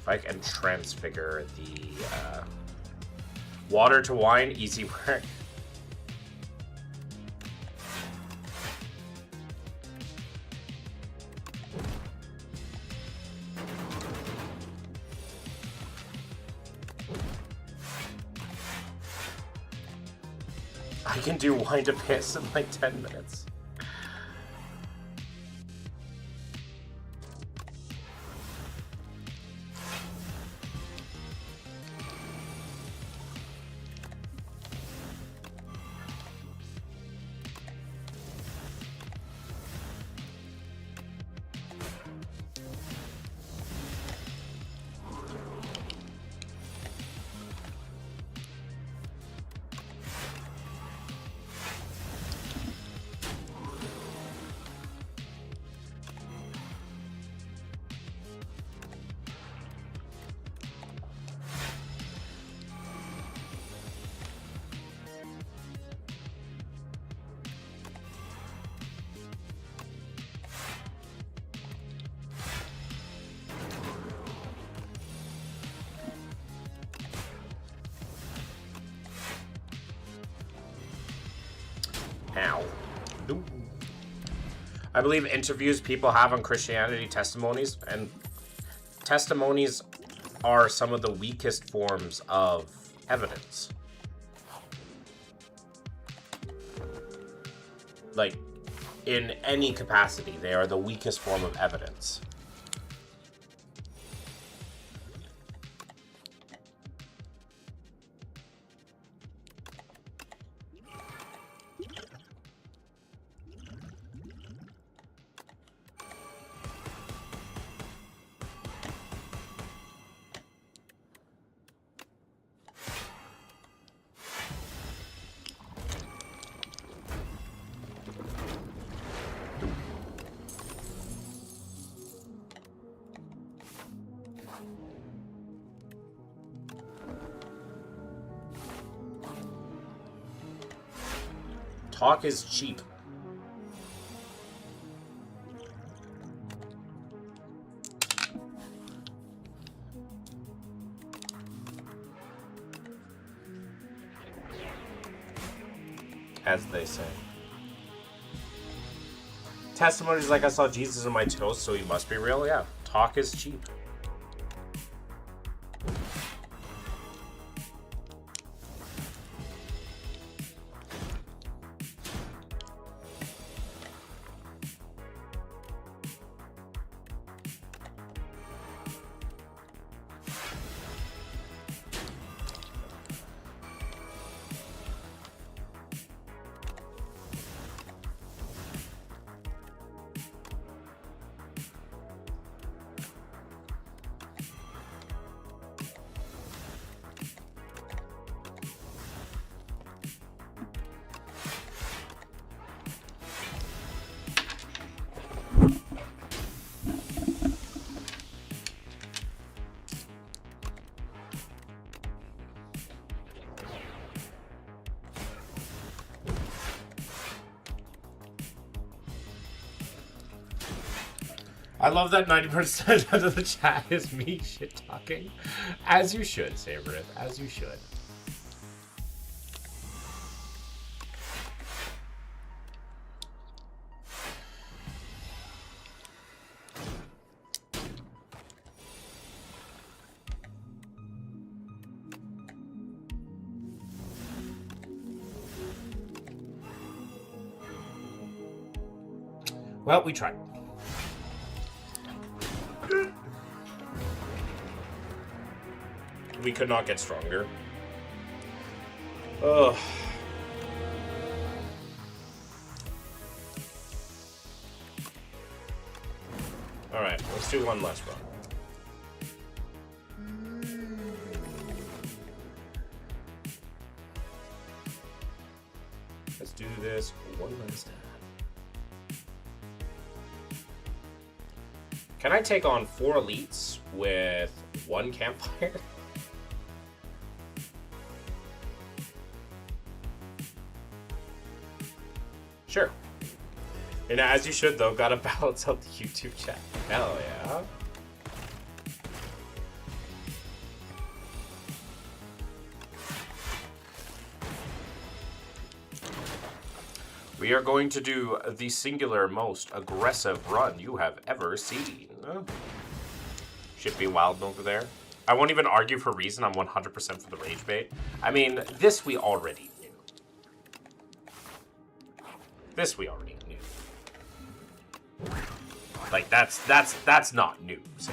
If I can transfigure the water to wine, easy work. I can do wine to piss in like 10 minutes. Ow. Ooh. I believe interviews people have on Christianity, testimonies, and testimonies are some of the weakest forms of evidence. Like, in any capacity, they are the weakest form of evidence. Talk is cheap. As they say. Testimonies like I saw Jesus on my toast, so he must be real. Yeah, talk is cheap. I love that 90% of the chat is me shit talking. As you should, Saberith. As you should. Well, we tried. We could not get stronger. Ugh. Alright, let's do one last run. Let's do this one last time. Can I take on 4 elites with 1 campfire? Sure. And as you should, though, gotta balance out the YouTube chat. Hell yeah. We are going to do the singular most aggressive run you have ever seen. Should be wild over there. I won't even argue for reason. I'm 100% for the rage bait. I mean, this we already knew. This we already knew. Like, that's not news.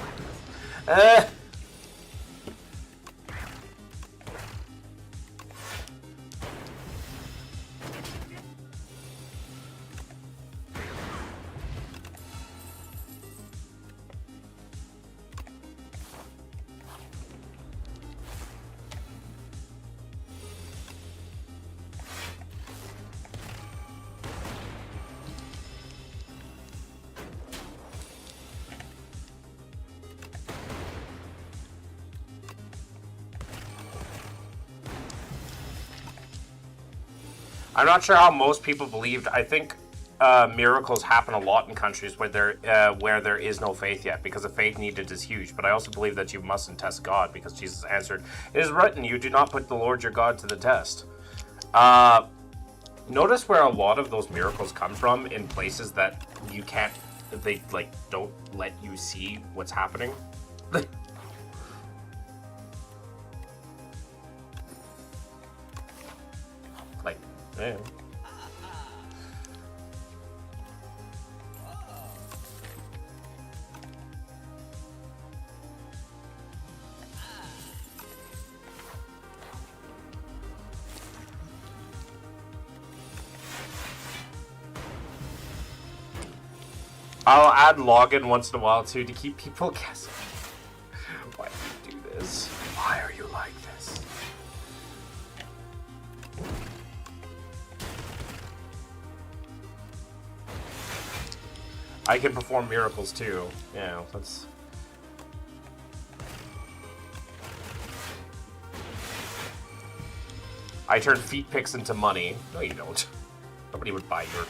I'm not sure how most people believed. I think miracles happen a lot in countries where there is no faith yet, because the faith needed is huge. But I also believe that you mustn't test God, because Jesus answered, "It is written, you do not put the Lord your God to the test." Notice where a lot of those miracles come from in places that you can't, they like don't let you see what's happening. Like, yeah. I'll add login once in a while too to keep people guessing. Why do you do this? Why are you like this? I can perform miracles too. Yeah, that's. I turn feet picks into money. No, you don't. Nobody would buy your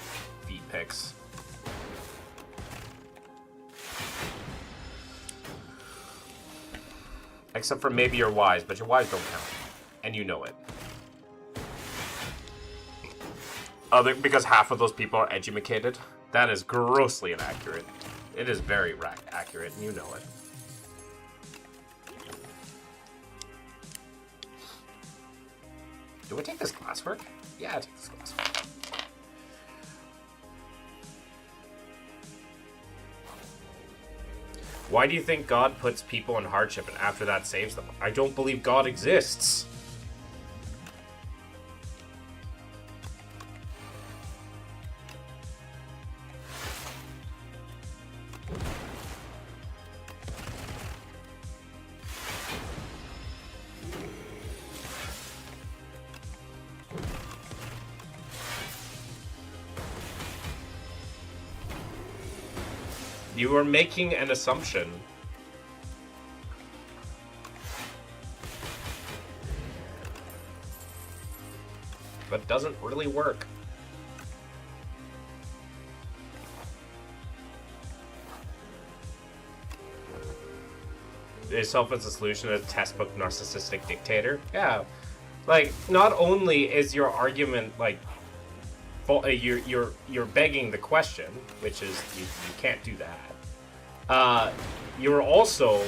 feet picks. Except for maybe your Ys, but your Ys don't count. And you know it. Because half of those people are educated. That is grossly inaccurate. It is very accurate, and you know it. Do I take this glasswork? Yeah, I take this glasswork. Why do you think God puts people in hardship and after that saves them? I don't believe God exists. You are making an assumption. But doesn't really work. Is self as a solution a textbook narcissistic dictator? Yeah. Like, not only is your argument like you're begging the question, which is you can't do that. You're also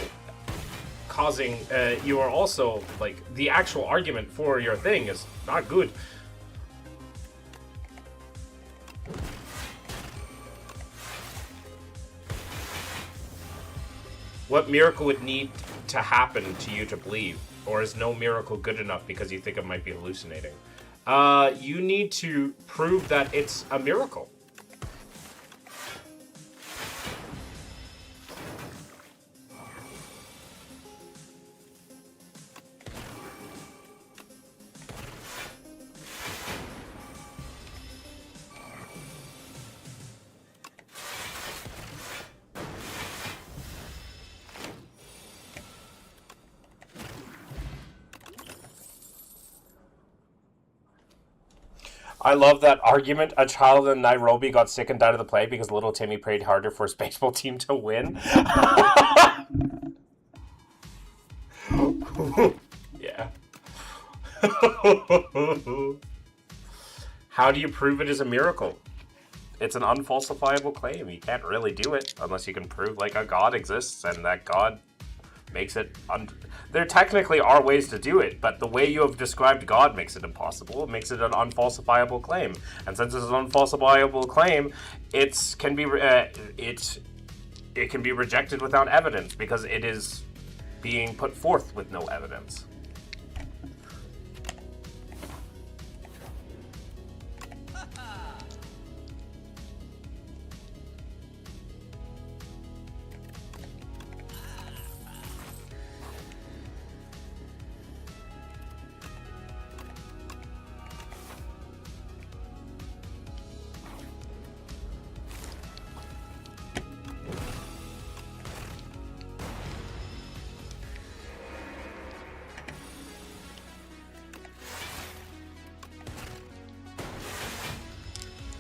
causing. You are also like the actual argument for your thing is not good. What miracle would need to happen to you to believe? Or is no miracle good enough because you think it might be hallucinating? You need to prove that it's a miracle. I love that argument. A child in Nairobi got sick and died of the plague because little Timmy prayed harder for his baseball team to win. Yeah. How do you prove it is a miracle? It's an unfalsifiable claim. You can't really do it unless you can prove like a god exists and that god makes it there technically are ways to do it, but the way you have described God makes it impossible. It makes it an unfalsifiable claim, and since it's an unfalsifiable claim, it can be rejected without evidence because it is being put forth with no evidence.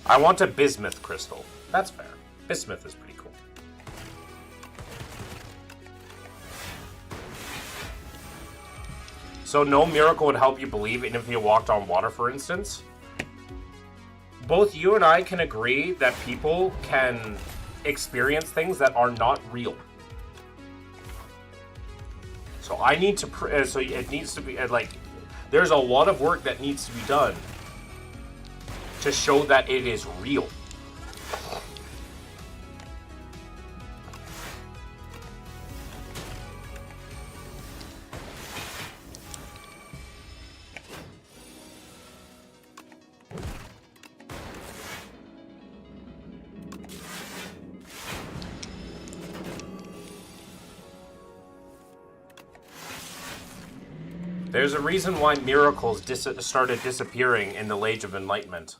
I want a bismuth crystal. That's fair. Bismuth is pretty cool. So no miracle would help you believe even if you walked on water, for instance? Both you and I can agree that people can experience things that are not real. So I need to... so it needs to be... there's a lot of work that needs to be done to show that it is real. There's a reason why miracles started disappearing in the Age of Enlightenment.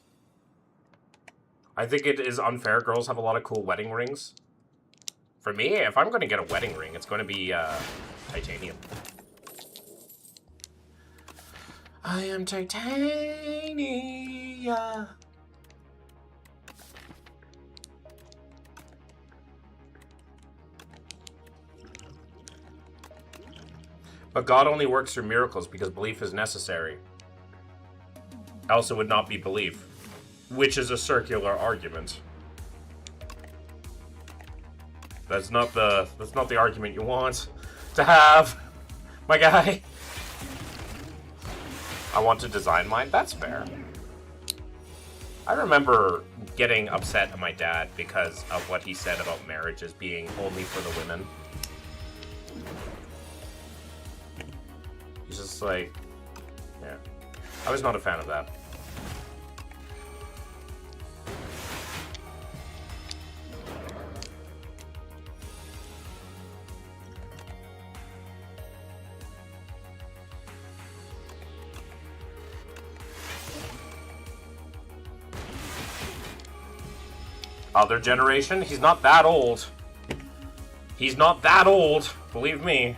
I think it is unfair. Girls have a lot of cool wedding rings. For me, if I'm going to get a wedding ring, it's going to be titanium. I am titania. But God only works through miracles because belief is necessary. Else it would not be belief. Which is a circular argument. That's not the argument you want to have, my guy. I want to design mine. That's fair. I remember getting upset at my dad because of what he said about marriages being only for the women. He's just like, yeah. I was not a fan of that. Other generation? He's not that old. He's not that old, believe me.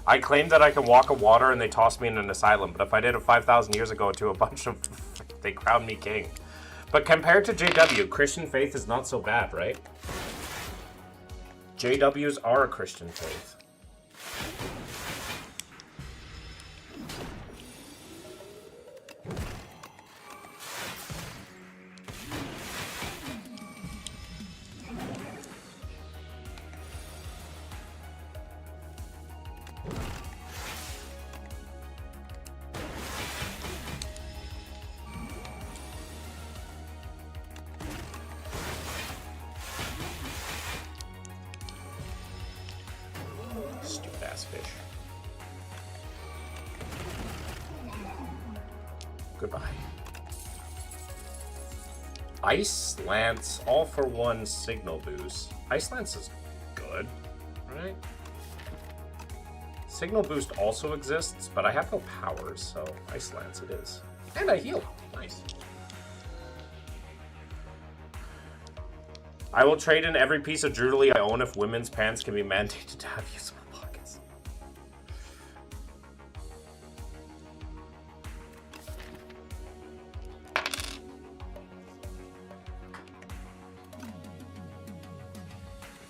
I claim that I can walk on water and they tossed me in an asylum, but if I did it 5,000 years ago to a bunch of... they crowned me king. But compared to JW, Christian faith is not so bad, right? JWs are a Christian faith. ass fish. Goodbye. Ice Lance, all for one signal boost. Ice Lance is good, right? Signal boost also exists, but I have no powers, so Ice Lance it is. And I heal. Nice. I will trade in every piece of jewelry I own if women's pants can be mandated to have usable pockets.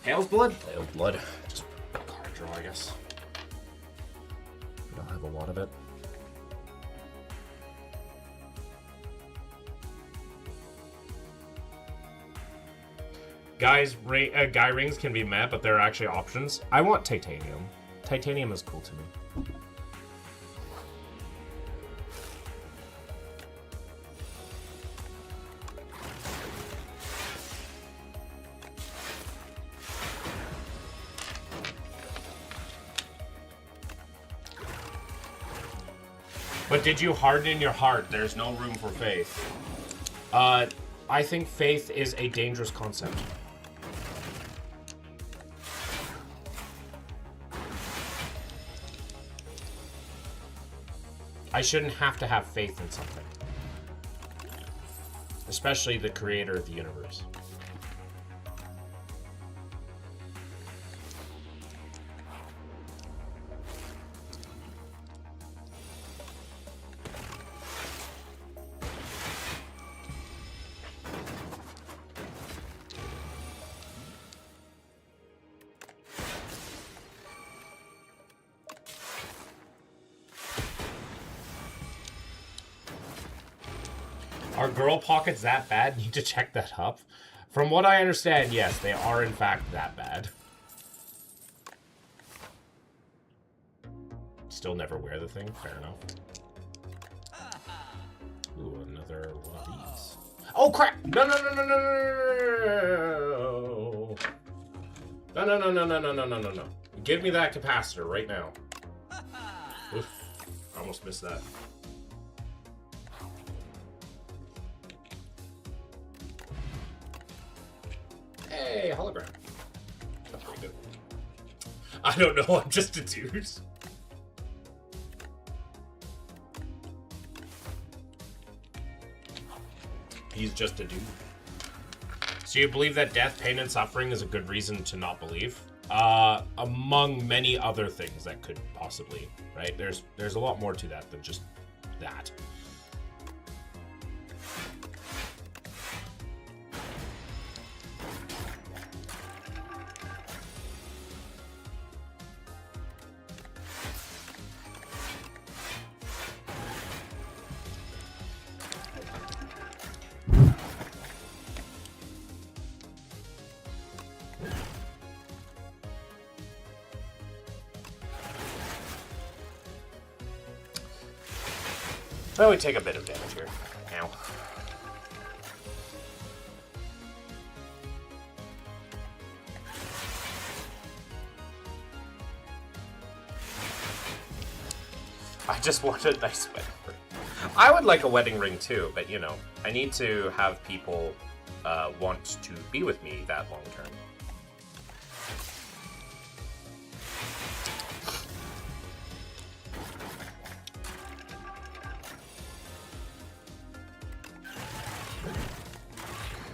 Pale's blood? Pale's blood. Just a card draw, I guess. We don't have a lot of it. Guy rings can be met, but there are actually options. I want titanium. Titanium is cool to me. But did you harden your heart? There's no room for faith. I think faith is a dangerous concept. I shouldn't have to have faith in something. Especially the creator of the universe. Are girl pockets that bad? Need to check that up. From what I understand, yes, they are in fact that bad. Still never wear the thing, fair enough. Ooh, another one of these. Oh crap! No, no, no, no, no, no, no, no, no, no, no, no, no, no, no. Give me that capacitor right now. Oof, almost missed that. Hey, hologram. That's pretty good. I don't know, I'm just a dude. He's just a dude. So you believe that death, pain, and suffering is a good reason to not believe? Among many other things that could possibly, right? There's a lot more to that than just that. Well, we take a bit of damage here. Ow. I just want a nice wedding ring. I would like a wedding ring too, but you know, I need to have people want to be with me that long term.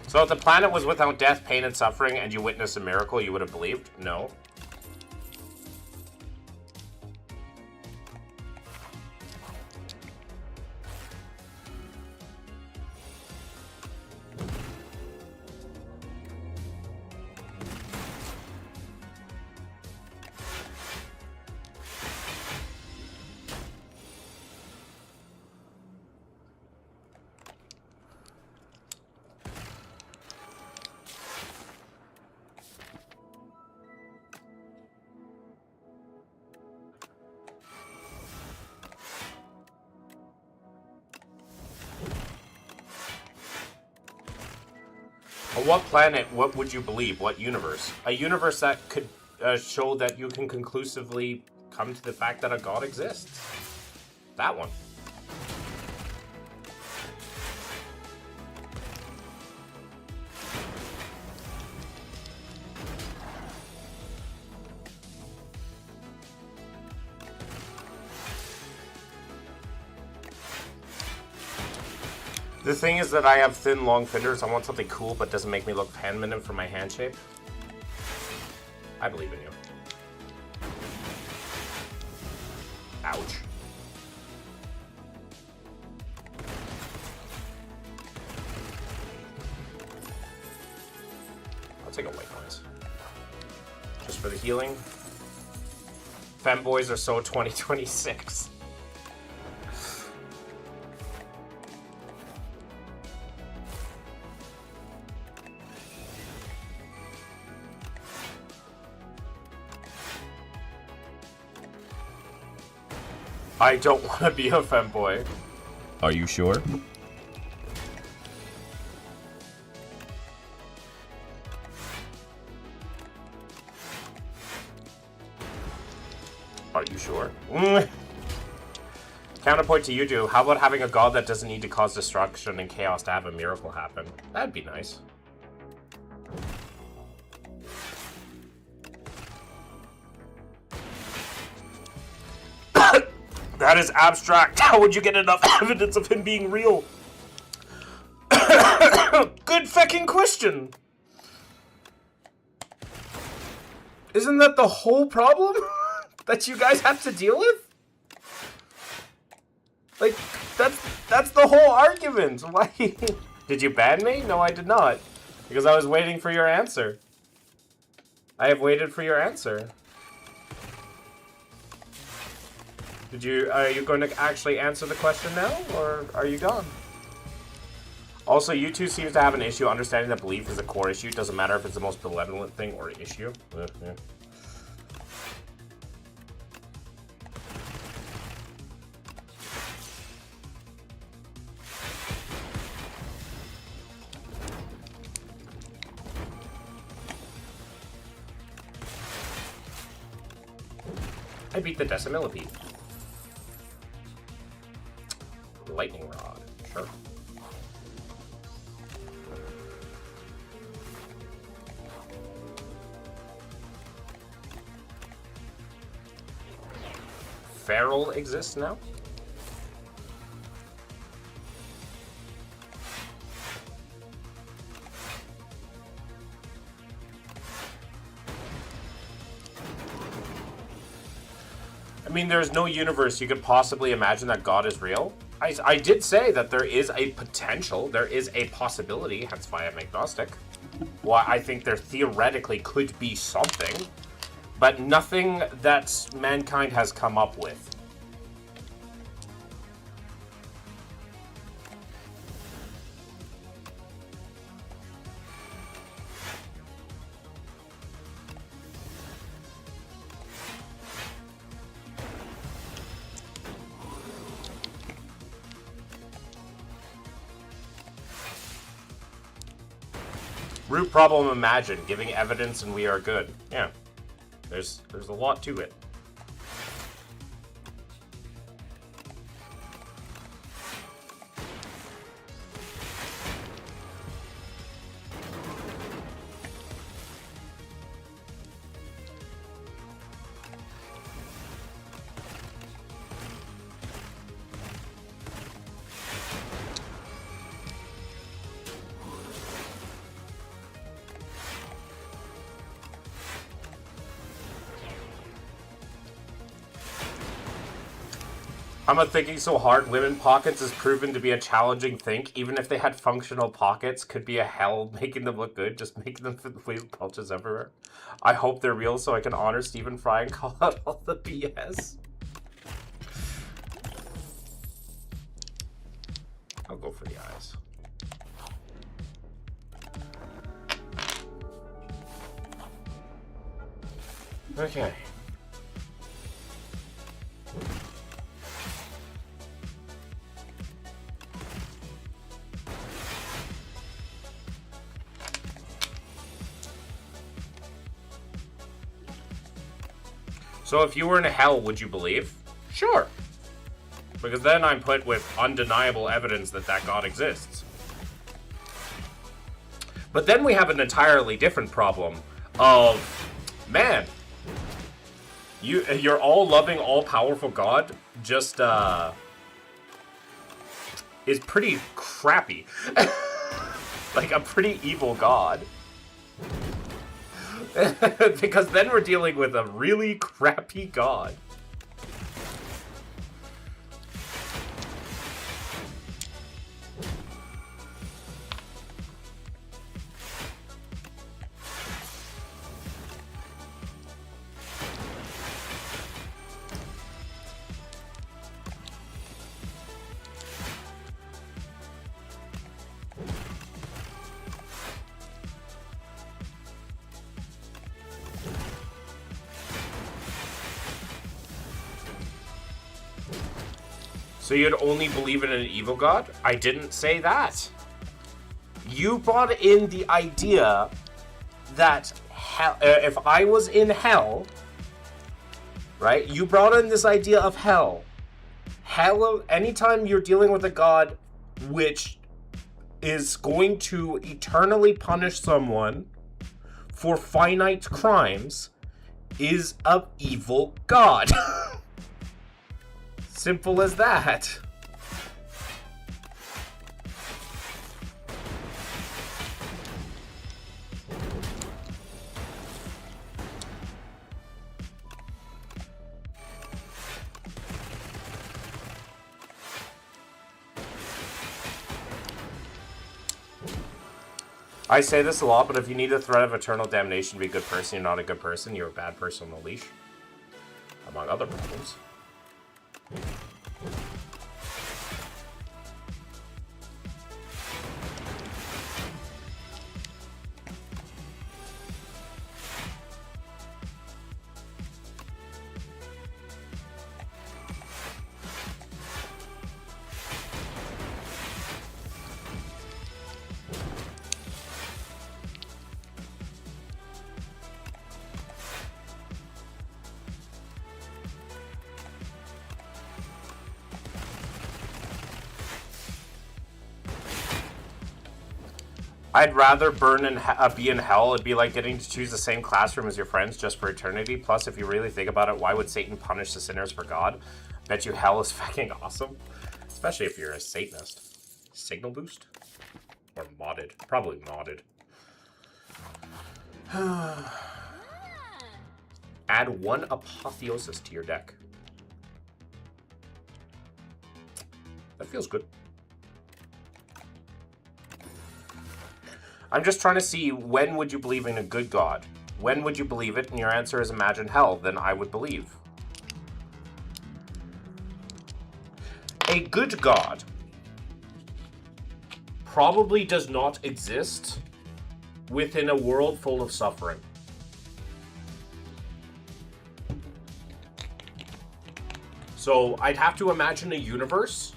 So if the planet was without death, pain, and suffering, and you witnessed a miracle, you would have believed? No. What planet, what would you believe? What universe? A universe that could show that you can conclusively come to the fact that a god exists. That one. The thing is that I have thin, long fingers. I want something cool but doesn't make me look feminine for my hand shape. I believe in you. Ouch. I'll take a white noise. Just for the healing. Femboys are so 2026. I don't want to be a femboy. Are you sure? Are you sure? Counterpoint to you two, how about having a god that doesn't need to cause destruction and chaos to have a miracle happen? That'd be nice. That is abstract. How would you get enough evidence of him being real? Good fucking question. Isn't that the whole problem that you guys have to deal with? Like, that's the whole argument. Why? Did you ban me? No, I did not. Because I was waiting for your answer. I have waited for your answer. Are you going to actually answer the question now, or are you gone? Also, you two seem to have an issue understanding that belief is a core issue. It doesn't matter if it's the most benevolent thing or issue. Yeah. I beat the decimillipede. Lightning rod, sure. Feral exists now? I mean, there's no universe you could possibly imagine that God is real. I did say that there is a potential, there is a possibility, hence why I'm agnostic. Why I think there theoretically could be something, but nothing that mankind has come up with. Root problem, imagine. Giving evidence and we are good. Yeah. There's a lot to it. I'm a thinking so hard. Women pockets is proven to be a challenging thing. Even if they had functional pockets, could be a hell making them look good. Just making them fit with pouches everywhere. I hope they're real so I can honor Stephen Fry and call out all the BS. I'll go for the eyes. Okay. So if you were in hell, would you believe? Sure. Because then I'm put with undeniable evidence that that God exists. But then we have an entirely different problem of, man, your all-loving, all-powerful God just, is pretty crappy. Like a pretty evil God. Because then we're dealing with a really crappy God. So you'd only believe in an evil God? I didn't say that. You brought in the idea that hell, if I was in hell, right? You brought in this idea of hell. Hell, anytime you're dealing with a God which is going to eternally punish someone for finite crimes, is an evil God. Simple as that. I say this a lot, but if you need a threat of eternal damnation to be a good person, you're not a good person, you're a bad person on a leash. Among other problems. I'd rather be in hell. It'd be like getting to choose the same classroom as your friends just for eternity. Plus, if you really think about it, why would Satan punish the sinners for God? Bet you hell is fucking awesome. Especially if you're a Satanist. Signal boost? Or modded. Probably modded. Add 1 Apotheosis to your deck. That feels good. I'm just trying to see, when would you believe in a good God? When would you believe it? And your answer is imagine hell. Then I would believe. A good God probably does not exist within a world full of suffering. So I'd have to imagine a universe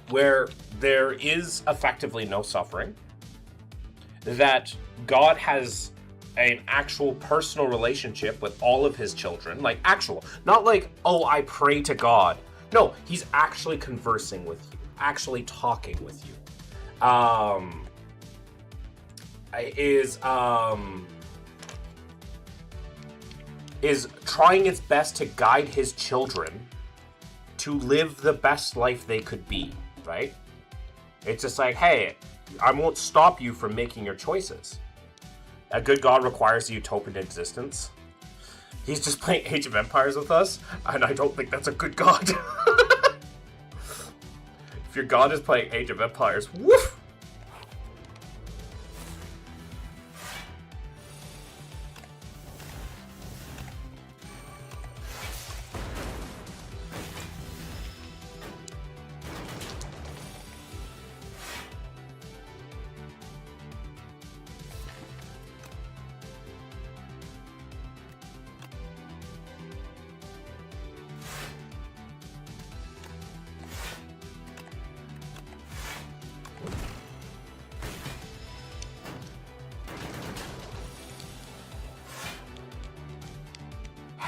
where there is effectively no suffering. That God has an actual personal relationship with all of his children. Like actual. Not like, oh, I pray to God. No, he's actually conversing with you. Actually talking with you. Is trying its best to guide his children to live the best life they could be, right? It's just like, hey, I won't stop you from making your choices. A good God requires a utopian existence. He's just playing Age of Empires with us, and I don't think that's a good God. If your God is playing Age of Empires, woof!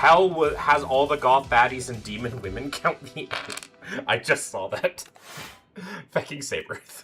has all the goth baddies and demon women. Count me out. I just saw that. Fucking Saberth.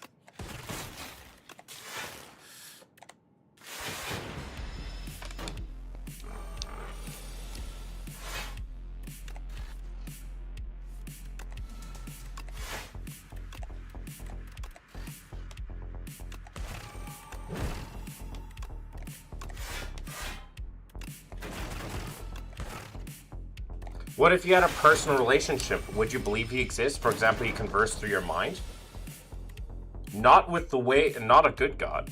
What if you had a personal relationship? Would you believe he exists? For example, you converse through your mind? Not with the way, not a good God.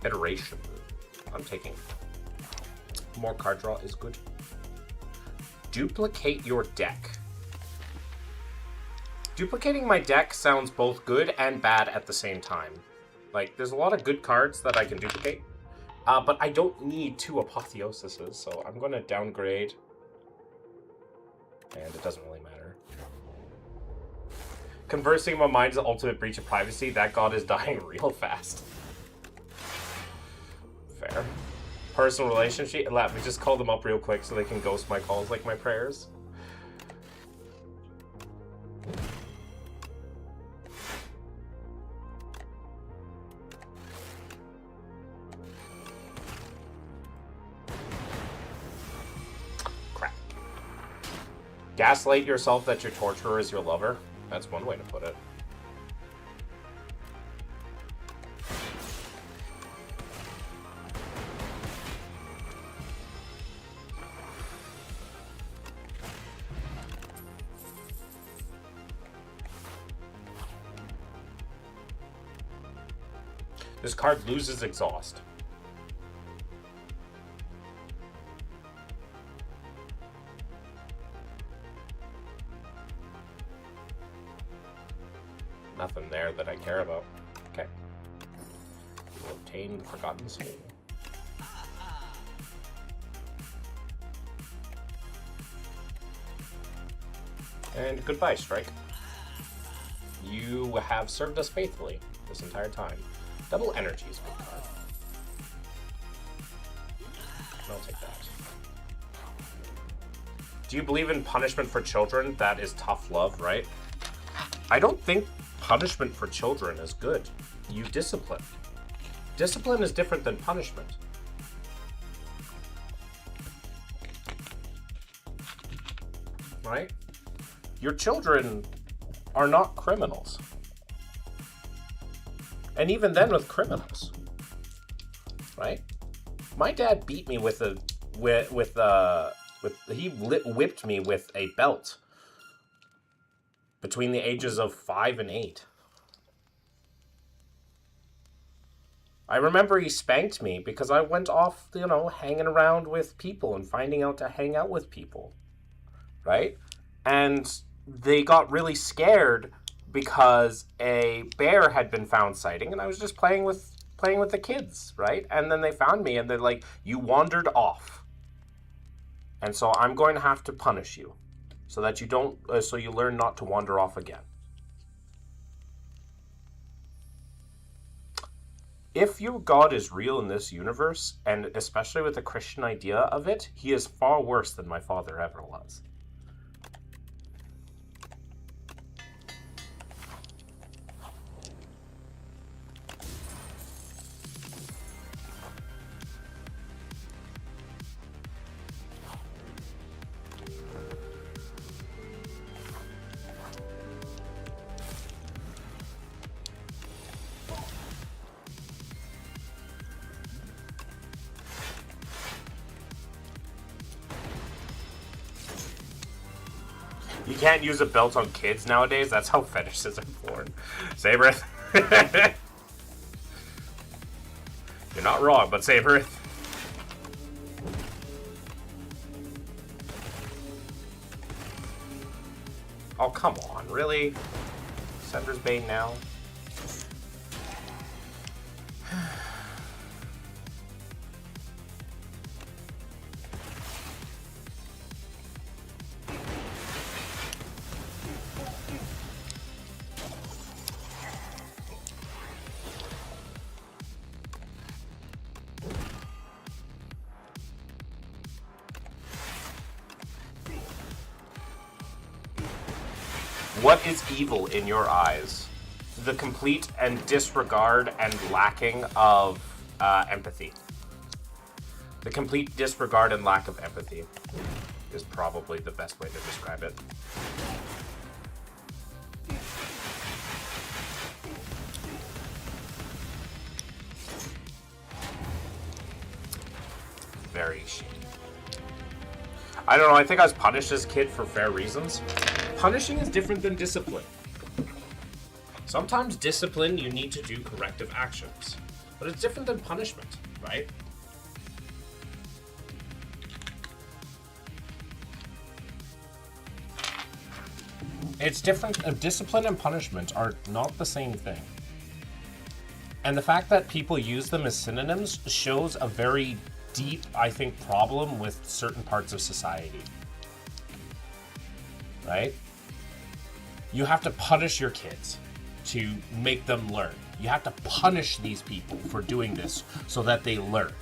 Iteration. I'm taking more card draw is good. Duplicate your deck. Duplicating my deck sounds both good and bad at the same time. Like, there's a lot of good cards that I can duplicate, but I don't need 2 apotheosises, so I'm going to downgrade, and it doesn't really matter. Conversing in my mind's the ultimate breach of privacy. That god is dying real fast. Fair. Personal relationship. Let me just call them up real quick so they can ghost my calls like my prayers. Crap. Gaslight yourself that your torturer is your lover. That's one way to put it. This card loses exhaust. Nothing there that I care about. Okay. You will obtain the Forgotten Soul. And goodbye, Strike. You have served us faithfully this entire time. Double Energy is a good card. I'll take that. Do you believe in punishment for children? That is tough love, right? I don't think punishment for children is good. You discipline. Discipline is different than punishment. Right? Your children are not criminals. And even then with criminals, right? My dad beat me with he whipped me with a belt between the ages of 5 and 8. I remember he spanked me because I went off, you know, hanging around with people and finding out to hang out with people, right? And they got really scared because a bear had been found sighting, and I was just playing with the kids, right? And then they found me, and they're like, "You wandered off, and so I'm going to have to punish you, so that you don't, so you learn not to wander off again." If your God is real in this universe, and especially with the Christian idea of it, he is far worse than my father ever was. You can't use a belt on kids nowadays. That's how fetishes are born. Saberth. You're not wrong, but Saberth. Oh, come on. Really? Sender's Bane now? What is evil in your eyes? The complete and disregard and lacking of empathy. The complete disregard and lack of empathy is probably the best way to describe it. Very shitty. I don't know, I think I was punished as a kid for fair reasons. Punishing is different than discipline. Sometimes discipline, you need to do corrective actions. But it's different than punishment, right? It's different. Discipline and punishment are not the same thing. And the fact that people use them as synonyms shows a very deep, I think, problem with certain parts of society. Right? You have to punish your kids to make them learn. You have to punish these people for doing this so that they learn.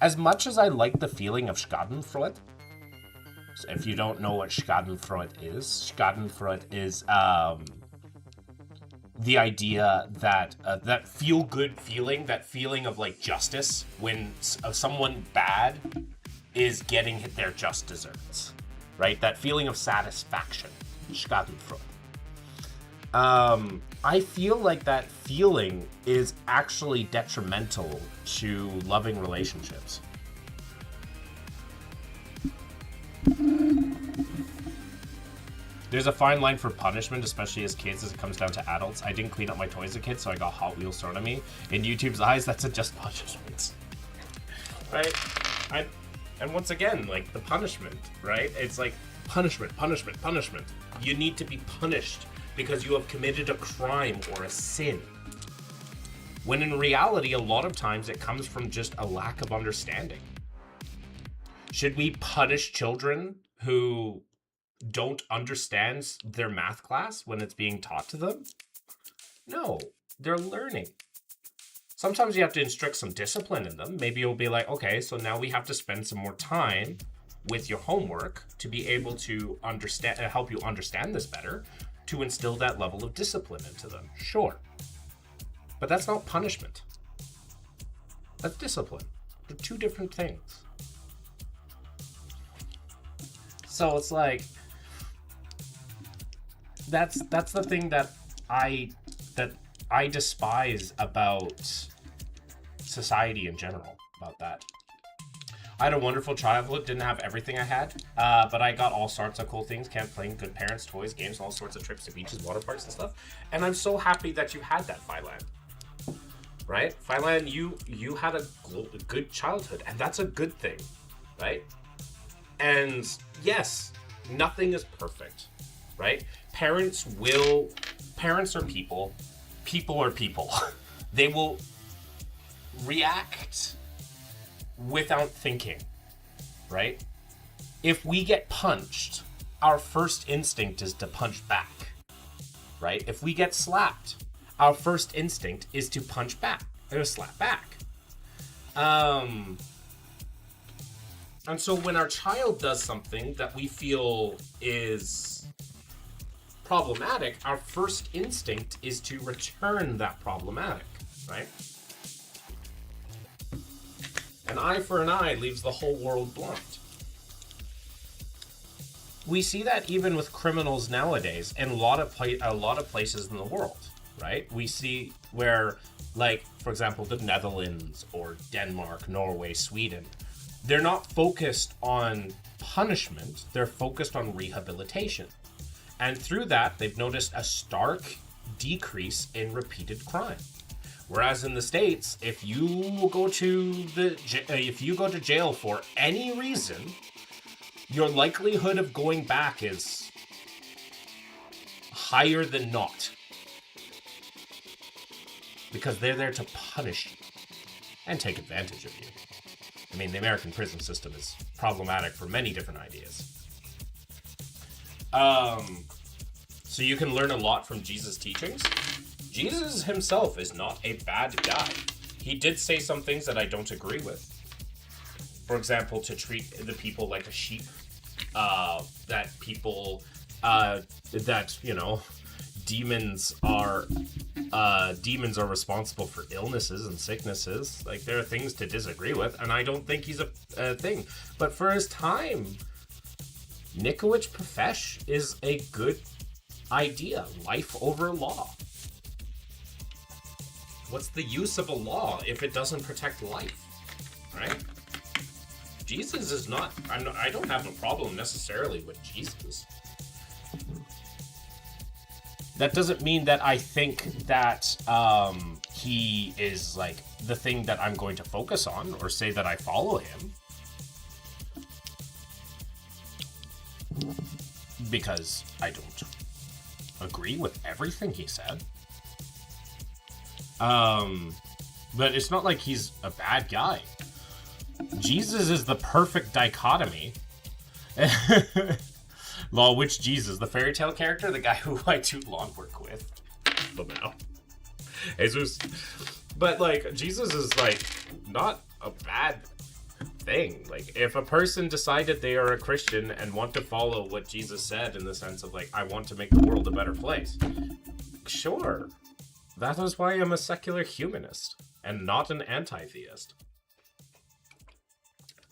As much as I like the feeling of Schadenfreude, so if you don't know what Schadenfreude is the idea that that feel-good feeling, that feeling of like justice when someone bad is getting their just desserts, right? That feeling of satisfaction, Schadenfreude. I feel like that feeling is actually detrimental to loving relationships. There's a fine line for punishment, especially as kids, as it comes down to adults. I didn't clean up my toys as a kid, so I got Hot Wheels thrown at me. In YouTube's eyes, that's a just punishment. Right? And once again, like, the punishment, right? It's like, punishment. You need to be punished because you have committed a crime or a sin. When in reality, a lot of times it comes from just a lack of understanding. Should we punish children who don't understand their math class when it's being taught to them? No, they're learning. Sometimes you have to instruct some discipline in them. Maybe you'll be like, okay, so now we have to spend some more time with your homework to be able to understand, help you understand this better, to instill that level of discipline into them. Sure. But that's not punishment. That's discipline. They're two different things. So it's like, that's the thing that I despise about society in general, about that. I had a wonderful childhood, didn't have everything I had, but I got all sorts of cool things, playing good parents, toys, games, all sorts of trips to beaches, water parks and stuff. And I'm so happy that you had that, Phylan. Right? Phylan, you had a good childhood, and that's a good thing, right? And yes, nothing is perfect, right? Parents are people. People are people. They will react without thinking, right? If we get punched, our first instinct is to punch back, right? If we get slapped, our first instinct is to punch back, or slap back. And so when our child does something that we feel is problematic, our first instinct is to return that problematic, right? An eye for an eye leaves the whole world blunt. We see that even with criminals nowadays in a lot of places in the world, right? We see where, like, for example, the Netherlands or Denmark, Norway, Sweden, they're not focused on punishment, they're focused on rehabilitation. And through that, they've noticed a stark decrease in repeated crime. Whereas in the States, if you go to jail for any reason, your likelihood of going back is higher than not. Because they're there to punish you and take advantage of you. I mean, the American prison system is problematic for many different ideas. So you can learn a lot from Jesus' teachings. Jesus himself is not a bad guy. He did say some things that I don't agree with. For example, to treat the people like a sheep. That people, that, you know, demons are responsible for illnesses and sicknesses. Like, there are things to disagree with, and I don't think he's a thing. But for his time, Nikowich Profesh is a good idea. Life over law. What's the use of a law if it doesn't protect life, right? Jesus is not... I don't have a problem necessarily with Jesus. That doesn't mean that I think that he is, like, the thing that I'm going to focus on or say that I follow him. Because I don't agree with everything he said. But it's not like he's a bad guy. Jesus is the perfect dichotomy. Law, which Jesus? The fairy tale character? The guy who I do lawn work with? Now. Jesus. But, like, Jesus is, like, not a bad thing. Like, if a person decided they are a Christian and want to follow what Jesus said in the sense of, like, I want to make the world a better place. Sure. That is why I'm a secular humanist and not an anti-theist.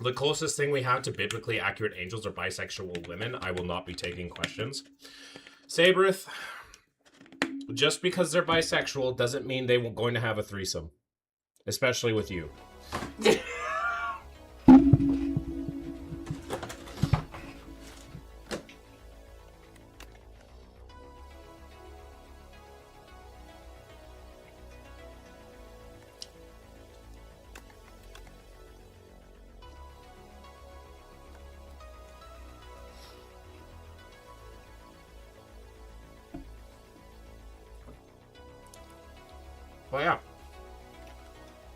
The closest thing we have to biblically accurate angels are bisexual women. I will not be taking questions. Saberith, just because they're bisexual doesn't mean they were going to have a threesome. Especially with you. Well, yeah.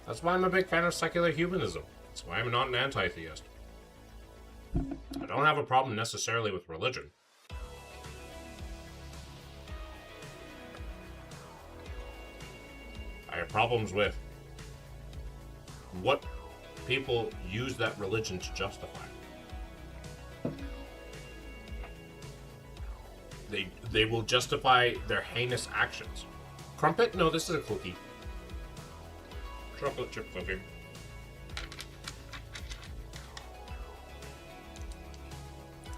That's why I'm a big fan of secular humanism. That's why I'm not an anti-theist. I don't have a problem necessarily with religion. I have problems with what people use that religion to justify. They will justify their heinous actions. Crumpet? No, this is a cookie. Chocolate chip cookie.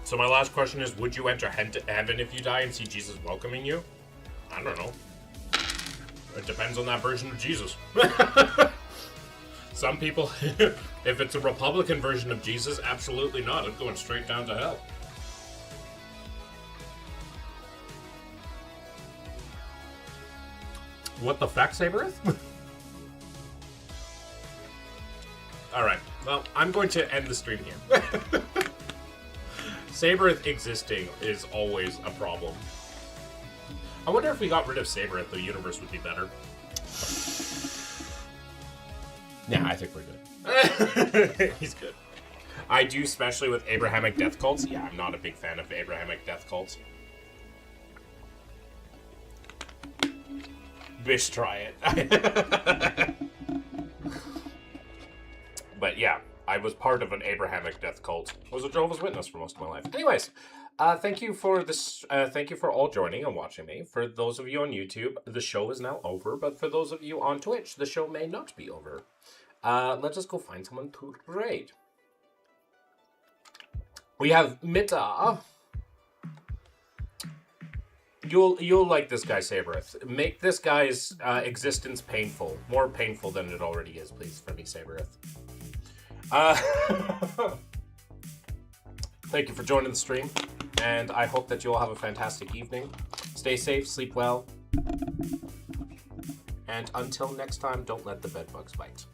So my last question is, would you enter heaven if you die and see Jesus welcoming you? I don't know. It depends on that version of Jesus. Some people, if it's a Republican version of Jesus, absolutely not. I'm going straight down to hell. What the fuck, Saberith? Alright, well, I'm going to end the stream here. Saberith existing is always a problem. I wonder if we got rid of Saberith, the universe would be better. Yeah, I think we're good. He's good. I do, especially with Abrahamic death cults. Yeah, I'm not a big fan of Abrahamic death cults. Bish, try it. But yeah, I was part of an Abrahamic death cult. I was a Jehovah's Witness for most of my life. Anyways, thank you for this. Thank you for all joining and watching me. For those of you on YouTube, the show is now over. But for those of you on Twitch, the show may not be over. Let's just go find someone to raid. We have Mita. You'll like this guy, Saberith. Make this guy's existence painful. More painful than it already is, please, for me, Saberith. Thank you for joining the stream, and I hope that you all have a fantastic evening. Stay safe, sleep well, and until next time, don't let the bedbugs bite.